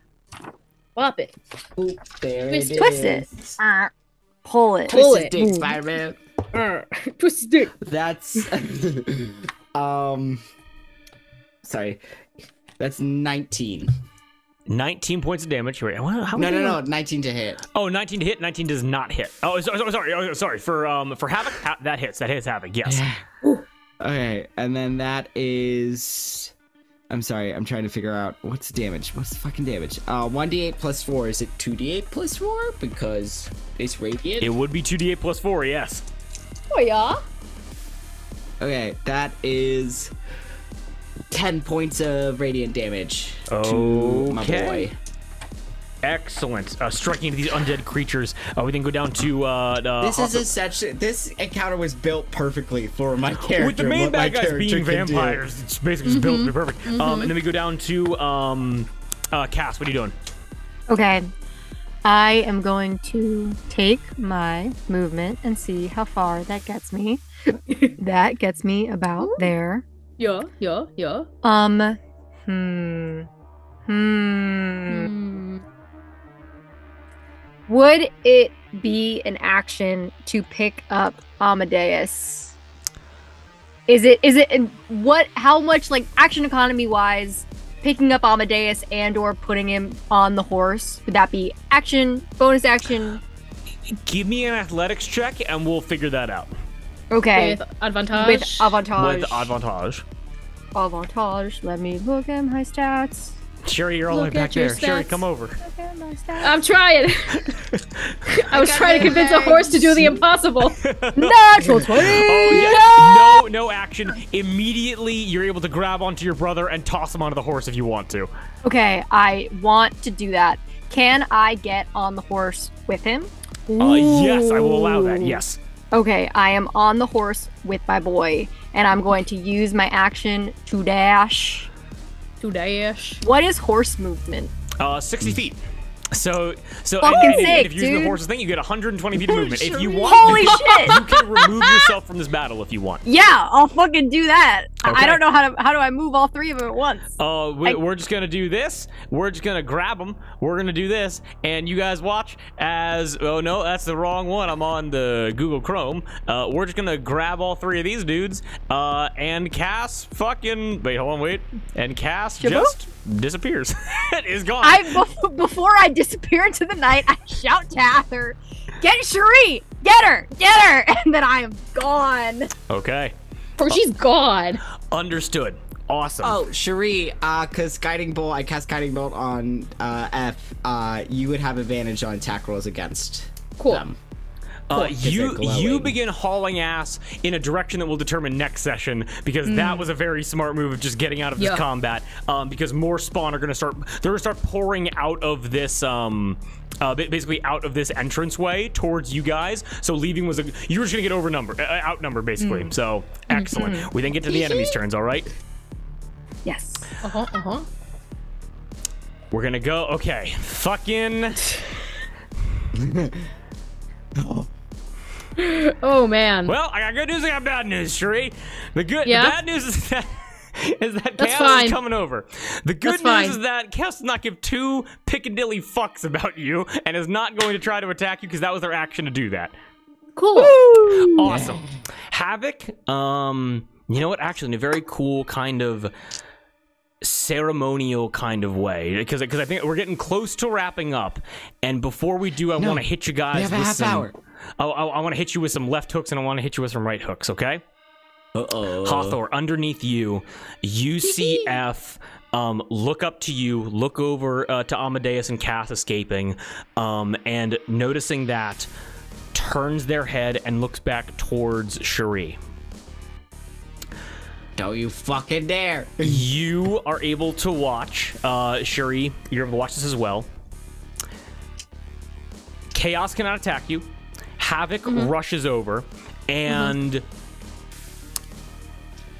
Bop it. Oop, there Twist it it. Twist is. it. Pull it. Pull Twist it. his dick, Spider-Man. Twisty dick. That's sorry. That's 19. 19 points of damage. Wait, how No, many- no, no, 19 to hit. Oh, 19 to hit. 19 does not hit. Oh, sorry. For Havoc, that hits. That hits Havoc. Yes. Okay, and then that is. I'm sorry, I'm trying to figure out what's the damage. What's the fucking damage? 1d8 plus 4. Is it 2d8 plus 4? Because it's radiant. It would be 2d8 plus 4. Yes. Oh yeah. Okay, that is 10 points of radiant damage to my Okay. boy. Excellent. Striking into these undead creatures. We then go down to This encounter was built perfectly for my character. with the main what my bad guys character being can do. vampires. It's basically just built to be perfect. And then we go down to Cass. What are you doing? Okay. I am going to take my movement and see how far that gets me. That gets me about there. Yeah. Would it be an action to pick up Amadeus? How much, like, action economy wise, picking up Amadeus and or putting him on the horse, would that be action, bonus action? Give me an athletics check and we'll figure that out. Okay. With advantage. With avantage. With advantage. Avantage. Let me look at my stats. Sherry, you're all the way Look back at your there. Sherry, stats. come over. Look at my stats. I'm trying. I was trying to convince a horse to do the impossible. Natural 20! Oh, yeah. No action. Immediately, you're able to grab onto your brother and toss him onto the horse if you want to. Okay, I want to do that. Can I get on the horse with him? Yes, I will allow that. Yes. Okay, I am on the horse with my boy, and I'm going to use my action to dash. To dash. What is horse movement? 60 feet. So Fucking and sick, if you're using the dude. horse's thing, you get 120 feet of movement. If you want, Holy you can, shit! you can remove yourself from this battle if you want. Yeah, I'll fucking do that. Okay. I don't know how do I move all three of them at once? We're just gonna do this. We're just gonna grab them. We're gonna do this, and you guys watch as. Oh no, that's the wrong one. I'm on the Google Chrome. We're just gonna grab all three of these dudes. And Cass fucking wait. And Cass Jaboo? just disappears. It is gone. Before I disappear into the night, I shout to Ather, "Get Cherie! Get her! And then I am gone. Okay. Or she's gone. Understood. Awesome. Oh, Cherie, cause Guiding Bolt, I cast Guiding Bolt on F. You would have advantage on attack rolls against Cool. them. Because they're You glowing. begin hauling ass in a direction that will determine next session, because that was a very smart move of just getting out of this Yeah. combat. Because more spawn are gonna start. They're gonna start pouring out of this. Basically out of this entranceway towards you guys. So leaving was you were just gonna get outnumbered basically. So excellent. We then get to the enemy's turns. All right. Yes. We're gonna go. Okay. Fucking. Oh man. Well, I got good news. I got bad news, Cherie. The Yeah? bad news is that. That's Chaos fine. is coming over. The good That's news fine. is that Chaos does not give two Piccadilly fucks about you and is not going to try to attack you because that was their action to do that. Cool. Awesome. Havoc, you know what? Actually, in a very cool kind of ceremonial kind of way, because I think we're getting close to wrapping up, and before we do, I want to hit you guys We have a with half some. hour. I want to hit you with some left hooks, and I want to hit you with some right hooks. Okay. Hathor, underneath you, you see F look up to you, look over to Amadeus and Cass escaping, and noticing that, turns their head and looks back towards Cherie. Don't you fucking dare. You are able to watch, Cherie, you're able to watch this as well. Chaos cannot attack you. Havoc rushes over, and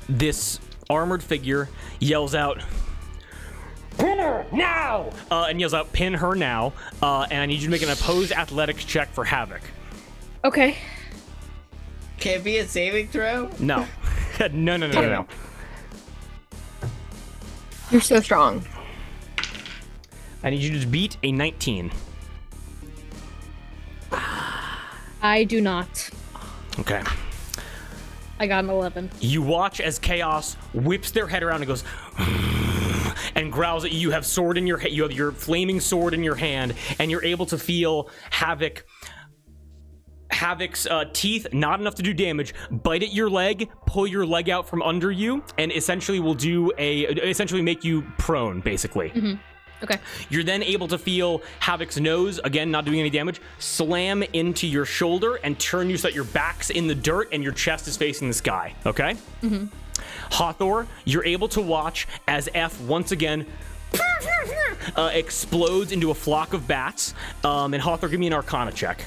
this armored figure yells out, "Pin her now!" And yells out, "Pin her now!" And I need you to make an opposed athletics check for Havoc. Okay. Can it be a saving throw? No. No. You're so strong. I need you to beat a 19. I do not. Okay. I got an 11. You watch as Chaos whips their head around and goes and growls at you. You have sword in your you have your flaming sword in your hand, and you're able to feel Havoc's teeth, not enough to do damage, bite at your leg, pull your leg out from under you, and essentially essentially make you prone, basically. Mm-hmm. Okay. You're then able to feel Havoc's nose, again, not doing any damage, slam into your shoulder and turn you so that your back's in the dirt and your chest is facing the sky, okay? Mm-hmm. Hathor, you're able to watch as F once again explodes into a flock of bats. And Hathor, give me an Arcana check.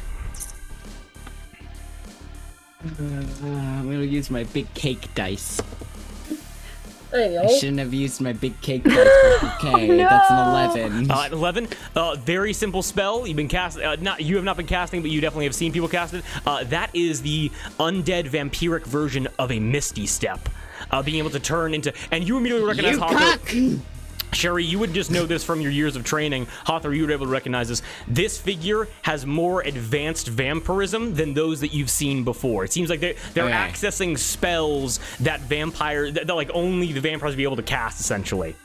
I'm gonna use my big cake dice. There you I go. shouldn't have used my big cake dice. Okay, that's an 11. 11. Very simple spell. You've been cast. You have not been casting, but you definitely have seen people cast it. That is the undead vampiric version of a Misty Step. Being able to turn into, and you immediately recognize Hathor. Sherry, you would just know this from your years of training. Hathor, you would be able to recognize this. This figure has more advanced vampirism than those that you've seen before. It seems like they're accessing spells that like only the vampires would be able to cast, essentially.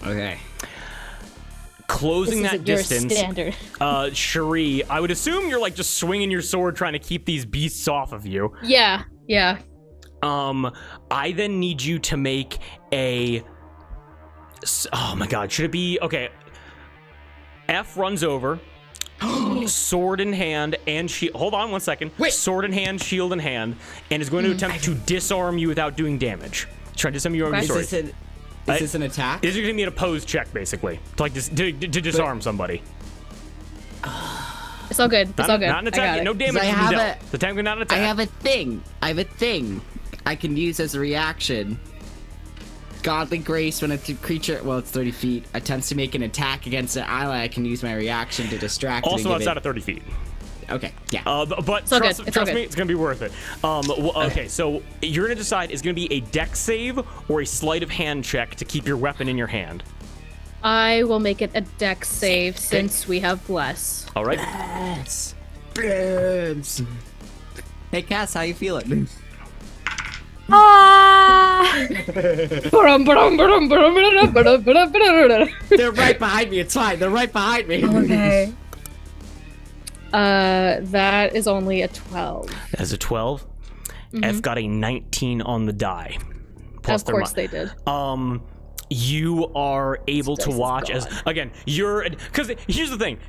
Okay. Closing This that isn't your distance, standard. Cherie, I would assume you're like just swinging your sword trying to keep these beasts off of you. Yeah. I then need you to make a... Oh my god, should it be... Okay. F runs over, sword in hand, and shield... Hold on one second. Wait. Sword in hand, shield in hand, and is going to attempt to disarm you without doing damage. Try to disarm you over your sword. Is this an attack? This is going to be an opposed check, basically. To, like, to disarm somebody. It's all good. It's all good. Not an I attack. got it. No damage. I from have dealt. The tank is not an attack. I have a thing I can use as a reaction. Godly Grace, when a creature, well, it's 30 feet, attempts to make an attack against an ally, I can use my reaction to distract it and Also give outside it... of 30 feet. Okay, yeah. But all trust, good. It's trust all good. me, it's going to be worth it. Okay, so you're going to decide is going to be a dex save or a sleight of hand check to keep your weapon in your hand. I will make it a dex save since we have bless. All right. Yes. Yes. Hey, Cass, how you feeling? Ah! They're right behind me. It's fine. They're right behind me. Okay. That is only a 12. As a 12, F got a 19 on the die. Of course they did. You are able to This dice is watch as, gone. again, because here's the thing,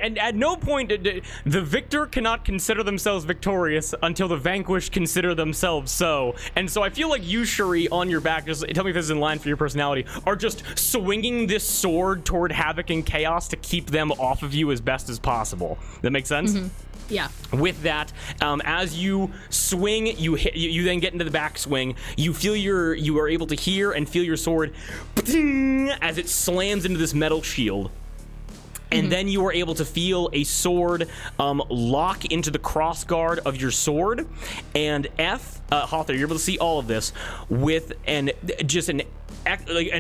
and at no point the victor cannot consider themselves victorious until the vanquished consider themselves so. And so I feel like you, Cherie, on your back, just tell me if this is in line for your personality, are just swinging this sword toward Havoc and Chaos to keep them off of you as best as possible. That makes sense? Yeah. With that, as you swing, you then get into the backswing. You are able to hear and feel your sword as it slams into this metal shield. And then you are able to feel a sword lock into the crossguard of your sword. And Hathor, you're able to see all of this with and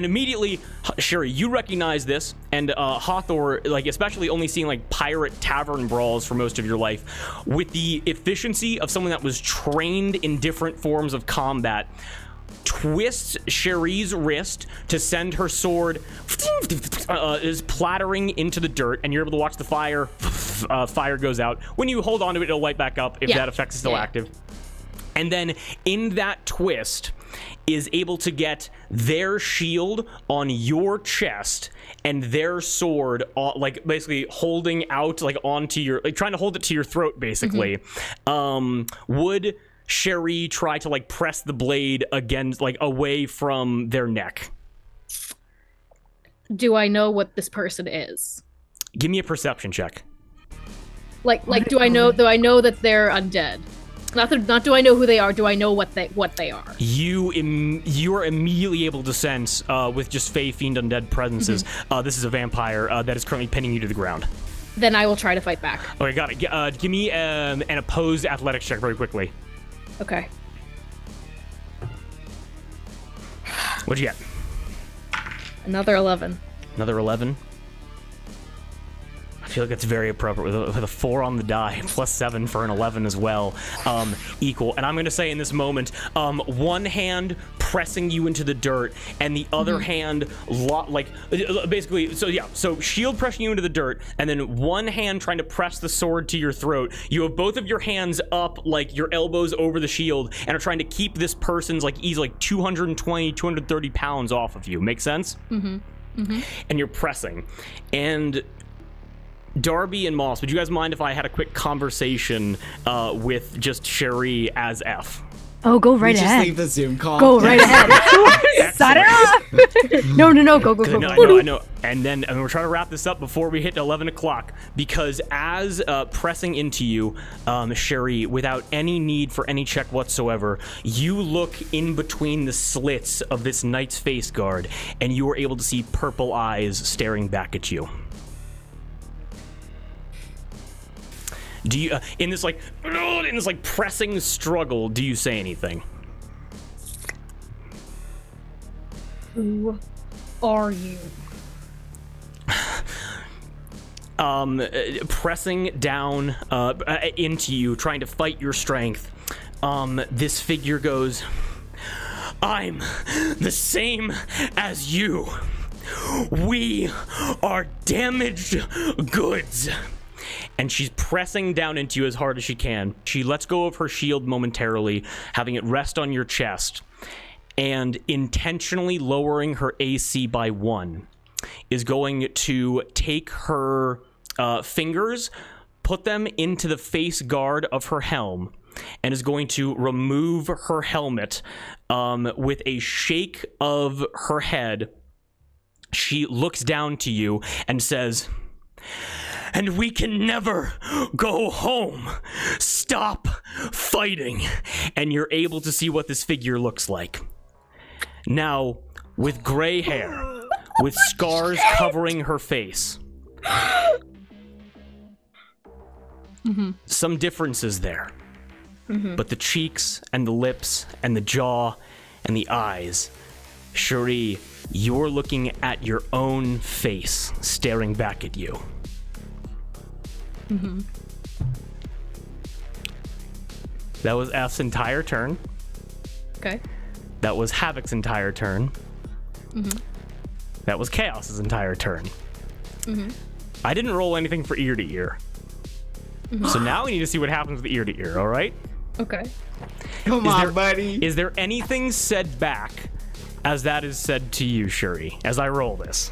immediately, Sherry, you recognize this, and Hathor, like, especially only seeing like pirate tavern brawls for most of your life, with the efficiency of someone that was trained in different forms of combat, twists Cherie's wrist to send her sword is plattering into the dirt, and you're able to watch the fire goes out. When you hold on to it, it'll light back up if that effect is still active. And then in that twist is able to get their shield on your chest and their sword like basically holding out like onto your, like trying to hold it to your throat basically. Would Cherie try to like press the blade against, like, away from their neck? Do I know what this person is? Give me a perception check. Like do I know that they're undead? Not do I know who they are, do I know what they are? You are immediately able to sense with just Fey Fiend Undead presences, this is a vampire that is currently pinning you to the ground. Then I will try to fight back. Okay, got it. Give me an opposed athletics check very quickly. Okay. What'd you get? Another 11. Another 11. feel like it's very appropriate with a 4 on the die, plus 7 for an 11 as well, equal. And I'm going to say in this moment, one hand pressing you into the dirt, and the other hand, basically, so shield pressing you into the dirt, and then one hand trying to press the sword to your throat. You have both of your hands up, like your elbows over the shield, and are trying to keep this person's like easy, like 220, 230 pounds off of you. Make sense? And you're pressing. And Darby and Moss, would you guys mind if I had a quick conversation with just Cherie as F? Oh, go right Just ahead. leave the Zoom call. Go right ahead. Set it up. No, go. I know. And then we're trying to wrap this up before we hit 11 o'clock, because as pressing into you, Cherie, without any need for any check whatsoever, you look in between the slits of this knight's face guard, and you are able to see purple eyes staring back at you. Do you, in this pressing struggle, do you say anything? Who are you? Pressing down into you, trying to fight your strength, this figure goes, I'm the same as you. We are damaged goods. And she's pressing down into you as hard as she can. She lets go of her shield momentarily, having it rest on your chest, and intentionally lowering her AC by 1, is going to take her fingers, put them into the face guard of her helm, and is going to remove her helmet with a shake of her head. She looks down to you and says, and we can never go home. Stop fighting. And you're able to see what this figure looks like. Now, with gray hair, with scars covering her face. Some differences there. But the cheeks and the lips and the jaw and the eyes. Cherie, you're looking at your own face staring back at you. That was F's entire turn. Okay. That was Havoc's entire turn. That was Chaos's entire turn. I didn't roll anything for ear to ear. So now we need to see what happens with ear to ear, all right? Okay. Come on, buddy. Is there anything said back as that is said to you, Cherie, as I roll this?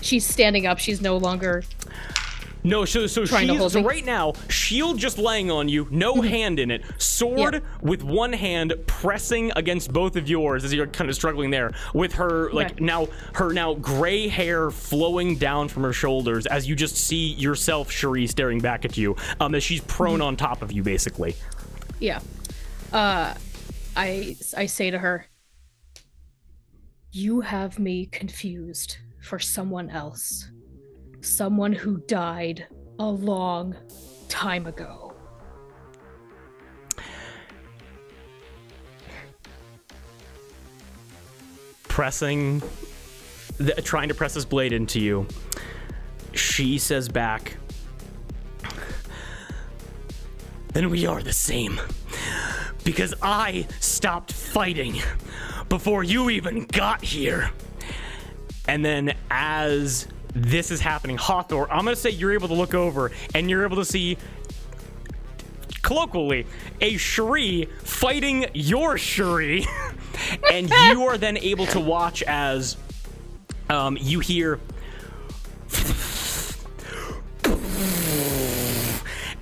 She's standing up. She's no longer... No, so right now, shield just laying on you, no hand in it, sword with one hand pressing against both of yours as you're kind of struggling there, with her now gray hair flowing down from her shoulders as you just see yourself, Cherie, staring back at you, as she's prone on top of you, basically. Yeah. I say to her, you have me confused for someone else. Someone who died a long time ago. Trying to press this blade into you. She says back, then we are the same. Because I stopped fighting before you even got here. And then as this is happening, Hawthorne, I'm going to say you're able to look over and you're able to see, colloquially, a Cherie fighting your Cherie. And you are then able to watch as you hear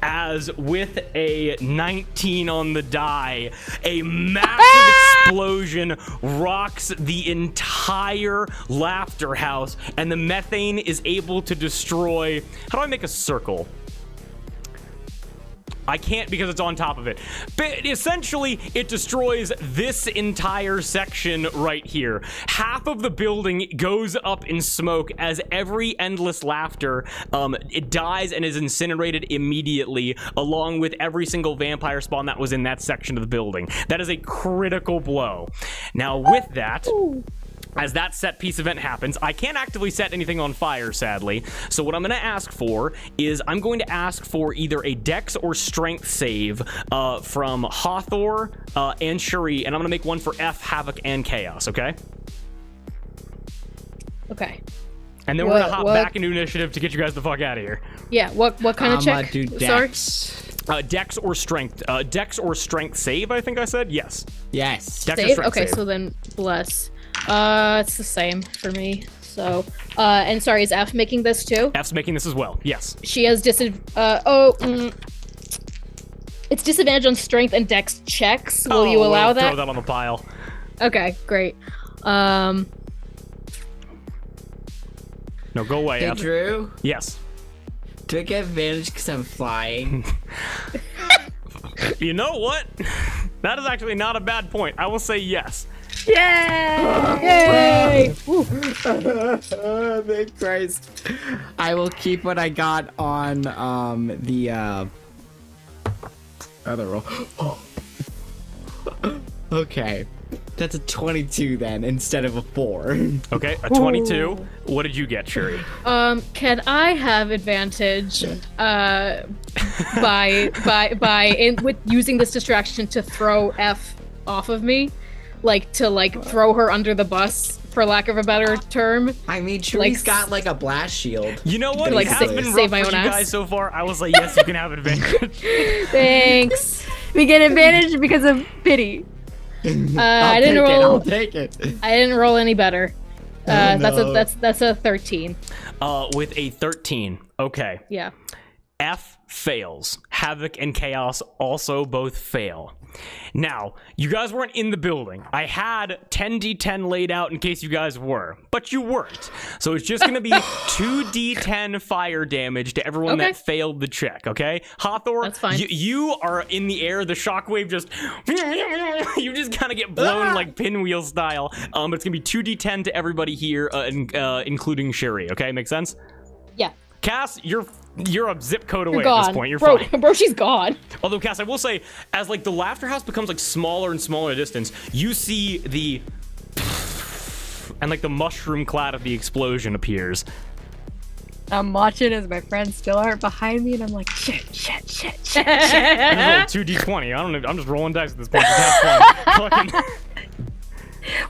as with a 19 on the die, a massive explosion rocks the entire Laughter House, and the methane is able to destroy... How do I make a circle? I can't because it's on top of it. But essentially, it destroys this entire section right here. Half of the building goes up in smoke as every endless laughter, it dies and is incinerated immediately, along with every single vampire spawn that was in that section of the building. That is a critical blow. Now, with that, as that set piece event happens, I can't actively set anything on fire, sadly. So what I'm going to ask for is I'm going to ask for either a Dex or Strength save from Hathor and Shuri, and I'm going to make one for F, Havoc, and Chaos, okay? Okay. And then we're going to hop back into initiative to get you guys the fuck out of here. Yeah, what kind of check? Do Sorry? Dex. Dex or Strength. Dex or Strength save, I think I said? Yes. Yes. Dex or Save? Strength Okay, save. so then bless. It's the same for me. So, and sorry, is F making this too? F's making this as well. Yes. She has it's disadvantage on strength and dex checks. Will you allow we'll that? Throw that on the pile. Okay, great. No, go away. Hey, F. Drew. Yes. Do I get advantage because I'm flying? You know what? That is actually not a bad point. I will say yes. Yay! Thank Christ. I will keep what I got on the other roll. Okay. That's a 22 then instead of a 4. Okay, a 22. What did you get, Shuri? Can I have advantage with using this distraction to throw F off of me? Like to throw her under the bus, for lack of a better term. I mean, Shuri's got like a blast shield. You know what? Like, It has been save rough my for own you ass. guys so far. I was like, yes, you can have advantage. Thanks. We get advantage because of pity. I didn't roll. I'll take it. I didn't roll any better. no. That's a 13. With a 13. Okay. Yeah. F fails. Havoc and Chaos also both fail. Now, you guys weren't in the building. I had 10d10 laid out in case you guys were, but you weren't. So it's just going to be 2d10 fire damage to everyone Okay. that failed the check, okay? Hathor, That's fine. you are in the air. The shockwave just... you just kind of get blown like pinwheel style. But it's going to be 2d10 to everybody here, including Shuri, okay? Make sense? Yeah. Cass, you're a zip code away You're gone. at this point. You're bro, fine. Bro, she's gone. Although, Cass, I will say, as like the Laughter House becomes like smaller and smaller distance, you see the and like the mushroom cloud of the explosion appears. I'm watching as my friends still aren't behind me, and I'm like, shit. I just rolled 2d20. I don't know. I'm just rolling dice at this point. Just have fun. Fucking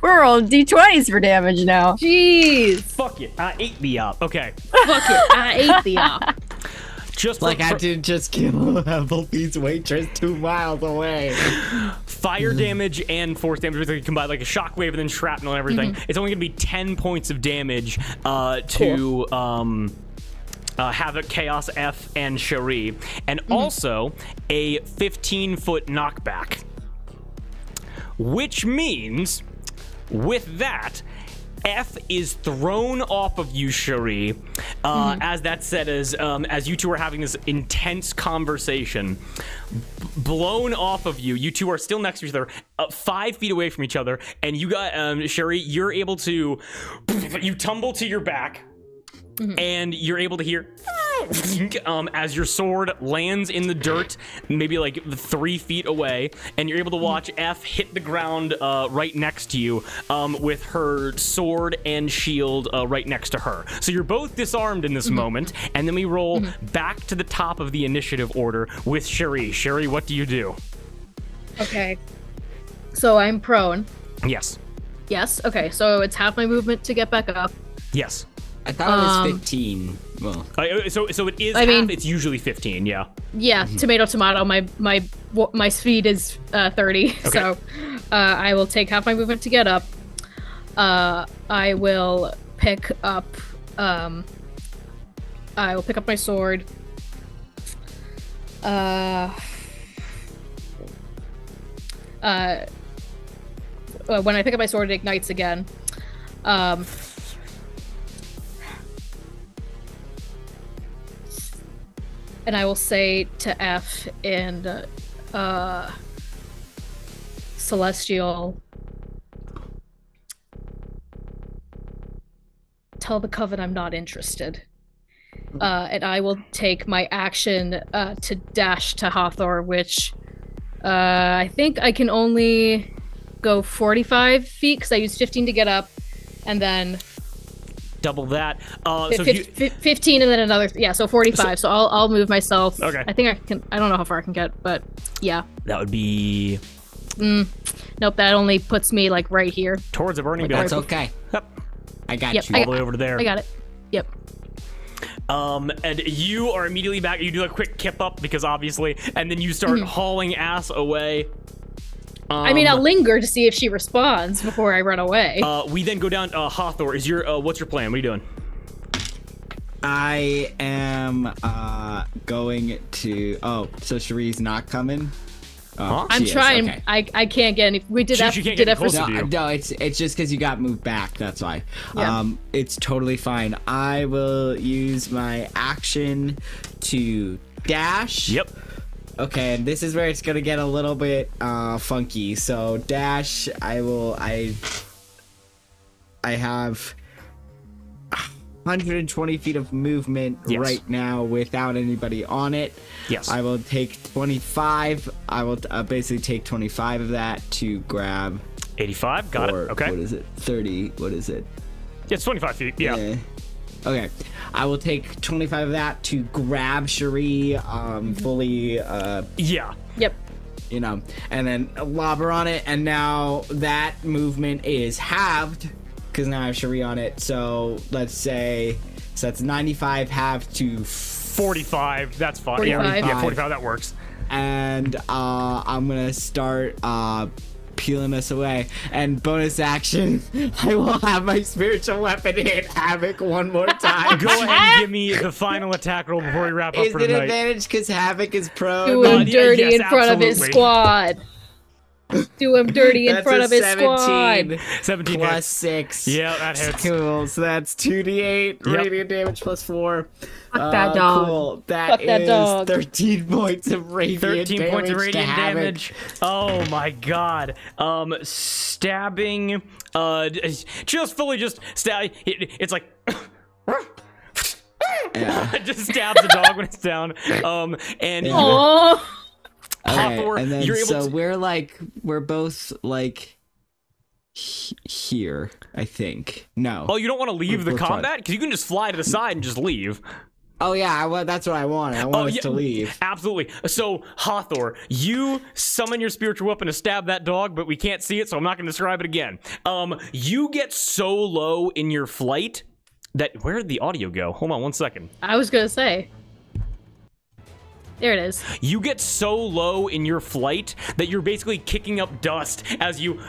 We're rolling d20s for damage now. Jeez. fuck it. I ate the op. Okay. Fuck it. I ate the op. Just Like I did just kill Applebee's waitress 2 miles away. fire damage and force damage, with like combined, like a shockwave and then shrapnel and everything. It's only gonna be 10 points of damage to Havoc, Chaos, F, and Shuri, and also a 15-foot knockback. Which means, with that, F is thrown off of you, Shuri, as that said, as you two are having this intense conversation, blown off of you. You two are still next to each other, 5 feet away from each other, and you got, Shuri, you're able to, you tumble to your back, and you're able to hear as your sword lands in the dirt, maybe like 3 feet away, and you're able to watch F hit the ground right next to you with her sword and shield right next to her. So you're both disarmed in this moment, and then we roll back to the top of the initiative order with Shuri. Shuri, what do you do? Okay. So I'm prone. Yes. Yes. Okay. So it's half my movement to get back up. Yes. I thought it was 15. Well, So it is I half, mean- it's usually 15, yeah. Yeah. Tomato. Tomato. My speed is 30. So I will take half my movement to get up. I will pick up. I will pick up my sword. When I pick up my sword, it ignites again. And I will say to F and Celestial, tell the Coven I'm not interested. And I will take my action to dash to Hathor, which I think I can only go 45 feet because I used 15 to get up, and then Double that. So if you, 15 and then another, yeah, so 45. So I'll move myself. Okay. I think I can, I don't know how far I can get, but yeah. that would be Nope, that only puts me like right here. towards the burning That's building. okay. Yep. I got Yep, you. All the way over to there. I got it. Yep. And you are immediately back. You do a quick kip up because obviously, and then you start hauling ass away. I mean, I'll linger to see if she responds before I run away. We then go down. Hathor, is your what's your plan? What are you doing? I am going to. Oh, so Cherie's not coming. Oh, I'm she is, trying. okay. I can't get any. We did She F. can't Did get F. close No, to you. no, it's just because you got moved back. That's why. Yeah. It's totally fine. I will use my action to dash. Yep. Okay, and this is where it's gonna get a little bit funky. So dash, I have 120 feet of movement Yes. right now without anybody on it. Yes. I will take 25. I will basically take 25 of that to grab. 85. Got it. or Okay. What is it? 30. What is it? Yeah, it's 25 feet. Yeah. Okay. I will take 25 of that to grab Cherie fully, Yeah. Yep. you know, and then lob her on it. And now that movement is halved because now I have Cherie on it. So let's say, so that's 95 halved to 45. That's fine. 45. Yeah, 45. That works. and I'm gonna start peeling us away. And bonus action, I will have my spiritual weapon hit Havoc one more time. Go ahead and give me the final attack roll before we wrap up Is for it tonight. advantage because Havoc is prone? Do him yeah, dirty yes, in front of his absolutely. squad. Do him dirty in That's front a of his 17 squad. 17 plus hits. 6. Yeah, that hits. Cool. So that's 2d8 Yep. radiant damage plus 4. Fuck that dog. Cool. Fuck that is dog. 13 points of radiant 13 damage points of to radiant Havoc. damage. Oh my god. Stabbing. Just fully just stab. It's like. Yeah. It just stabs the dog when it's down. And you, Aww. Okay, Hathor, and then you're able so to. we're both like here, I think. No. Oh, you don't want to leave the We're fine. combat? Because you can just fly to the side and just leave. Oh yeah, that's what I want. I want us to leave. Absolutely. So, Hathor, you summon your spiritual weapon to stab that dog, but we can't see it, so I'm not going to describe it again. You get so low in your flight that... Where did the audio go? Hold on one second. I was gonna say. There it is. You get so low in your flight that you're basically kicking up dust as you...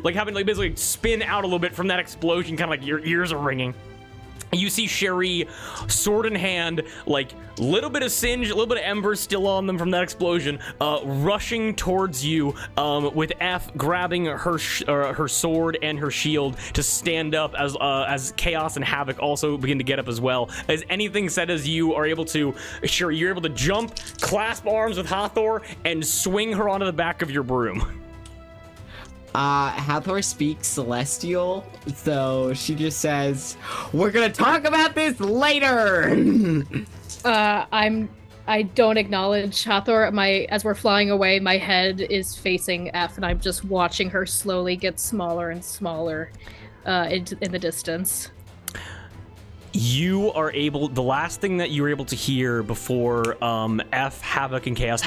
like having like basically spin out a little bit from that explosion, kind of like your ears are ringing. You see Cherie, sword in hand, like little bit of singe, a little bit of embers still on them from that explosion, rushing towards you, with F grabbing her sword and her shield to stand up as Chaos and Havoc also begin to get up as well. As anything said, as you are able to, Cherie, you're able to jump, clasp arms with Hathor, and swing her onto the back of your broom. Hathor speaks Celestial, so she just says, "We're gonna talk about this later." I don't acknowledge Hathor. As we're flying away, my head is facing F, and I'm just watching her slowly get smaller and smaller, in the distance. You are able, the last thing that you were able to hear before F, Havoc, and Chaos,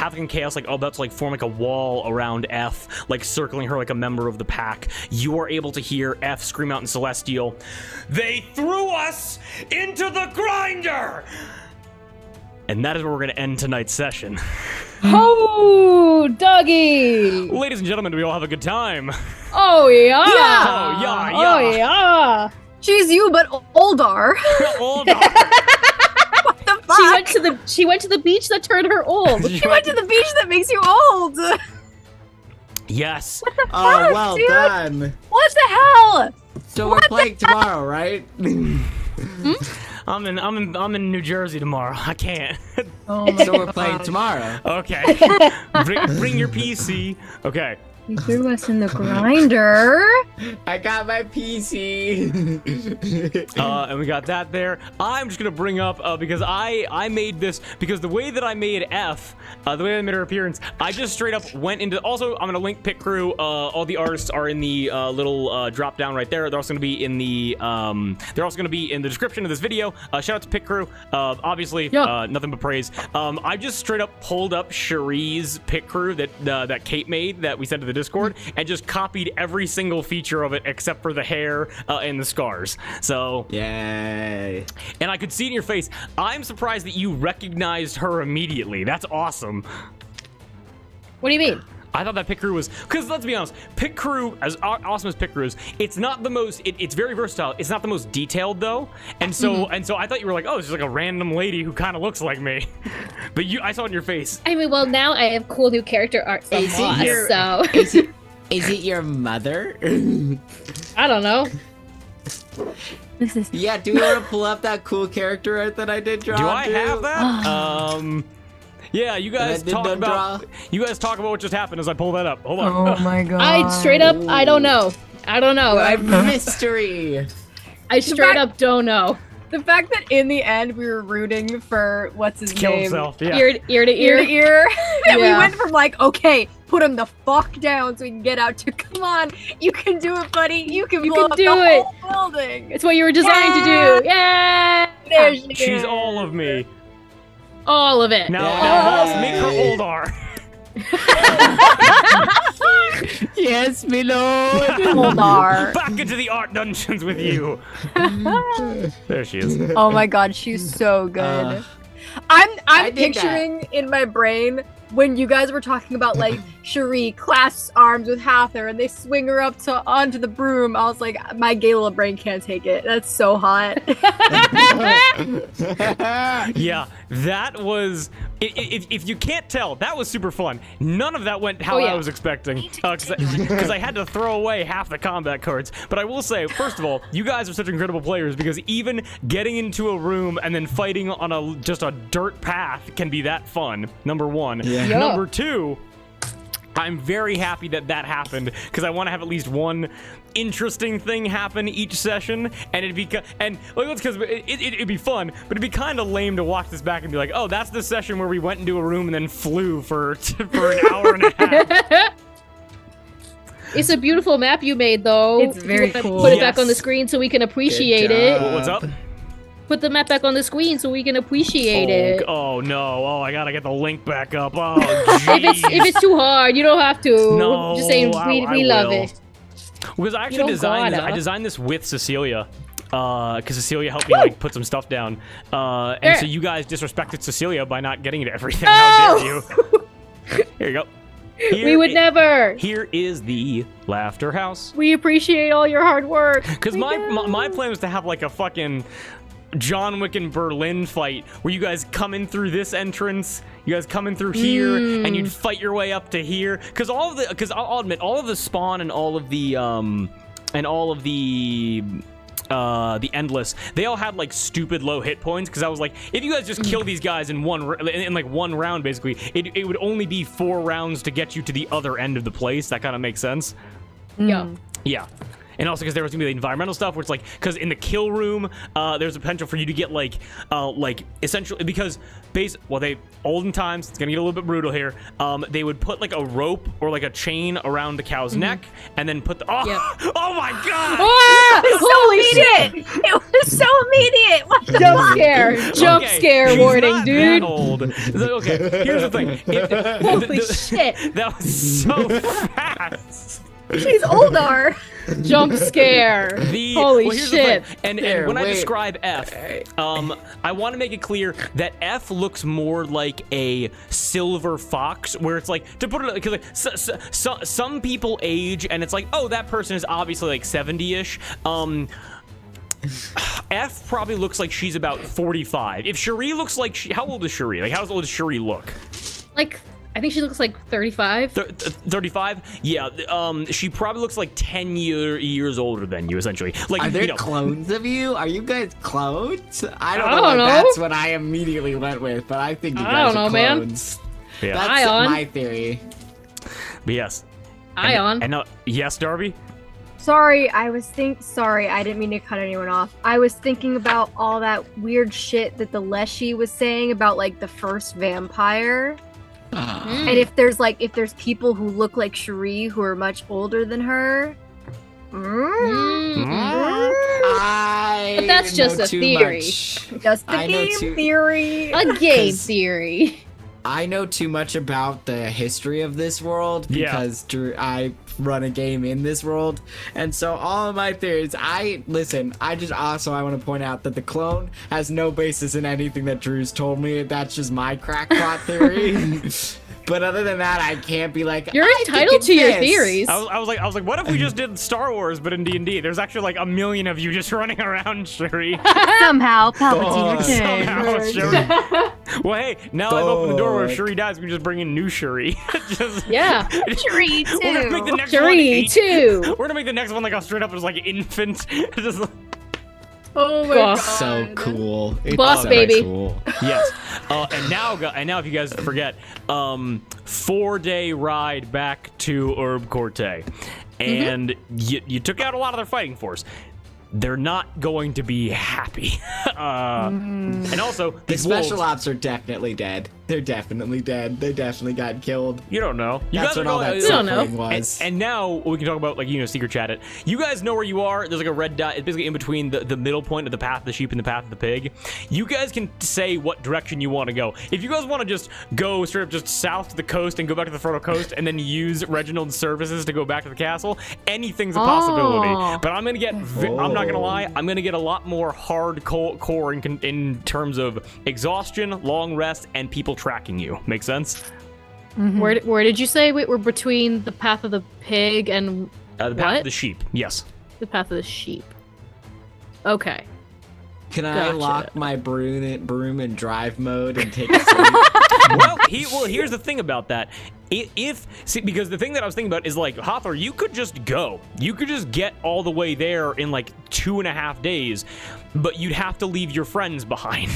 like, oh, that's like form like a wall around F, like circling her like a member of the pack. You are able to hear F scream out in Celestial, "They threw us into the grinder!" And that is where we're going to end tonight's session. Oh, doggy! Ladies and gentlemen, do we all have a good time? Oh yeah! Oh, yeah, yeah. Oh yeah! She's you, but older. Hold on. What the fuck? She went to the beach that turned her old. She went to the beach that makes you old. Yes. Oh, well dude. done. What the hell? So we're playing tomorrow, right? I'm in New Jersey tomorrow. I can't. Oh So we're playing tomorrow. Okay. Bring your PC. Okay. You threw us in the grinder. I got my PC. And we got that there. I'm just gonna bring up because I made this because the way that I made F, the way I made her appearance, I just straight up went into. Also, I'm gonna link Pit Crew. All the artists are in the little drop down right there. They're also gonna be in the description of this video. Shout out to Pit Crew. Obviously, nothing but praise. I just straight up pulled up Cherie's Pit Crew that Kate made that we sent to the Discord and just copied every single feature of it except for the hair and the scars. So Yay. and I could see it in your face. I'm surprised that you recognized her immediately. That's awesome. What do you mean? I thought that Pit Crew was, because let's be honest, Pit Crew, as awesome as Pit Crew is, it's not the most, it's very versatile. It's not the most detailed though. And so, I thought you were like, oh, it's just like a random lady who kind of looks like me. But I saw it in your face. I mean, well, now I have cool new character art from Is it Moss, your- so Is it your mother? I don't know. This is Yeah, do you want to pull up that cool character art that I did draw? Do I dude? have that? Yeah, you guys did talk not about draw. what just happened as I pull that up. Hold on. Oh my god. I straight up, I don't know. I don't know. A mystery. I straight up don't know. The fact that in the end we were rooting for what's his Kill name, himself. Yeah. Ear to ear ear. to ear, and we Yeah. went from like, okay, put him the fuck down so we can get out to, come on, you can do it, buddy, you can You blow can up do the it. whole building. It's what you were designed to do. Yeah. There she She's is. all of me. All of it. Now, Yeah. now Moss, make her Oldar. Yes, my lord. Holdar. Back into the art dungeons with you. There she is. Oh my god, she's so good. I I'm did picturing in my brain when you guys were talking about like Cherie clasps arms with Hather and they swing her up onto the broom. I was like, my gay little brain can't take it. That's so hot. Yeah, that was. If you can't tell, that was super fun. None of that went how Oh, yeah. I was expecting, because I had to throw away half the combat cards. But I will say, first of all, you guys are such incredible players because even getting into a room and then fighting on just a dirt path can be that fun. Number one. Yeah. Yeah. Number two. I'm very happy that happened because I want to have at least one interesting thing happen each session, and it'd be because it'd be fun, but it'd be kind of lame to watch this back and be like, oh, that's the session where we went into a room and then flew for an hour and a half. It's a beautiful map you made, though. It's very You wanna cool. Put it back on the Yes. screen so we can appreciate Good it. job. What's up? Put the map back on the screen so we can appreciate it. Oh no! Oh, I gotta get the link back up. Oh, If it's too hard, you don't have to. No, Just saying, I we love will. it. Because I actually don't designed this, gotta. I designed this with Cecilia. Because Cecilia helped me like put some stuff down. And There. so you guys disrespected Cecilia by not getting to everything. How dare you? Here you go. Here We would never. Here is the Laughter House. We appreciate all your hard work. Because We my do. plan was to have like a fucking John Wick and Berlin fight where you guys come in through this entrance, you guys come in through here, and you'd fight your way up to here. Because I'll admit, all of the spawn and all of the endless, they all had like stupid low hit points. Because I was like, if you guys just kill these guys in one round, basically, it would only be 4 rounds to get you to the other end of the place. That kind of makes sense. Yeah. Yeah. And also because there was gonna be the environmental stuff, where it's like, because in the kill room, there's a potential for you to get like essentially, because olden times, it's gonna get a little bit brutal here. They would put like a rope or like a chain around the cow's neck, and then put the Yep. oh my god! Ah! Holy shit! It was so immediate. What the Jump scare! Jump Okay, scare she's warning, not dude! That old. Okay, here's the thing. Holy shit! That was so fast. She's older. Jump scare! Holy here's the shit! thing. And Here, when I wait. describe F, I want to make it clear that F looks more like a silver fox, where it's like, to put it, because like, some people age, and it's like, oh, that person is obviously like 70-ish. F probably looks like she's about 45. If Cherie looks like how old is Cherie? Like, how old does Cherie look? Like, I think she looks like 35. 35? Yeah. She probably looks like 10 years older than you, essentially. Like, Are there you know, clones of you? Are you guys clones? I don't I know. don't know. That's what I immediately went with, but I think you I guys don't are know, man. clones. yeah. That's Ion. my theory. But yes. Ion. And yes, Darby. Sorry, sorry, I didn't mean to cut anyone off. I was thinking about all that weird shit that the Leshy was saying about like the first vampire. And if there's people who look like Cherie who are much older than her. But that's just a theory. Just a game theory. A game theory. I know too much about the history of this world because I run a game in this world, and so all of my theories. I want to point out that the clone has no basis in anything that Drew's told me. That's just my crackpot theory. But other than that, I can't be like, you're entitled to your theories. I was like, what if we just did Star Wars, but in D&D? There's actually like a million of you just running around, Cherie. Somehow, Palpatine returned. Somehow, Cherie. Well, hey, now I've opened the door where Cherie dies. We can just bring in new Cherie. Yeah. Cherie too. We're gonna make the next Cherie too. We're gonna make the next one like a straight up as like infant. Just like, Oh my God. god. so cool. It's Boss so baby. Cool. yes. And now if you guys forget, 4-day ride back to Herb Corte, and you took out a lot of their fighting force. They're not going to be happy. And also, The these special wolves, ops are definitely dead. They're definitely dead. They definitely got killed. you don't know. You That's guys what are all going. that don't know. suffering was. And now we can talk about secret chat it. You guys know where you are. There's like a red dot. It's basically in between the middle point of the path of the sheep and the path of the pig. You guys can say what direction you want to go. If you guys want to just go straight up just south to the coast and go back to the Frodo coast and then use Reginald's services to go back to the castle, anything's a possibility. Oh. But I'm gonna get. I'm not gonna lie. I'm gonna get a lot more hardcore in terms of exhaustion, long rest, and people tracking you. Make sense? Where did you say we're between the path of the pig and The path What? of the sheep. Yes. the path of the sheep? Okay. Can I Gotcha. lock my broom in drive mode and take a sleep? well, here's the thing about that. Because the thing that I was thinking about is like, Hathor, you could just go. You could just get all the way there in like 2.5 days, but you'd have to leave your friends behind.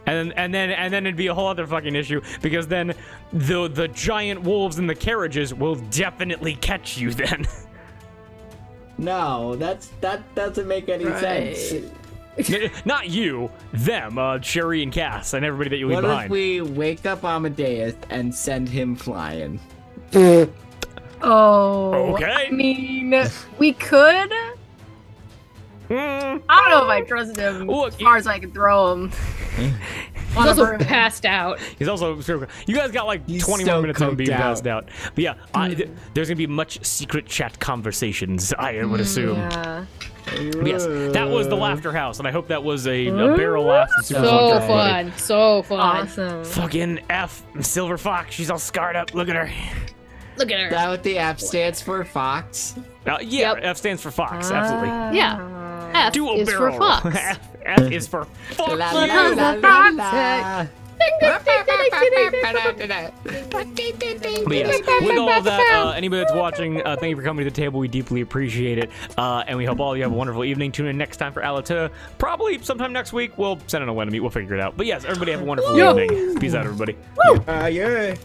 And then it'd be a whole other fucking issue because then the giant wolves in the carriages will definitely catch you then. No, that doesn't make any sense. Not you, them, Sherry and Cass and everybody that you leave What behind. if we wake up Amadeus and send him flying? Oh. Okay. I mean, we could. I don't know if I trust him Look, as far as I can throw him. He's also passed out. He's also. You guys got like He's 20 so more minutes of him being coked passed out. But yeah, there's gonna be much secret chat conversations. I would assume. Yeah. But yes, that was the Laughter House, and I hope that was a barrel laugh. And super So for everybody. fun. So fun. Awesome. Fucking F Silver Fox. She's all scarred up. Look at her. Look at her. Is that what the F stands for? Fox? Yeah, Yep. F stands for Fox. Absolutely. Yeah. F Dual is barrel. for fox. F is for Fox. La, you. la, la, la, la. But yes, with all of that, anybody that's watching, thank you for coming to the table. We deeply appreciate it. And we hope all of you have a wonderful evening. Tune in next time for Alata. Probably sometime next week. We'll send in a Wendy. We'll figure it out. But yes, everybody have a wonderful evening. Peace out, everybody. Yeah.